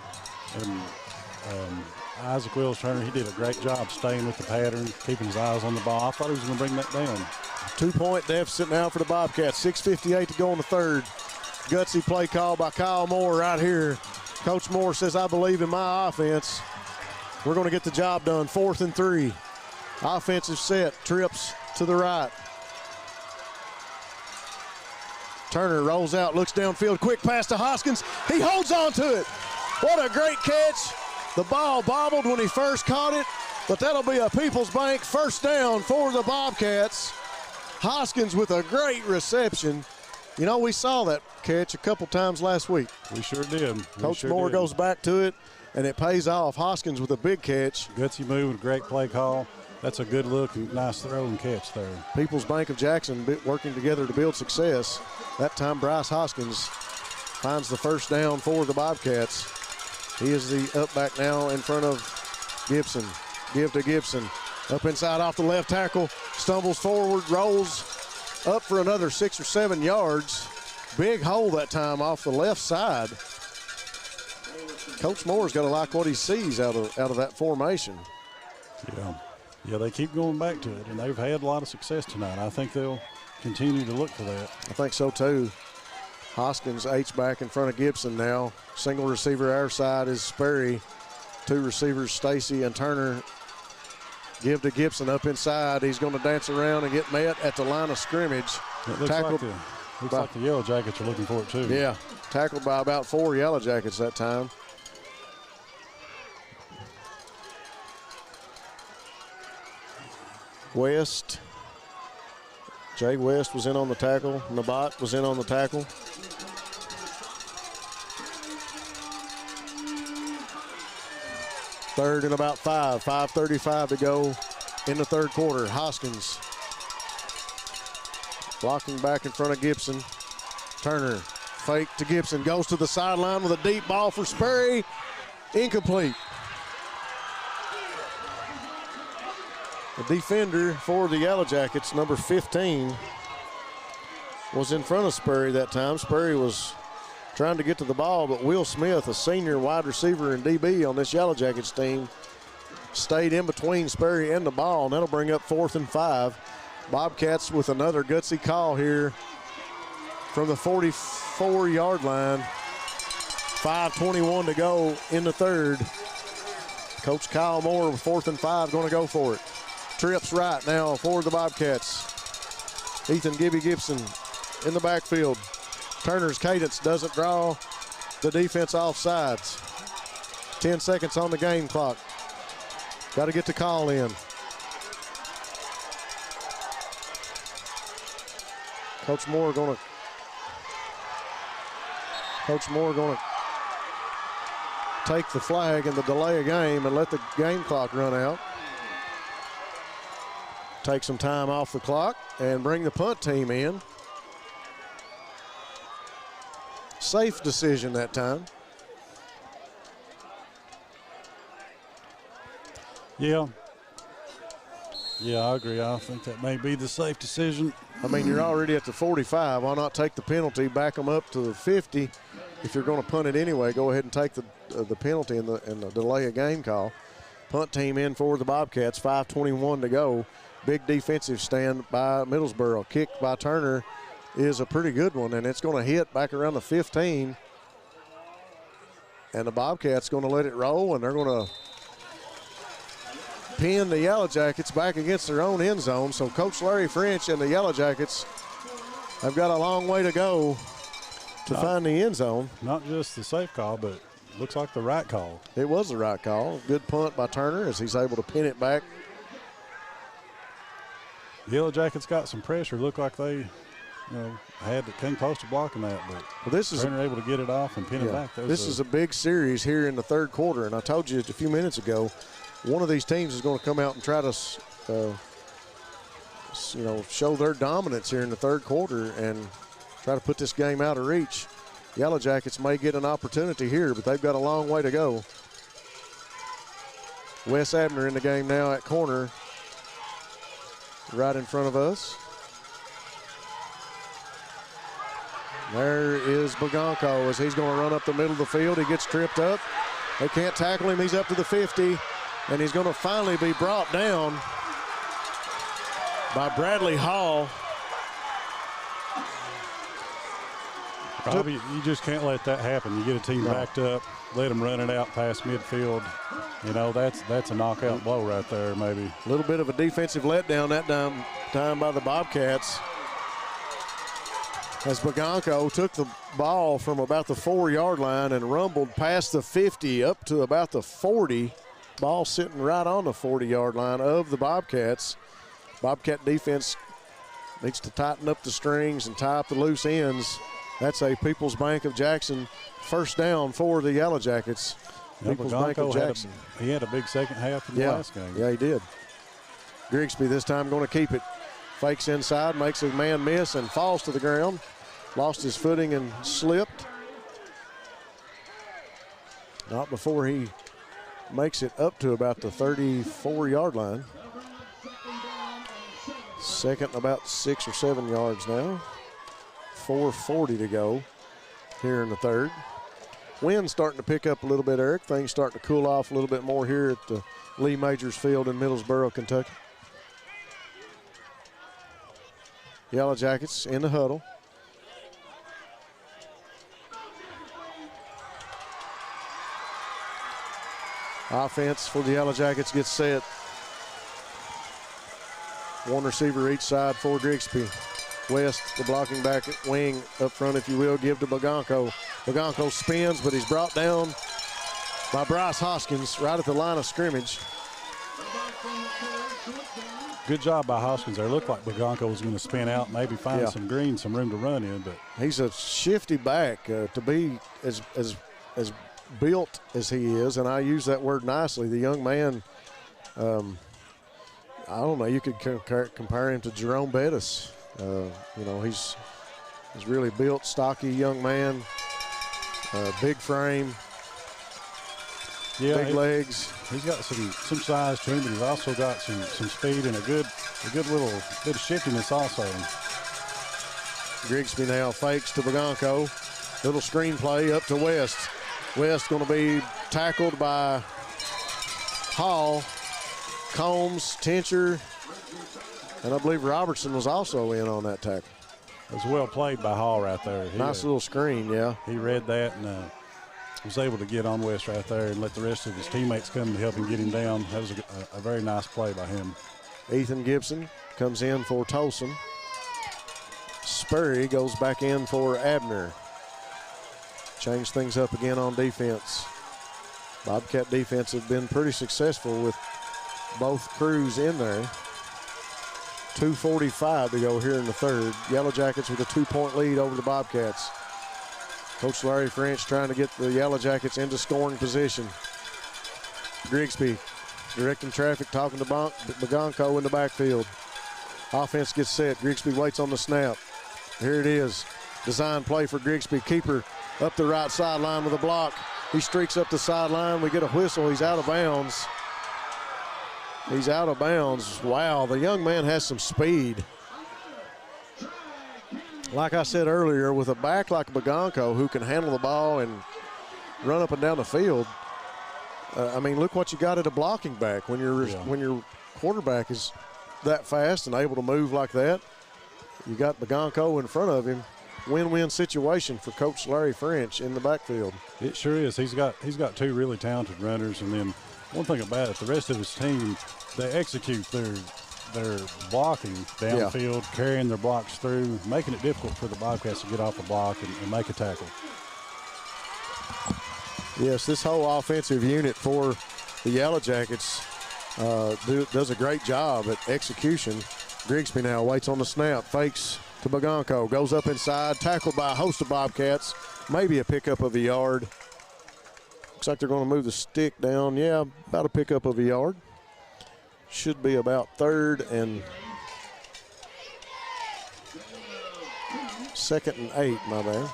Isaac Wills Turner, he did a great job staying with the pattern, keeping his eyes on the ball. I thought he was going to bring that down. 2-point deficit now for the Bobcats. 6:58 to go in the third. Gutsy play call by Kyle Moore right here. Coach Moore says, I believe in my offense. We're going to get the job done. 4th and 3. Offensive set, trips to the right. Turner rolls out, looks downfield, quick pass to Hoskins. He holds on to it. What a great catch. The ball bobbled when he first caught it, but that'll be a People's Bank first down for the Bobcats. Hoskins with a great reception. You know, we saw that catch a couple times last week. We sure did. Coach Moore goes back to it, and it pays off. Hoskins with a big catch. Gutsy move, great play call. That's a good look and nice throw and catch there. People's Bank of Jackson working together to build success. That time Bryce Hoskins finds the first down for the Bobcats. He is the up back now in front of Gibson. Give to Gibson. Up inside off the left tackle. Stumbles forward, rolls up for another 6 or 7 yards. Big hole that time off the left side. Coach Moore's got to like what he sees out of that formation. Yeah, they keep going back to it, and they've had a lot of success tonight. I think they'll continue to look for that. I think so too. Hoskins H-back in front of Gibson now. Single receiver our side is Sperry. 2 receivers, Stacy and Turner. Give to Gibson up inside. He's going to dance around and get met at the line of scrimmage. It looks like the Yellowjackets are looking for it too. Yeah, tackled by about 4 Yellowjackets that time. West. Jay West was in on the tackle. Nabat was in on the tackle. Third and about 5. 5:35 to go in the third quarter. Hoskins blocking back in front of Gibson. Turner fake to Gibson. Goes to the sideline with a deep ball for Sperry. Incomplete. The defender for the Yellowjackets, number 15, was in front of Sperry that time. Sperry was trying to get to the ball, but Will Smith, a senior wide receiver and DB on this Yellowjackets team, stayed in between Sperry and the ball, and that'll bring up 4th and 5. Bobcats with another gutsy call here from the 44-yard line. 5:21 to go in the third. Coach Kyle Moore with 4th and 5 going to go for it. Trips right now for the Bobcats. Ethan Gibby Gibson in the backfield. Turner's cadence doesn't draw the defense off sides. 10 seconds on the game clock. Got to get the call in. Coach Moore going to take the flag and the delay of game and let the game clock run out. Take some time off the clock and bring the punt team in. Safe decision that time. Yeah, I agree. I think that may be the safe decision. I mean, you're already at the 45. Why not take the penalty, back them up to the 50? If you're going to punt it anyway, go ahead and take the penalty and the delay of game call. Punt team in for the Bobcats. 5:21 to go. Big defensive stand by Middlesboro. Kick by Turner is a pretty good one, and it's going to hit back around the 15. And the Bobcats going to let it roll, and they're going to pin the Yellowjackets back against their own end zone. So Coach Larry French and the Yellowjackets have got a long way to go to find the end zone. Not just the safe call, but looks like the right call. It was the right call. Good punt by Turner as he's able to pin it back. The Yellowjackets got some pressure. Looked like they, came close to blocking that, but Turner able to get it off and pin it back. This is a big series here in the third quarter, and I told you a few minutes ago, one of these teams is going to come out and try to, show their dominance here in the third quarter and try to put this game out of reach. Yellowjackets may get an opportunity here, but they've got a long way to go. Wes Abner in the game now at corner, right in front of us. There is Bagonco as he's going to run up the middle of the field. He gets tripped up. They can't tackle him. He's up to the 50, and he's going to finally be brought down by Bradley Hall. Robbie, you just can't let that happen. You get a team backed up, let them run it out past midfield. You know, that's a knockout blow right there, maybe. A little bit of a defensive letdown that time by the Bobcats, as Bagonco took the ball from about the 4-yard line and rumbled past the 50 up to about the 40. Ball sitting right on the 40-yard line of the Bobcats. Bobcat defense needs to tighten up the strings and tie up the loose ends. That's a People's Bank of Jackson first down for the Yellowjackets. People's Bank of Jackson. He had a big second half in the last game. Yeah, he did. Grigsby this time going to keep it. Fakes inside, makes a man miss, and falls to the ground. Lost his footing and slipped. Not before he makes it up to about the 34-yard line. Second and about 6 or 7 yards now. 4:40 to go here in the third. Wind's starting to pick up a little bit, Eric. Things starting to cool off a little bit more here at the Lee Majors Field in Middlesboro, Kentucky. Yellowjackets in the huddle. Offense for the Yellowjackets gets set. One receiver each side for Grigsby. West, the blocking back wing up front, if you will, give to Bagonco. Bagonco spins, but he's brought down by Bryce Hoskins right at the line of scrimmage. Good job by Hoskins there. Looked like Bagonco was going to spin out, maybe find some green, some room to run in. But he's a shifty back to be as built as he is, and I use that word nicely. The young man, I don't know, you could compare him to Jerome Bettis. You know, he's really built, stocky young man, big frame, big legs. He's got some size to him, but he's also got some speed and a good little bit of shiftiness also. Grigsby now fakes to Bagonco. Little screen play up to West. West going to be tackled by Hall, Combs, Tincher, and I believe Robertson was also in on that tackle. It was well played by Hall right there. Nice little screen, yeah. He read that and was able to get on West right there and let the rest of his teammates come to help him get him down. That was a very nice play by him. Ethan Gibson comes in for Tolson. Spurry goes back in for Abner. Change things up again on defense. Bobcat defense have been pretty successful with both crews in there. 2:45 to go here in the third. Yellowjackets with a 2-point lead over the Bobcats. Coach Larry French trying to get the Yellowjackets into scoring position. Grigsby directing traffic, talking to Bagonco in the backfield. Offense gets set. Grigsby waits on the snap. Here it is. Design play for Grigsby. Keeper up the right sideline with a block. He streaks up the sideline. We get a whistle. He's out of bounds. He's out of bounds. Wow, the young man has some speed. Like I said earlier, with a back like Bagonco who can handle the ball and run up and down the field, I mean, look what you got at a blocking back when your quarterback is that fast and able to move like that. You got Bagonco in front of him. Win-win situation for Coach Larry French in the backfield. It sure is. He's got two really talented runners, and then one thing about it, the rest of his team, they execute their blocking downfield, carrying their blocks through, making it difficult for the Bobcats to get off the block and make a tackle. Yes, this whole offensive unit for the Yellowjackets does a great job at execution. Grigsby now waits on the snap, fakes to Bagonco, goes up inside, tackled by a host of Bobcats, maybe a pickup of a yard. Looks like they're going to move the stick down. Yeah, about a pickup of a yard. Should be about 3rd and 2nd and 8, my bad.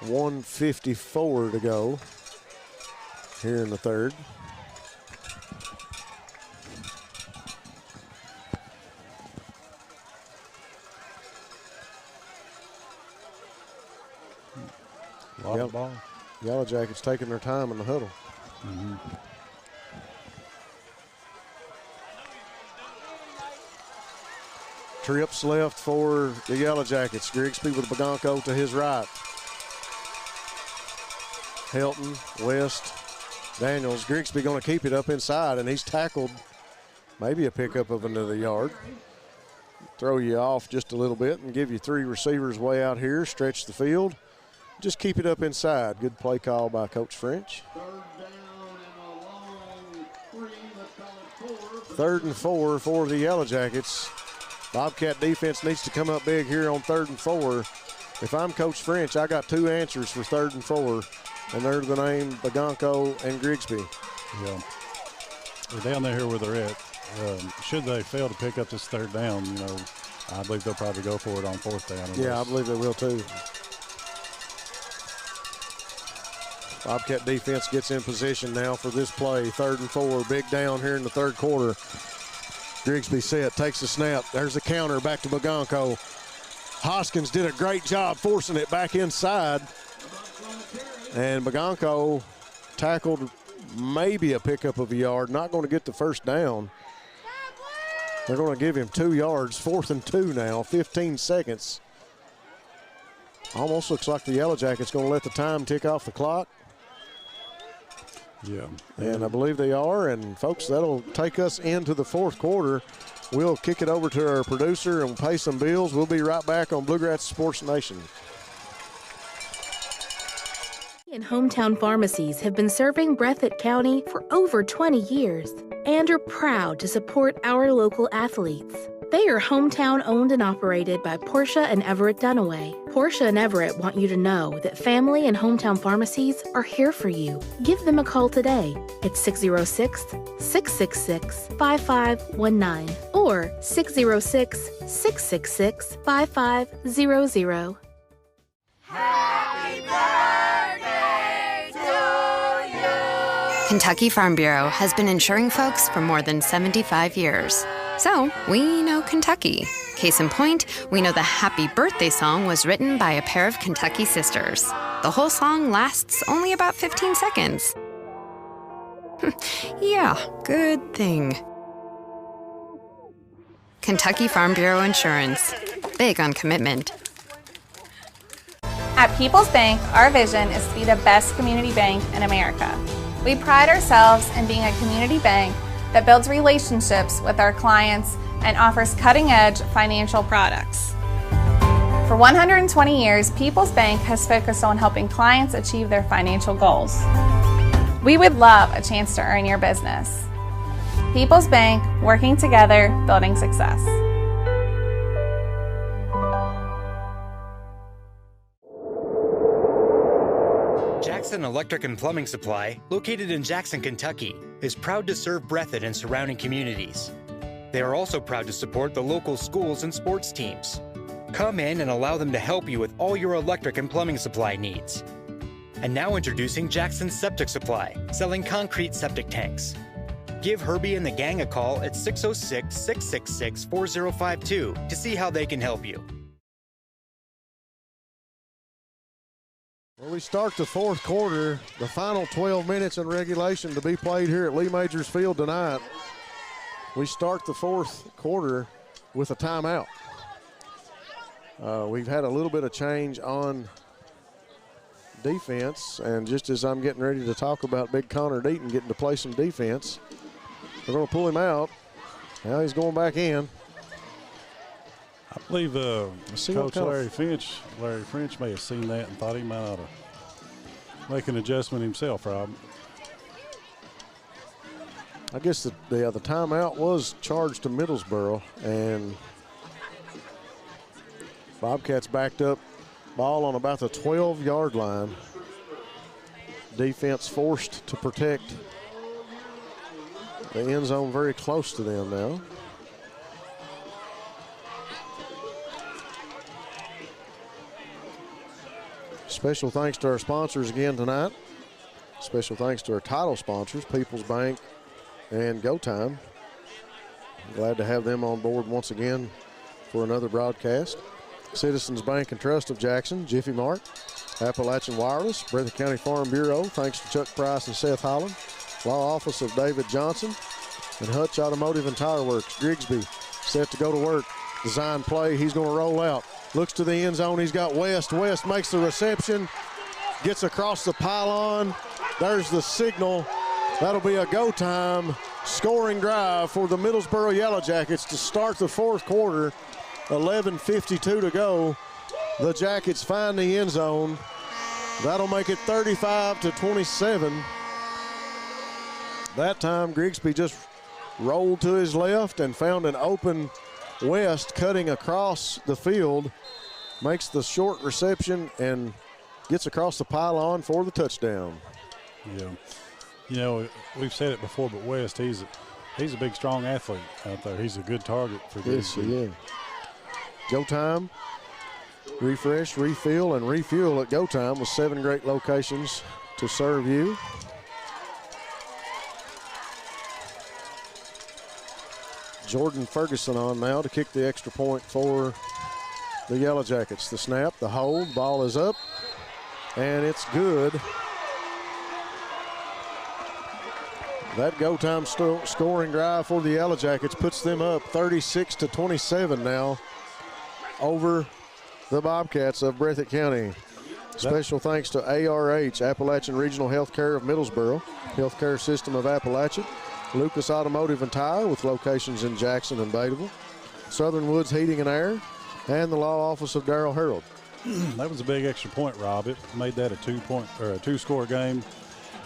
$1:54 to go here in the third. Ball. Yellowjackets taking their time in the huddle. Mm-hmm. Trips left for the Yellowjackets. Grigsby with Bagonco to his right. Helton, West, Daniels. Grigsby going to keep it up inside, and he's tackled. Maybe a pickup of another yard. Throw you off just a little bit and give you 3 receivers way out here. Stretch the field. Just keep it up inside. Good play call by Coach French. 3rd and 4 for the Yellowjackets. Bobcat defense needs to come up big here on 3rd and 4. If I'm Coach French, I got 2 answers for 3rd and 4, and they're the name Bagonco and Grigsby. Yeah, they're down there here where they're at. Should they fail to pick up this 3rd down, you know, I believe they'll probably go for it on 4th down. Yeah, I believe they will too. Bobcat defense gets in position now for this play. 3rd and 4, big down here in the 3rd quarter. Grigsby set, takes the snap. There's the counter back to Bagonco. Hoskins did a great job forcing it back inside. And Bagonco tackled maybe a pickup of a yard, not going to get the 1st down. They're going to give him 2 yards, 4th and 2 now, 15 seconds. Almost looks like the Yellowjackets going to let the time tick off the clock. Yeah. And I believe they are. And, folks, that'll take us into the 4th quarter. We'll kick it over to our producer and we'll pay some bills. We'll be right back on Bluegrass Sports Nation. And hometown pharmacies have been serving Breathitt County for over 20 years and are proud to support our local athletes. They are hometown owned and operated by Portia and Everett Dunaway. Portia and Everett want you to know that family and hometown pharmacies are here for you. Give them a call today at 606-666-5519 or 606-666-5500. Happy birthday to you! Kentucky Farm Bureau has been insuring folks for more than 75 years. So, we know Kentucky. Case in point, we know the Happy Birthday song was written by a pair of Kentucky sisters. The whole song lasts only about 15 seconds. Yeah, good thing. Kentucky Farm Bureau Insurance. Big on commitment. At People's Bank, our vision is to be the best community bank in America. We pride ourselves in being a community bank that builds relationships with our clients and offers cutting-edge financial products. For 120 years, People's Bank has focused on helping clients achieve their financial goals. We would love a chance to earn your business. People's Bank, working together, building success. Jackson Electric and Plumbing Supply, located in Jackson, Kentucky, is proud to serve Breathitt and surrounding communities. They are also proud to support the local schools and sports teams. Come in and allow them to help you with all your electric and plumbing supply needs. And now introducing Jackson Septic Supply, selling concrete septic tanks. Give Herbie and the gang a call at 606-666-4052 to see how they can help you. Well, we start the 4th quarter, the final 12 minutes in regulation to be played here at Lee Majors Field tonight. We start the 4th quarter with a timeout. We've had a little bit of change on defense, and just as I'm getting ready to talk about Big Connor Deaton getting to play some defense, they're going to pull him out. Now he's going back in. I believe Coach Larry French may have seen that and thought he might ought to make an adjustment himself, Rob. I guess the timeout was charged to Middlesboro, and Bobcats backed up, ball on about the 12-yard line. Defense forced to protect the end zone very close to them now. Special thanks to our sponsors again tonight. Special thanks to our title sponsors, People's Bank and Go Time. Glad to have them on board once again for another broadcast. Citizens Bank and Trust of Jackson, Jiffy Mart, Appalachian Wireless, Breathitt County Farm Bureau, thanks to Chuck Price and Seth Holland, Law Office of David Johnson, and Hutch Automotive and Tire Works, Grigsby, set to go to work. Design play, he's going to roll out. Looks to the end zone, he's got West. West makes the reception, gets across the pylon. There's the signal. That'll be a go time scoring drive for the Middlesboro Yellowjackets to start the fourth quarter. 11:52 to go. The Jackets find the end zone. That'll make it 35-27. That time Grigsby just rolled to his left and found an open West cutting across the field. Makes the short reception and gets across the pylon for the touchdown. Yeah. You know, we've said it before, but West, he's a big, strong athlete out there. He's a good target for Yes, Grigsby. yeah. Go time, refresh, refill, and refuel at Go Time with 7 great locations to serve you. Jordan Ferguson on now to kick the extra point for the Yellowjackets. The snap, the hold, ball is up, and it's good. That Go Time scoring drive for the Yellowjackets puts them up 36-27 now over the Bobcats of Breathitt County. Special thanks to ARH, Appalachian Regional Healthcare of Middlesboro, Healthcare System of Appalachia, Lucas Automotive and Tire with locations in Jackson and Bataville, Southern Woods Heating and Air, and the law office of Darrell Harold. That was a big extra point, Rob. It made that a 2-score game.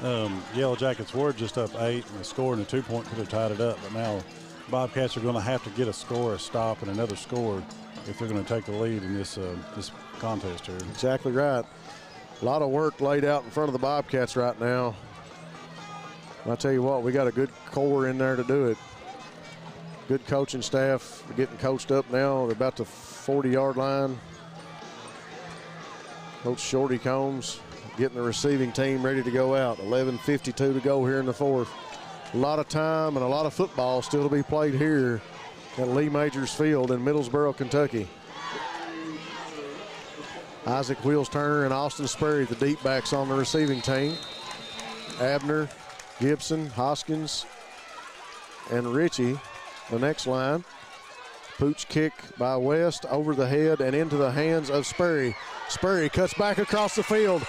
Yellowjackets were just up 8, and a score and a 2-point could have tied it up. But now Bobcats are going to have to get a score, a stop, and another score if they're going to take the lead in this contest here. Exactly right. A lot of work laid out in front of the Bobcats right now. I tell you what, we got a good core in there to do it. Good coaching staff getting coached up now. They're about the 40-yard line. Coach Shorty Combs getting the receiving team ready to go out. 11:52 to go here in the fourth. A lot of time and a lot of football still to be played here at Lee Majors Field in Middlesboro, Kentucky. Isaac Wheels Turner and Austin Sperry, the deep backs on the receiving team. Abner, Gibson, Hoskins, and Ritchie, the next line. Pooch kick by West over the head and into the hands of Sperry. Sperry cuts back across the field.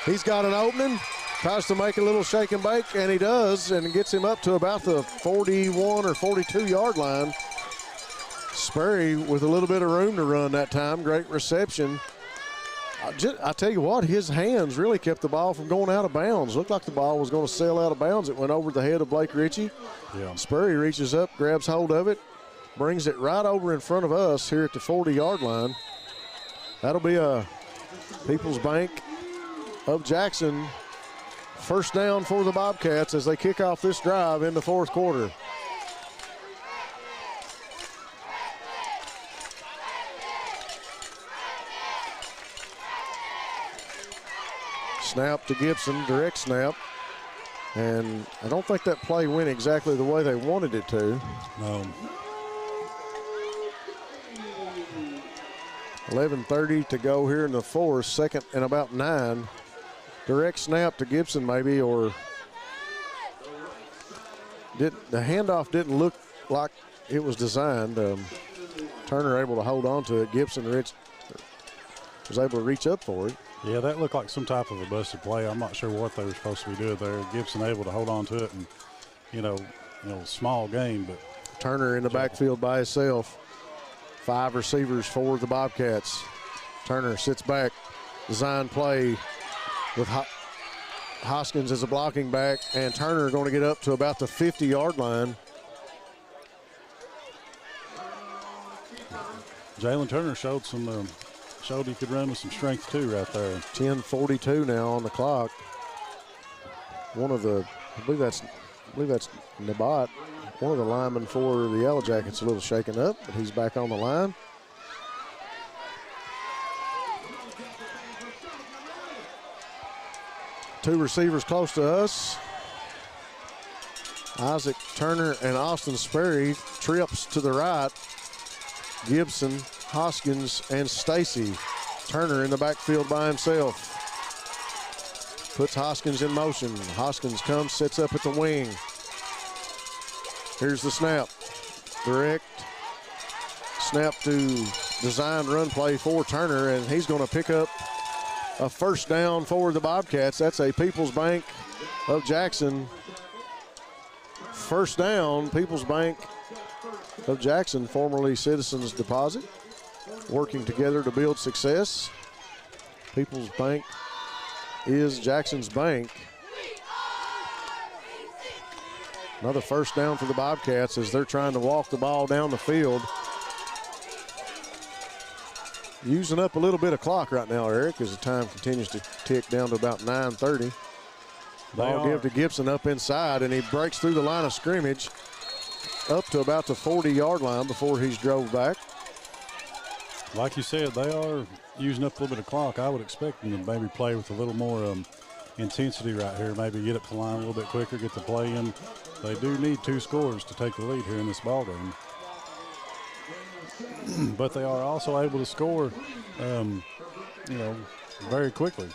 He's got an opening, tries to make a little shake and bake, and he does, and gets him up to about the 41 or 42-yard line. Sperry with a little bit of room to run that time. Great reception. I tell you what, his hands really kept the ball from going out of bounds. Looked like the ball was going to sail out of bounds. It went over the head of Blake Ritchie. Yeah. Sperry reaches up, grabs hold of it, brings it right over in front of us here at the 40-yard line. That'll be a People's Bank of Jackson first down for the Bobcats as they kick off this drive in the fourth quarter. Snap to Gibson, direct snap. And I don't think that play went exactly the way they wanted it to. No. 11:30 to go here in the fourth, second and about 9. Direct snap to Gibson maybe, or the handoff didn't look like it was designed. Turner able to hold on to it. Gibson was able to reach up for it. Yeah, that looked like some type of a busted play. I'm not sure what they were supposed to be doing there. Gibson able to hold on to it, and you know, small game, but Turner in the backfield by himself. 5 receivers for the Bobcats. Turner sits back, design play with Hoskins as a blocking back, and Turner going to get up to about the 50-yard line. Jalen Turner showed he could run with some strength too right there. 10:42 now on the clock. I believe that's Nabat, one of the linemen for the Yellowjackets, a little shaken up, but he's back on the line. Two receivers close to us. Isaac Turner and Austin Sperry. Trips to the right. Gibson, Hoskins, and Stacy. Turner in the backfield by himself. Puts Hoskins in motion. Hoskins comes, sits up at the wing. Here's the snap. Direct. Snap to design run play for Turner, and he's going to pick up a first down for the Bobcats. That's a People's Bank of Jackson first down. People's Bank of Jackson, formerly Citizens Deposit, working together to build success. People's Bank is Jackson's bank. Another first down for the Bobcats as they're trying to walk the ball down the field. Using up a little bit of clock right now, Eric, as the time continues to tick down to about 9:30. Ball give to Gibson up inside, and he breaks through the line of scrimmage up to about the 40-yard line before he's drove back. Like you said, they are using up a little bit of clock. I would expect them to maybe play with a little more intensity right here, maybe get up to the line a little bit quicker, get the play in. They do need 2 scores to take the lead here in this ball game. But they are also able to score, very quickly.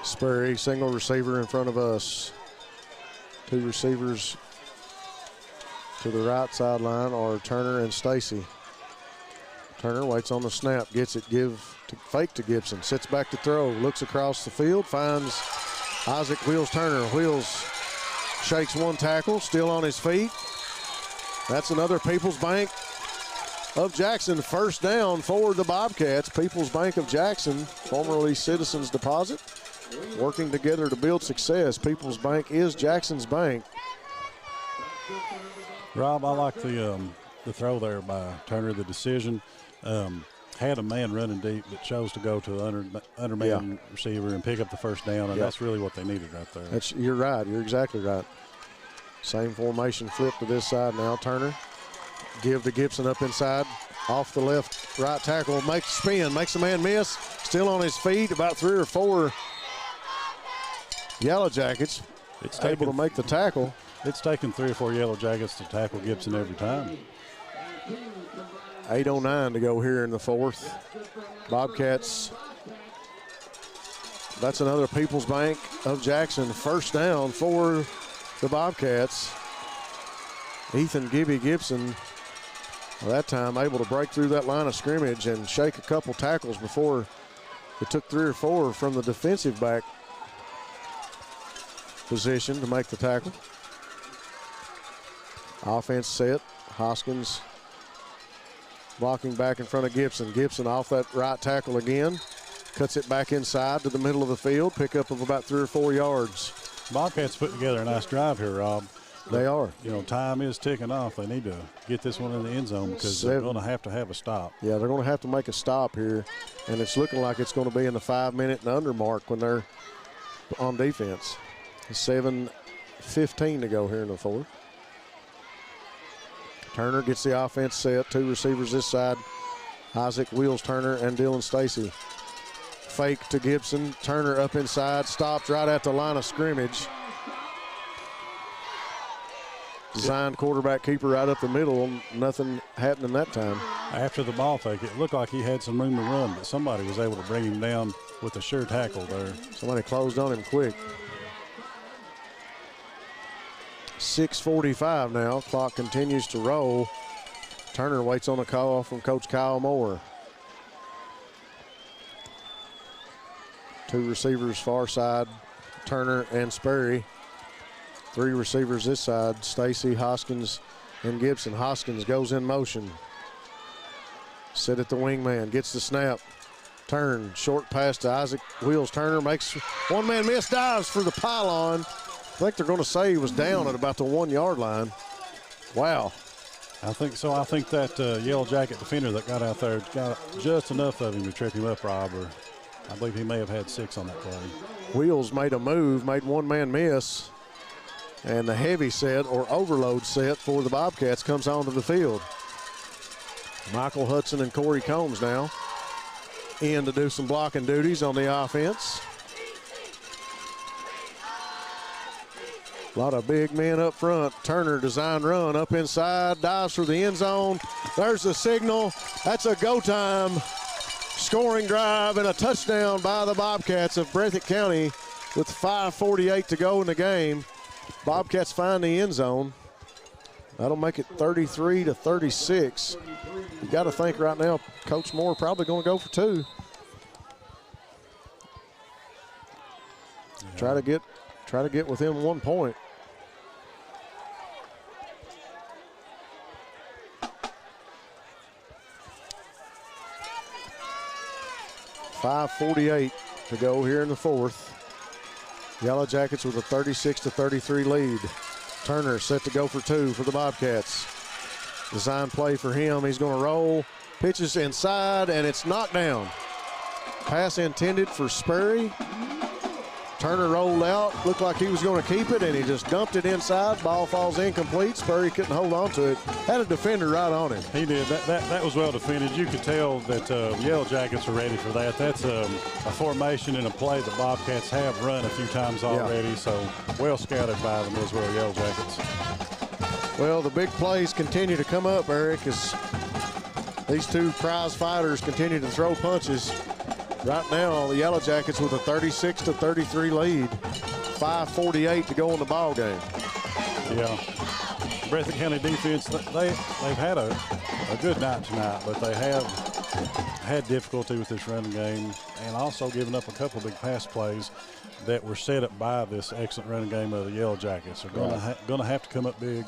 Sperry, single receiver in front of us. 2 receivers to the right sideline are Turner and Stacy. Turner waits on the snap, gets it, fake to Gibson, sits back to throw, looks across the field, finds Isaac Wheels Turner. Wheels shakes one tackle, still on his feet. That's another People's Bank of Jackson first down for the Bobcats. People's Bank of Jackson, formerly Citizens Deposit, working together to build success. People's Bank is Jackson's bank. Rob, I like the throw there by Turner, the decision. Had a man running deep but chose to go to the underman receiver and pick up the first down, and that's really what they needed right there. You're right. You're exactly right. Same formation flip to this side now. Turner give to Gibson up inside, off the left right tackle, makes a spin, makes a man miss, still on his feet, about 3 or 4 Yellowjackets able to make the tackle. It's taken 3 or 4 Yellowjackets to tackle Gibson every time. 8:09 to go here in the fourth. Bobcats, that's another People's Bank of Jackson first down for the Bobcats. Ethan Gibby Gibson, that time able to break through that line of scrimmage and shake a couple tackles before it took 3 or 4 from the defensive back position to make the tackle. Offense set. Hoskins blocking back in front of Gibson. Gibson off that right tackle again. Cuts it back inside to the middle of the field. Pickup of about 3 or 4 yards. Bobcats put together a nice drive here, Rob. They are. Time is ticking off. They need to get this one in the end zone because they're going to have a stop. Yeah, they're going to have to make a stop here, and it's looking like it's going to be in the 5-minute and under mark when they're on defense. 7:15 to go here in the fourth. Turner gets the offense set. 2 receivers this side. Isaac Wheels Turner and Dylan Stacy. Fake to Gibson. Turner up inside. Stopped right at the line of scrimmage. Designed quarterback keeper right up the middle. Nothing happening that time. After the ball fake, it looked like he had some room to run, but somebody was able to bring him down with a sure tackle there. Somebody closed on him quick. 6:45 now. Clock continues to roll. Turner waits on a call from Coach Kyle Moore. 2 receivers far side, Turner and Sperry. 3 receivers this side, Stacy, Hoskins, and Gibson. Hoskins goes in motion. Set at the wingman, gets the snap. Turn, short pass to Isaac Wheels Turner, makes one man miss, dives for the pylon. I think they're going to say he was down at about the 1-yard line. Wow. I think so. I think that Yellow Jacket defender that got out there got just enough of him to trip him up, Rob. I believe he may have had 6 on that play. Wheels made a move, made one man miss, and the heavy set or overload set for the Bobcats comes onto the field. Michael Hudson and Corey Combs now in to do some blocking duties on the offense. A lot of big men up front. Turner design run up inside, dives for the end zone. There's the signal. That's a go time scoring drive and a touchdown by the Bobcats of Breathitt County with 5:48 to go in the game. Bobcats find the end zone. That'll make it 33-36. You got to think right now, Coach Moore probably going to go for 2. Yeah. Try to get within 1 point. .5:48 to go here in the 4th. Yellowjackets with a 36-33 lead. Turner set to go for 2 for the Bobcats. Design play for him. He's going to roll. Pitches inside, and it's knocked down. Pass intended for Sperry. Turner rolled out. Looked like he was going to keep it, and he just dumped it inside. Ball falls incomplete. Sperry couldn't hold on to it. Had a defender right on him. He did. That was well defended. You could tell that Yellowjackets are ready for that. That's a formation and a play the Bobcats have run a few times already, so well scouted by the Middlesboro Yellowjackets. Well, the big plays continue to come up, Eric, as these 2 prize fighters continue to throw punches. Right now, the Yellowjackets with a 36-33 lead. 5:48 to go in the ball game. Yeah. Breathitt County defense, they've had a good night tonight, but they have had difficulty with this running game and also given up a couple of big pass plays that were set up by this excellent running game of the Yellowjackets. They're going to have to come up big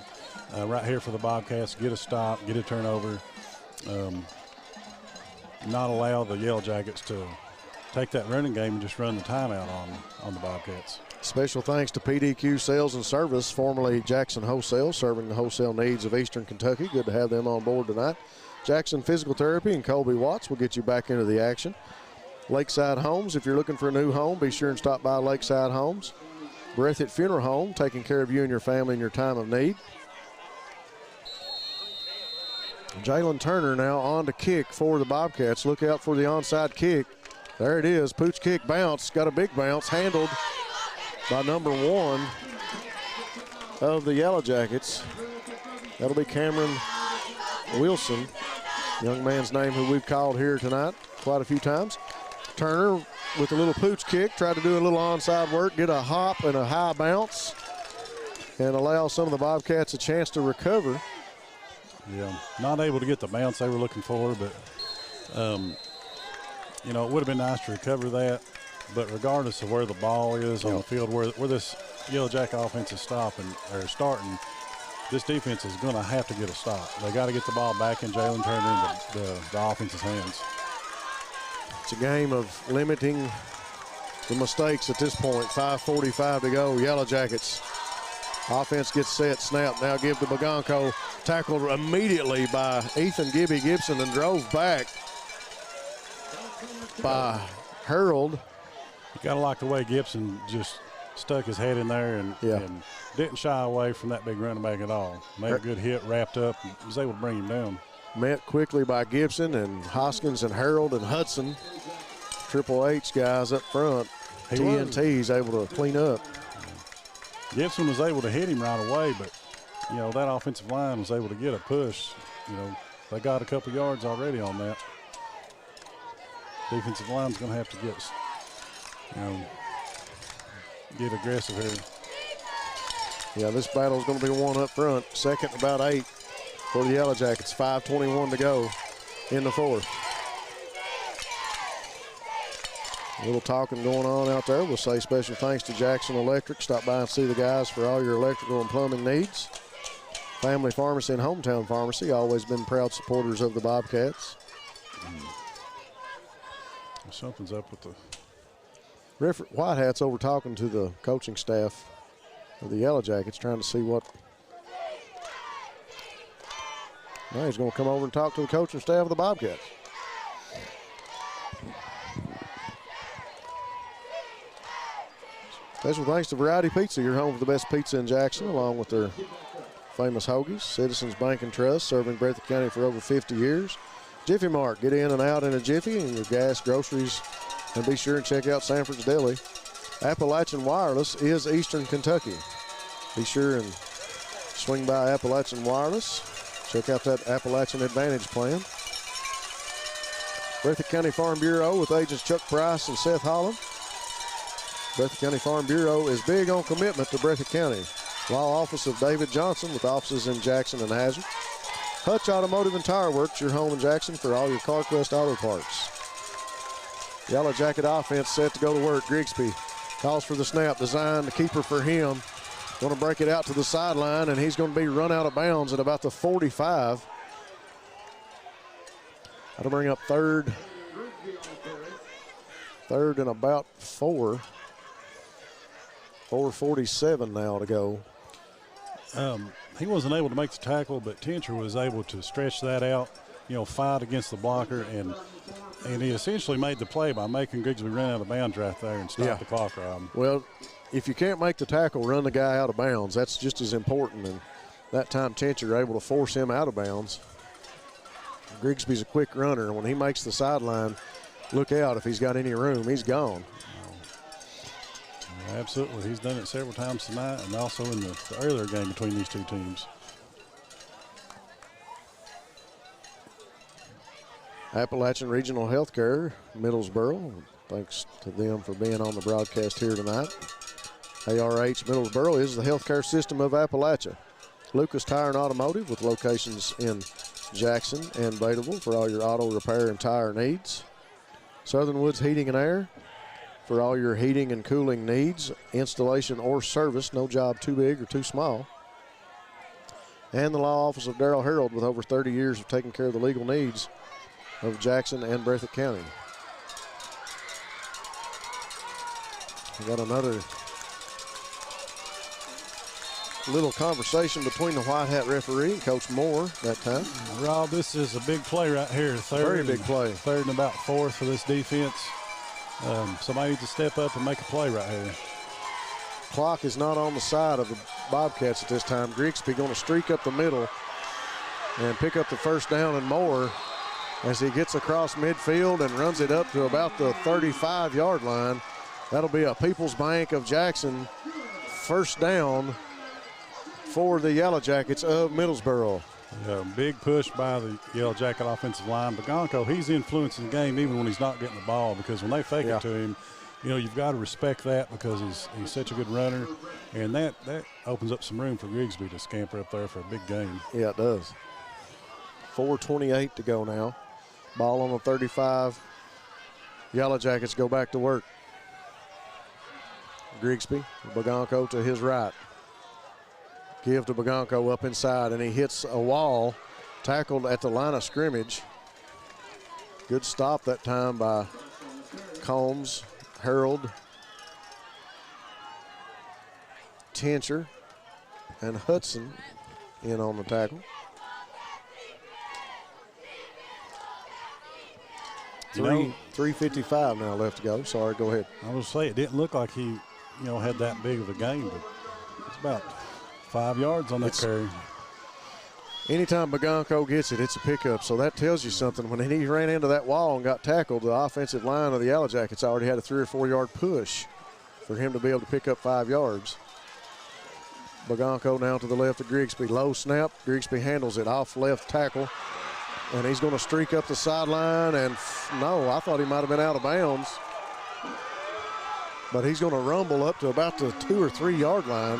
right here for the Bobcats, get a stop, get a turnover, not allow the Yellowjackets to take that running game and just run the timeout on the Bobcats. Special thanks to PDQ Sales and Service, formerly Jackson Wholesale, serving the wholesale needs of Eastern Kentucky. Good to have them on board tonight. Jackson Physical Therapy and Colby Watts will get you back into the action. Lakeside Homes, if you're looking for a new home, be sure and stop by Lakeside Homes. Breathitt Funeral Home, taking care of you and your family in your time of need. Jalen Turner now on to kick for the Bobcats. Look out for the onside kick. There it is. Pooch kick bounce. Got a big bounce. Handled by number 1 of the Yellowjackets. That'll be Cameron Wilson, young man's name who we've called here tonight quite a few times. Turner with a little pooch kick. Tried to do a little onside work. Get a hop and a high bounce and allow some of the Bobcats a chance to recover. Yeah, not able to get the bounce they were looking for, but you know, it would have been nice to recover that. But regardless of where the ball is on the field, where this Yellowjacket offense is starting, this defense is going to have to get a stop. They got to get the ball back in Jalen Turner and the offense's hands. It's a game of limiting the mistakes at this point. 5:45 to go. Yellowjackets. Offense gets set, snap. Now give to Bagonco. Tackled immediately by Ethan Gibby Gibson and drove back by Harold. You got to like the way Gibson just stuck his head in there and didn't shy away from that big running back at all. Made a good hit, wrapped up, and was able to bring him down. Met quickly by Gibson and Hoskins and Harold and Hudson. Triple H guys up front. TNT's able to clean up. Gibson was able to hit him right away, but, you know, that offensive line was able to get a push. You know, they got a couple yards already on that. Defensive line's going to have to get aggressive here. Yeah, this battle's going to be one up front. Second, about 8 for the Yellowjackets. 5:21 to go in the 4th. A little talking going on out there. We'll say special thanks to Jackson Electric. Stop by and see the guys for all your electrical and plumbing needs. Family Pharmacy and Hometown Pharmacy, always been proud supporters of the Bobcats. Something's up with the... Whitehat's over talking to the coaching staff of the Yellowjackets, trying to see what... Now he's going to come over and talk to the coaching staff of the Bobcats. Special thanks to Variety Pizza, your home for the best pizza in Jackson, along with their famous hoagies. Citizens Bank and Trust, serving Breathitt County for over 50 years. Jiffy Mart, get in and out in a jiffy, and your gas, groceries, and be sure and check out Sanford's Deli. Appalachian Wireless is Eastern Kentucky. Be sure and swing by Appalachian Wireless. Check out that Appalachian Advantage plan. Breathitt County Farm Bureau with agents Chuck Price and Seth Holland. Breathitt County Farm Bureau is big on commitment to Breathitt County. Law Office of David Johnson with offices in Jackson and Hazard. Hutch Automotive and Tire Works, your home in Jackson for all your CarQuest auto parts. Yellow Jacket offense set to go to work. Grigsby calls for the snap, designed the keeper for him. Going to break it out to the sideline, and he's going to be run out of bounds at about the 45. That'll bring up third and about 4. 4:47 now to go. He wasn't able to make the tackle, but Tincher was able to stretch that out, fight against the blocker, and he essentially made the play by making Grigsby run out of bounds right there and stop the clock, Rob. Well, if you can't make the tackle, run the guy out of bounds. That's just as important, and that time Tincher able to force him out of bounds. Grigsby's a quick runner, and when he makes the sideline, look out if he's got any room. He's gone. Absolutely. He's done it several times tonight and also in the earlier game between these two teams. Appalachian Regional Healthcare, Middlesboro. Thanks to them for being on the broadcast here tonight. ARH Middlesboro is the healthcare system of Appalachia. Lucas Tire and Automotive with locations in Jackson and Badeville for all your auto repair and tire needs. Southern Woods Heating and Air for all your heating and cooling needs, installation or service, no job too big or too small. And the Law Office of Darrell Harold with over 30 years of taking care of the legal needs of Jackson and Breathitt County. We got another little conversation between the white hat referee and Coach Moore that time. Rob, this is a big play right here. Very big play. Third and about 4 for this defense. Somebody needs to step up and make a play right here. Clock is not on the side of the Bobcats at this time. Grigsby going to streak up the middle and pick up the first down and more as he gets across midfield and runs it up to about the 35-yard line. That'll be a People's Bank of Jackson first down for the Yellowjackets of Middlesboro. Big push by the Yellow Jacket offensive line. Bagonko, he's influencing the game even when he's not getting the ball, because when they fake it to him, you've got to respect that because he's such a good runner, and that opens up some room for Grigsby to scamper up there for a big game. Yeah, it does. 4:28 to go now. Ball on the 35. Yellow Jackets go back to work. Grigsby, Bagonko to his right. Give to Bagonko up inside, and he hits a wall, tackled at the line of scrimmage. Good stop that time by Combs, Harold, Tincher, and Hudson in on the tackle. 3:55 now left to go. Sorry, go ahead. I was say it didn't look like he, had that big of a game, but it's about 5 yards on that carry. Anytime Bagonko gets it, it's a pickup. So that tells you something. When he ran into that wall and got tackled, the offensive line of the Yellowjackets already had a 3 or 4 yard push for him to be able to pick up 5 yards. Bagonko now to the left of Grigsby. Low snap. Grigsby handles it off left tackle. And he's going to streak up the sideline. And no, I thought he might have been out of bounds. But he's going to rumble up to about the 2 or 3 yard line.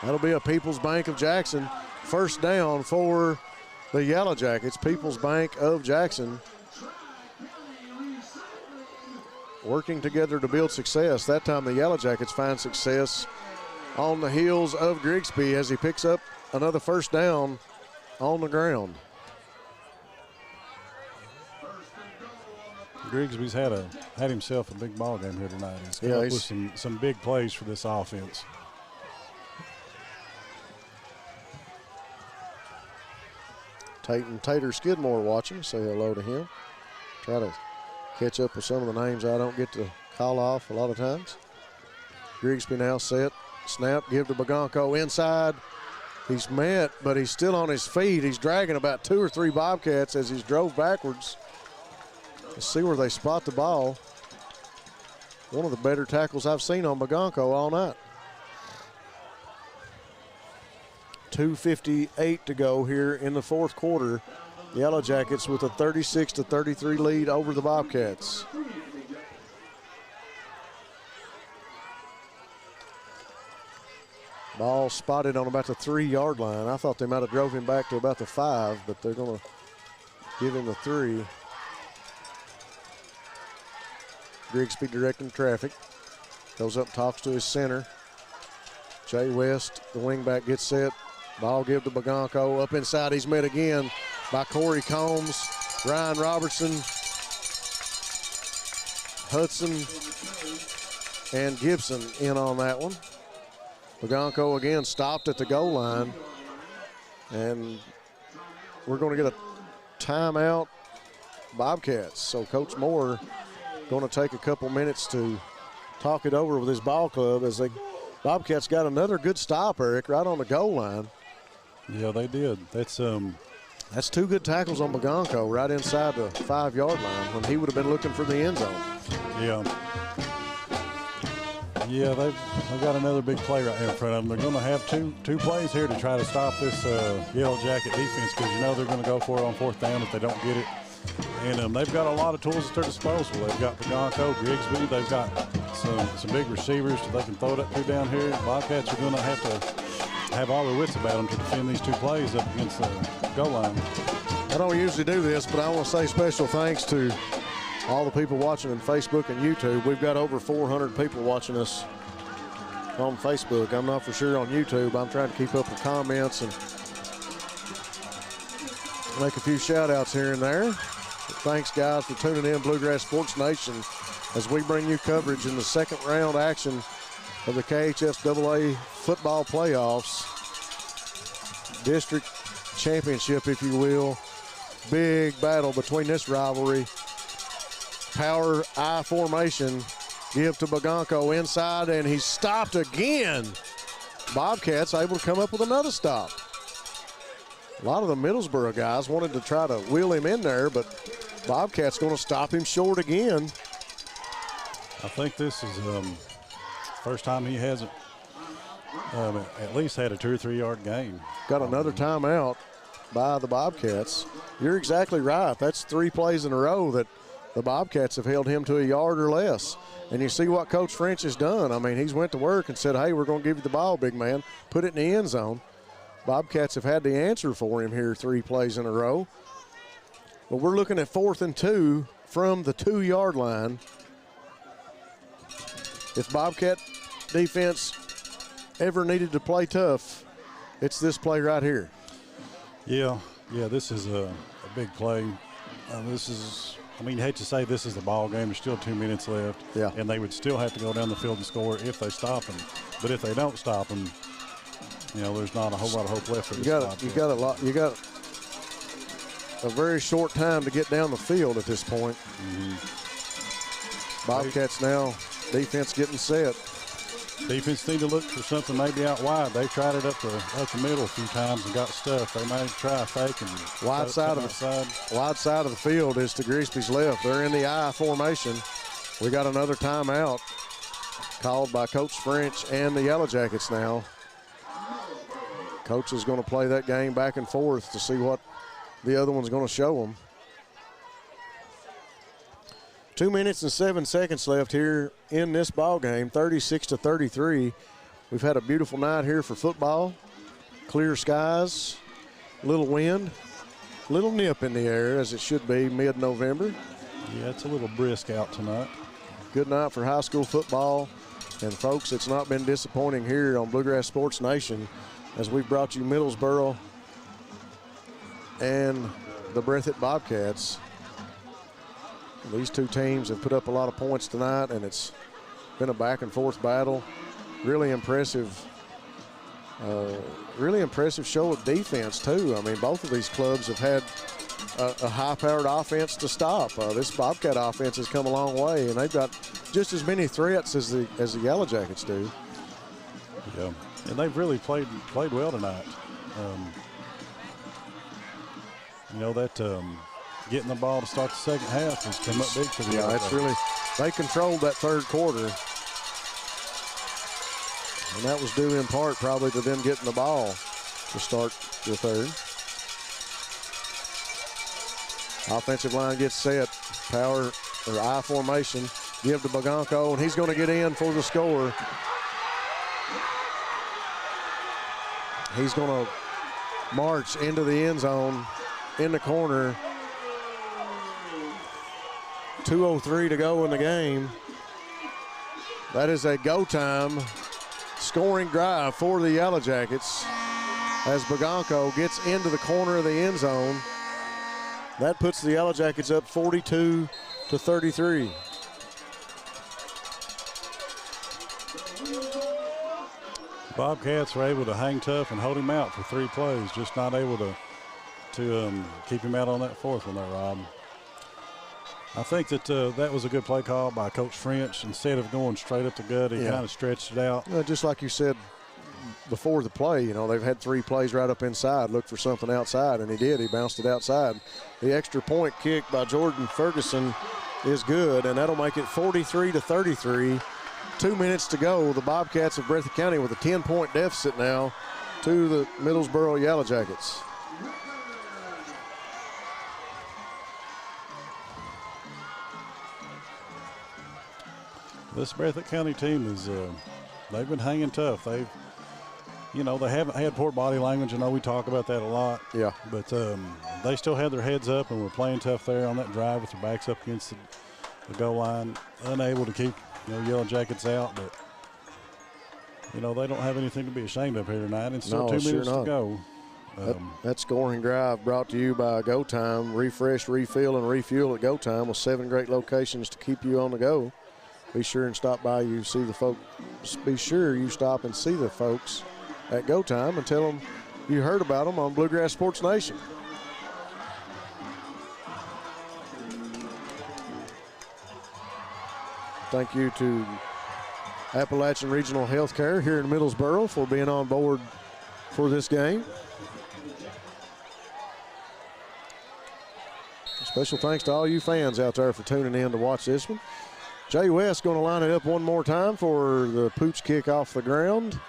That'll be a People's Bank of Jackson first down for the Yellowjackets. People's Bank of Jackson working together to build success. That time the Yellowjackets find success on the heels of Grigsby as he picks up another first down on the ground. Grigsby's had himself a big ball game here tonight. He's come up with some big plays for this offense. Tater Skidmore watching. Say hello to him. Try to catch up with some of the names I don't get to call off a lot of times. Grigsby now set. Snap. Give to Bagonko inside. He's met, but he's still on his feet. He's dragging about 2 or 3 Bobcats as he's drove backwards. Let's see where they spot the ball. One of the better tackles I've seen on Bagonko all night. 2:58 to go here in the fourth quarter. Yellowjackets with a 36-33 lead over the Ball spotted on about the 3-yard line. I thought they might have drove him back to about the 5, but they're going to give him the 3. Grigsby directing traffic. Goes up, talks to his center. Jay West, the wingback, gets set. Ball give to Bagonco. Up inside, he's met again by Corey Combs, Ryan Robertson, Hudson, and Gibson in on that one. Bagonco again stopped at the goal line. And we're going to get a timeout, Bobcats. So Coach Moore going to take a couple minutes to talk it over with his ball club as Bobcats got another good stop, Eric, right on the goal line. Yeah, they did. That's 2 good tackles on Bagonco right inside the 5-yard line when he would have been looking for the end zone. Yeah. Yeah, they've got another big play right here in front of them. They're going to have two plays here to try to stop this Yellow Jacket defense, because you know they're going to go for it on 4th down if they don't get it. And they've got a lot of tools at their disposal. They've got Bagonco, Grigsby. They've got some big receivers that they can throw it to down here. Bobcats are going to have to have all their wits about them to defend these 2 plays up against the goal line. I don't usually do this, but I want to say special thanks to all the people watching on Facebook and YouTube. We've got over 400 people watching us on Facebook. I'm not for sure on YouTube. I'm trying to keep up with comments and make a few shout outs here and there. But thanks guys for tuning in Bluegrass Sports Nation as we bring you coverage in the 2nd round action of the KHSAA football playoffs. District championship, if you will. Big battle between this rivalry. Power I formation. Give to Bagonco inside, and he's stopped again. Bobcats able to come up with another stop. A lot of the Middlesboro guys wanted to try to wheel him in there, but Bobcats going to stop him short again. I think this is first time he hasn't at least had a 2 or 3 yard gain. Got another timeout by the Bobcats. You're exactly right. That's 3 plays in a row that the Bobcats have held him to a yard or less. And you see what Coach French has done. I mean, he's went to work and said, hey, we're going to give you the ball, big man. Put it in the end zone. Bobcats have had the answer for him here 3 plays in a row. But we're looking at 4th and 2 from the 2-yard line. If Bobcat defense ever needed to play tough, it's this play right here. Yeah, this is a big play. I mean, you hate to say this is the ball game. There's still 2 minutes left. Yeah. And they would still have to go down the field and score if they stop him. But if they don't stop him, you know, there's not a whole lot of hope left for this stop. You got a very short time to get down the field at this point. Bobcats now, defense getting set. Defense need to look for something maybe out wide. They tried it up the middle a few times and got stuffed. They may try a fake and wide side of the field is to Grigsby's left. They're in the I formation. We got another timeout called by Coach French and the Yellowjackets now. Coach is going to play that game back and forth to see what the other one's going to show them. 2 minutes and 7 seconds left here in this ball game, 36-33. We've had a beautiful night here for football. Clear skies, little wind, little nip in the air as it should be mid-November. Yeah, it's a little brisk out tonight. Good night for high school football. And folks, it's not been disappointing here on Bluegrass Sports Nation as we've brought you Middlesboro and the Breathitt Bobcats. These 2 teams have put up a lot of points tonight, and it's been a back-and-forth battle. Really impressive show of defense, too. I mean, both of these clubs have had a high-powered offense to stop. This Bobcat offense has come a long way, and they've got just as many threats as the Yellowjackets do. Yeah, and they've really played well tonight. You know, that getting the ball to start the second half has come up big for the Yellowjackets. They controlled that 3rd quarter. And that was due in part probably to them getting the ball to start the 3rd. Offensive line gets set. Power or I formation. Give to Bagonco, and he's going to get in for the score. He's going to march into the end zone in the corner. 2:03 to go in the game. That is a go time scoring drive for the Yellowjackets as Bagonko gets into the corner of the end zone. That puts the Yellowjackets up 42-33. Bobcats were able to hang tough and hold him out for 3 plays, just not able to keep him out on that 4th one there, Rob. I think that that was a good play call by Coach French. Instead of going straight up the gut, he kind of stretched it out. Just like you said before the play, they've had 3 plays right up inside, look for something outside, and he did. He bounced it outside. The extra point kick by Jordan Ferguson is good, and that'll make it 43-33. 2 minutes to go. The Bobcats of Breathitt County with a 10-point deficit now to the Middlesboro Yellowjackets. This Breathitt County team is, they've been hanging tough. They haven't had poor body language. I know we talk about that a lot. Yeah. But they still had their heads up and were playing tough there on that drive with their backs up against the goal line, unable to keep Yellowjackets out. But they don't have anything to be ashamed of here tonight. And still 2 minutes to go. That scoring drive brought to you by Go Time. Refresh, refill, and refuel at Go Time with 7 great locations to keep you on the go. Be sure and stop by. Be sure you stop and see the folks at Go Time and tell them you heard about them on Bluegrass Sports Nation. Thank you to Appalachian Regional Healthcare here in Middlesboro for being on board for this game. Special thanks to all you fans out there for tuning in to watch this one. Jay West going to line it up one more time for the pooch kick off the ground.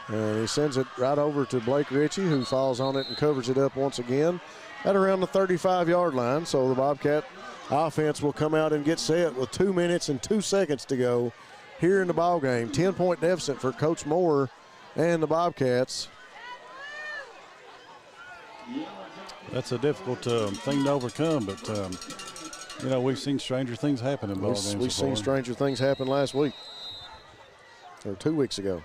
And he sends it right over to Blake Ritchie, who falls on it and covers it up once again at around the 35-yard line. So the Bobcat offense will come out and get set with 2 minutes and 2 seconds to go here in the ball game. 10-point deficit for Coach Moore and the Bobcats. That's a difficult thing to overcome, but we've seen stranger things happen in ball games. We've seen stranger things happen last week, or 2 weeks ago.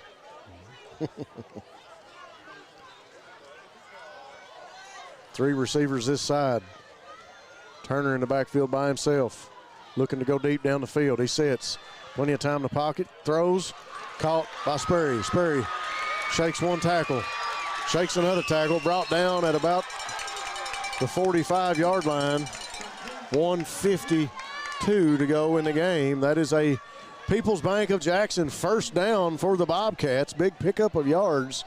3 receivers this side. Turner in the backfield by himself, looking to go deep down the field. He sits, plenty of time to pocket, throws, caught by Sperry. Sperry shakes one tackle, shakes another tackle, brought down at about the 45-yard line. 1:52 to go in the game. That is a People's Bank of Jackson first down for the Bobcats. Big pickup of yards,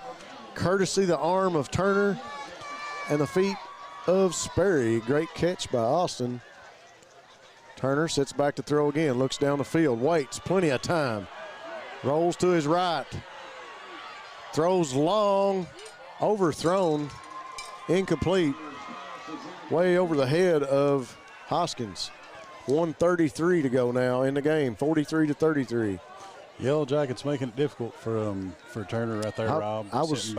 courtesy the arm of Turner and the feet of Sperry. Great catch by Austin. Turner sits back to throw again, looks down the field, waits, plenty of time. Rolls to his right, throws long, overthrown, incomplete, way over the head of Hoskins. 1:33 to go now in the game, 43-33. Yellowjackets making it difficult for Turner right there, Rob. I was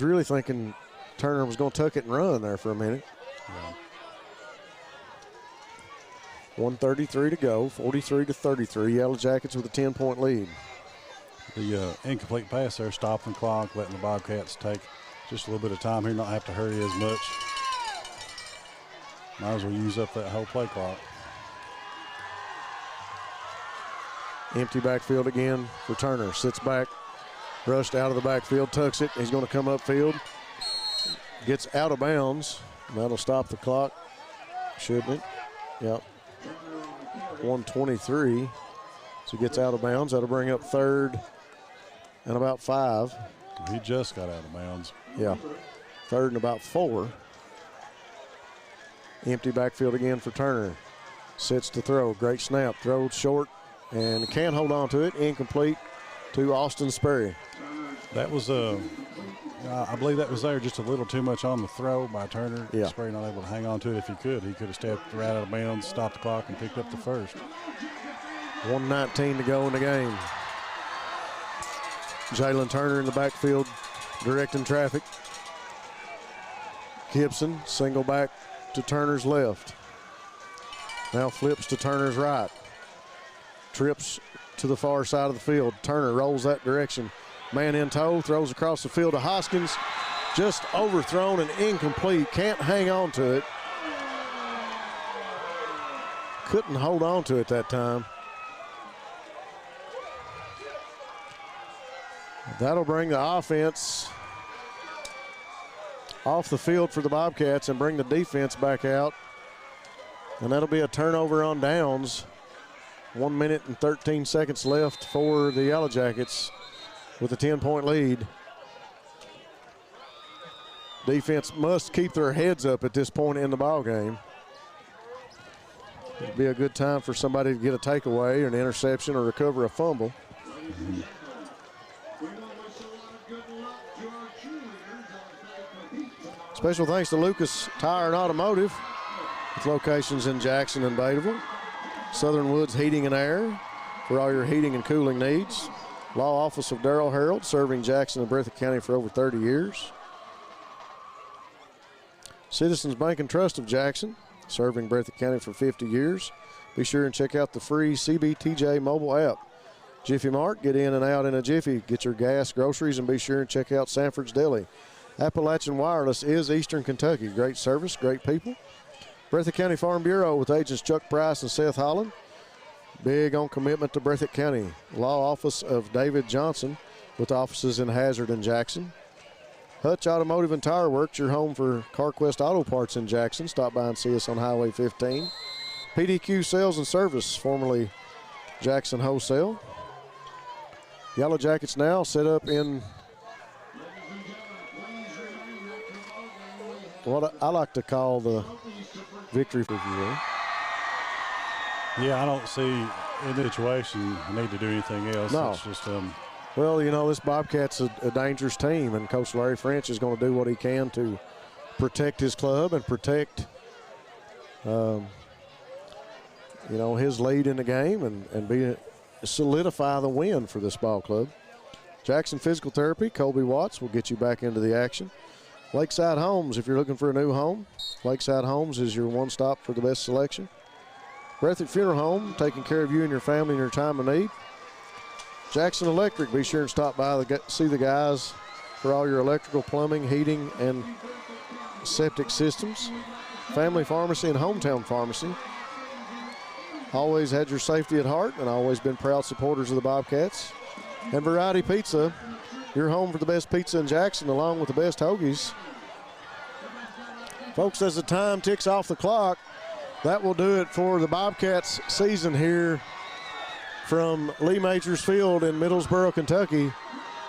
really thinking Turner was going to tuck it and run there for a minute. Yeah. 1:33 to go, 43-33. Yellowjackets with a 10-point lead. The incomplete pass there, stopping the clock, letting the Bobcats take just a little bit of time here, not have to hurry as much. Might as well use up that whole play clock. Empty backfield again for Turner. Sits back, rushed out of the backfield, tucks it. He's going to come upfield. Gets out of bounds. That'll stop the clock, shouldn't it? Yep. 1:23. So he gets out of bounds. That'll bring up third and about 5. He just got out of bounds. Yeah. Third and about 4. Empty backfield again for Turner. Sits to throw. Great snap. Throws short and can't hold on to it. Incomplete to Austin Sperry. That was I believe that was there just a little too much on the throw by Turner. Yeah. Sperry not able to hang on to it if he could. He could have stepped right out of bounds, stopped the clock, and picked up the first. 1:19 to go in the game. Jalen Turner in the backfield directing traffic. Gibson, single back to Turner's left. Now flips to Turner's right. Trips to the far side of the field. Turner rolls that direction. Man in tow, throws across the field to Hoskins. Just overthrown and incomplete. Can't hang on to it. Couldn't hold on to it that time. That'll bring the offense off the field for the Bobcats and bring the defense back out. And that'll be a turnover on downs. 1 minute and 13 seconds left for the Yellowjackets with a 10-point lead. Defense must keep their heads up at this point in the ball game. It'd be a good time for somebody to get a takeaway or an interception or recover a fumble. Special thanks to Lucas Tire and Automotive with locations in Jackson and Bataville. Southern Woods Heating and Air for all your heating and cooling needs. Law Office of Darrell Harold, serving Jackson and Breathitt County for over 30 years. Citizens Bank and Trust of Jackson, serving Breathitt County for 50 years. Be sure and check out the free CBTJ mobile app. Jiffy Mart, get in and out in a jiffy. Get your gas, groceries, and be sure and check out Sanford's Deli. Appalachian Wireless is Eastern Kentucky. Great service, great people. Breathitt County Farm Bureau with agents Chuck Price and Seth Holland. Big on commitment to Breathitt County. Law Office of David Johnson with offices in Hazard and Jackson. Hutch Automotive and Tire Works, your home for CarQuest Auto Parts in Jackson. Stop by and see us on Highway 15. PDQ Sales and Service, formerly Jackson Wholesale. Yellowjackets now set up in what I like to call the victory, if you will. Yeah, I don't see in this situation I need to do anything else. No. It's just well, you know, this Bobcats a dangerous team, and Coach Larry French is going to do what he can to protect his club and protect, you know, his lead in the game and solidify the win for this ball club. Jackson Physical Therapy, Colby Watts will get you back into the action. Lakeside Homes, if you're looking for a new home, Lakeside Homes is your one stop for the best selection. Breathitt Funeral Home, taking care of you and your family in your time of need. Jackson Electric, be sure and stop by to see the guys for all your electrical, plumbing, heating, and septic systems. Family Pharmacy and Hometown Pharmacy. Always had your safety at heart and always been proud supporters of the Bobcats. And Variety Pizza, your home for the best pizza in Jackson along with the best hoagies. Folks, as the time ticks off the clock, that will do it for the Bobcats season here from Lee Majors Field in Middlesboro, Kentucky,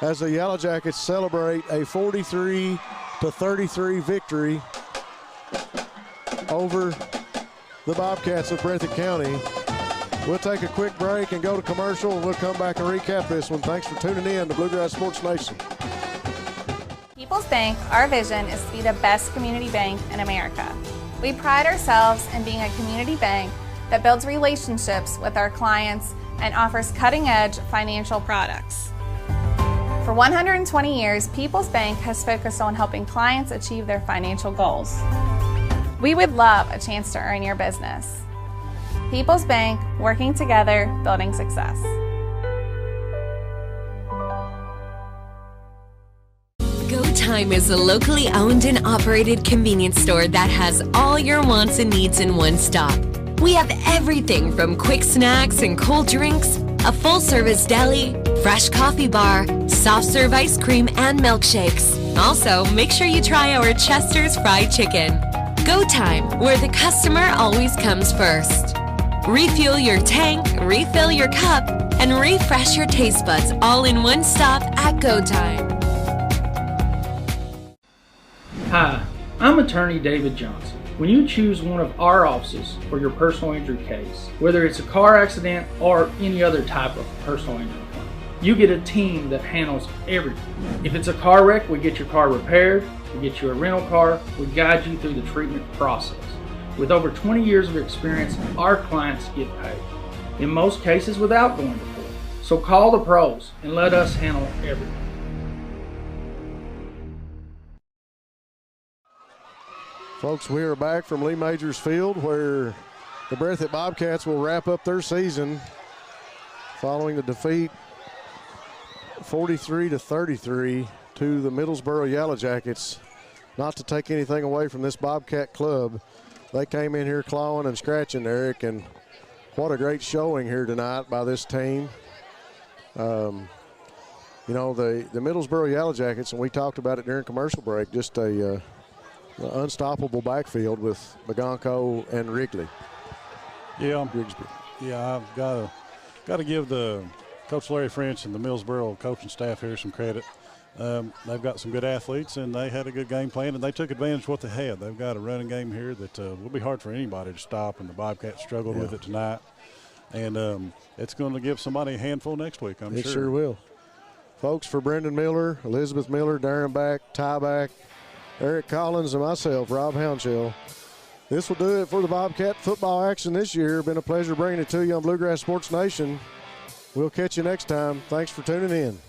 as the Yellowjackets celebrate a 43-33 victory over the Bobcats of Breathitt County. We'll take a quick break and go to commercial, and we'll come back and recap this one. Thanks for tuning in to Bluegrass Sports Nation. People's Bank, our vision is to be the best community bank in America. We pride ourselves in being a community bank that builds relationships with our clients and offers cutting-edge financial products. For 120 years, People's Bank has focused on helping clients achieve their financial goals. We would love a chance to earn your business. People's Bank, working together, building success. Go Time is a locally owned and operated convenience store that has all your wants and needs in one stop. We have everything from quick snacks and cold drinks, a full-service deli, fresh coffee bar, soft-serve ice cream, and milkshakes. Also, make sure you try our Chester's fried chicken. Go Time, where the customer always comes first. Refuel your tank, refill your cup, and refresh your taste buds all in one stop at Go Time. Hi, I'm attorney David Johnson. When you choose one of our offices for your personal injury case, whether it's a car accident or any other type of personal injury claim, you get a team that handles everything. If it's a car wreck, we get your car repaired, we get you a rental car, we guide you through the treatment process. With over 20 years of experience, our clients get paid, in most cases without going to court. So call the pros and let us handle everything. Folks, we are back from Lee Majors Field where the Breathitt Bobcats will wrap up their season following the defeat 43-33 to the Middlesboro Yellowjackets. Not to take anything away from this Bobcat club, they came in here clawing and scratching, Eric, and what a great showing here tonight by this team. You know, the Middlesboro Yellowjackets, and we talked about it during commercial break, just a unstoppable backfield with Magonko and Wrigley. Yeah, yeah, I've got to give the Coach Larry French and the Middlesboro coaching staff here some credit. They've got some good athletes, and they had a good game plan, and they took advantage of what they had. They've got a running game here that will be hard for anybody to stop, and the Bobcats struggled with it tonight. And it's going to give somebody a handful next week, I'm sure. It sure will. Folks, for Brendan Miller, Elizabeth Miller, Darren Back, Ty Back, Eric Collins, and myself, Rob Houndshill, this will do it for the Bobcat football action this year. Been a pleasure bringing it to you on Bluegrass Sports Nation. We'll catch you next time. Thanks for tuning in.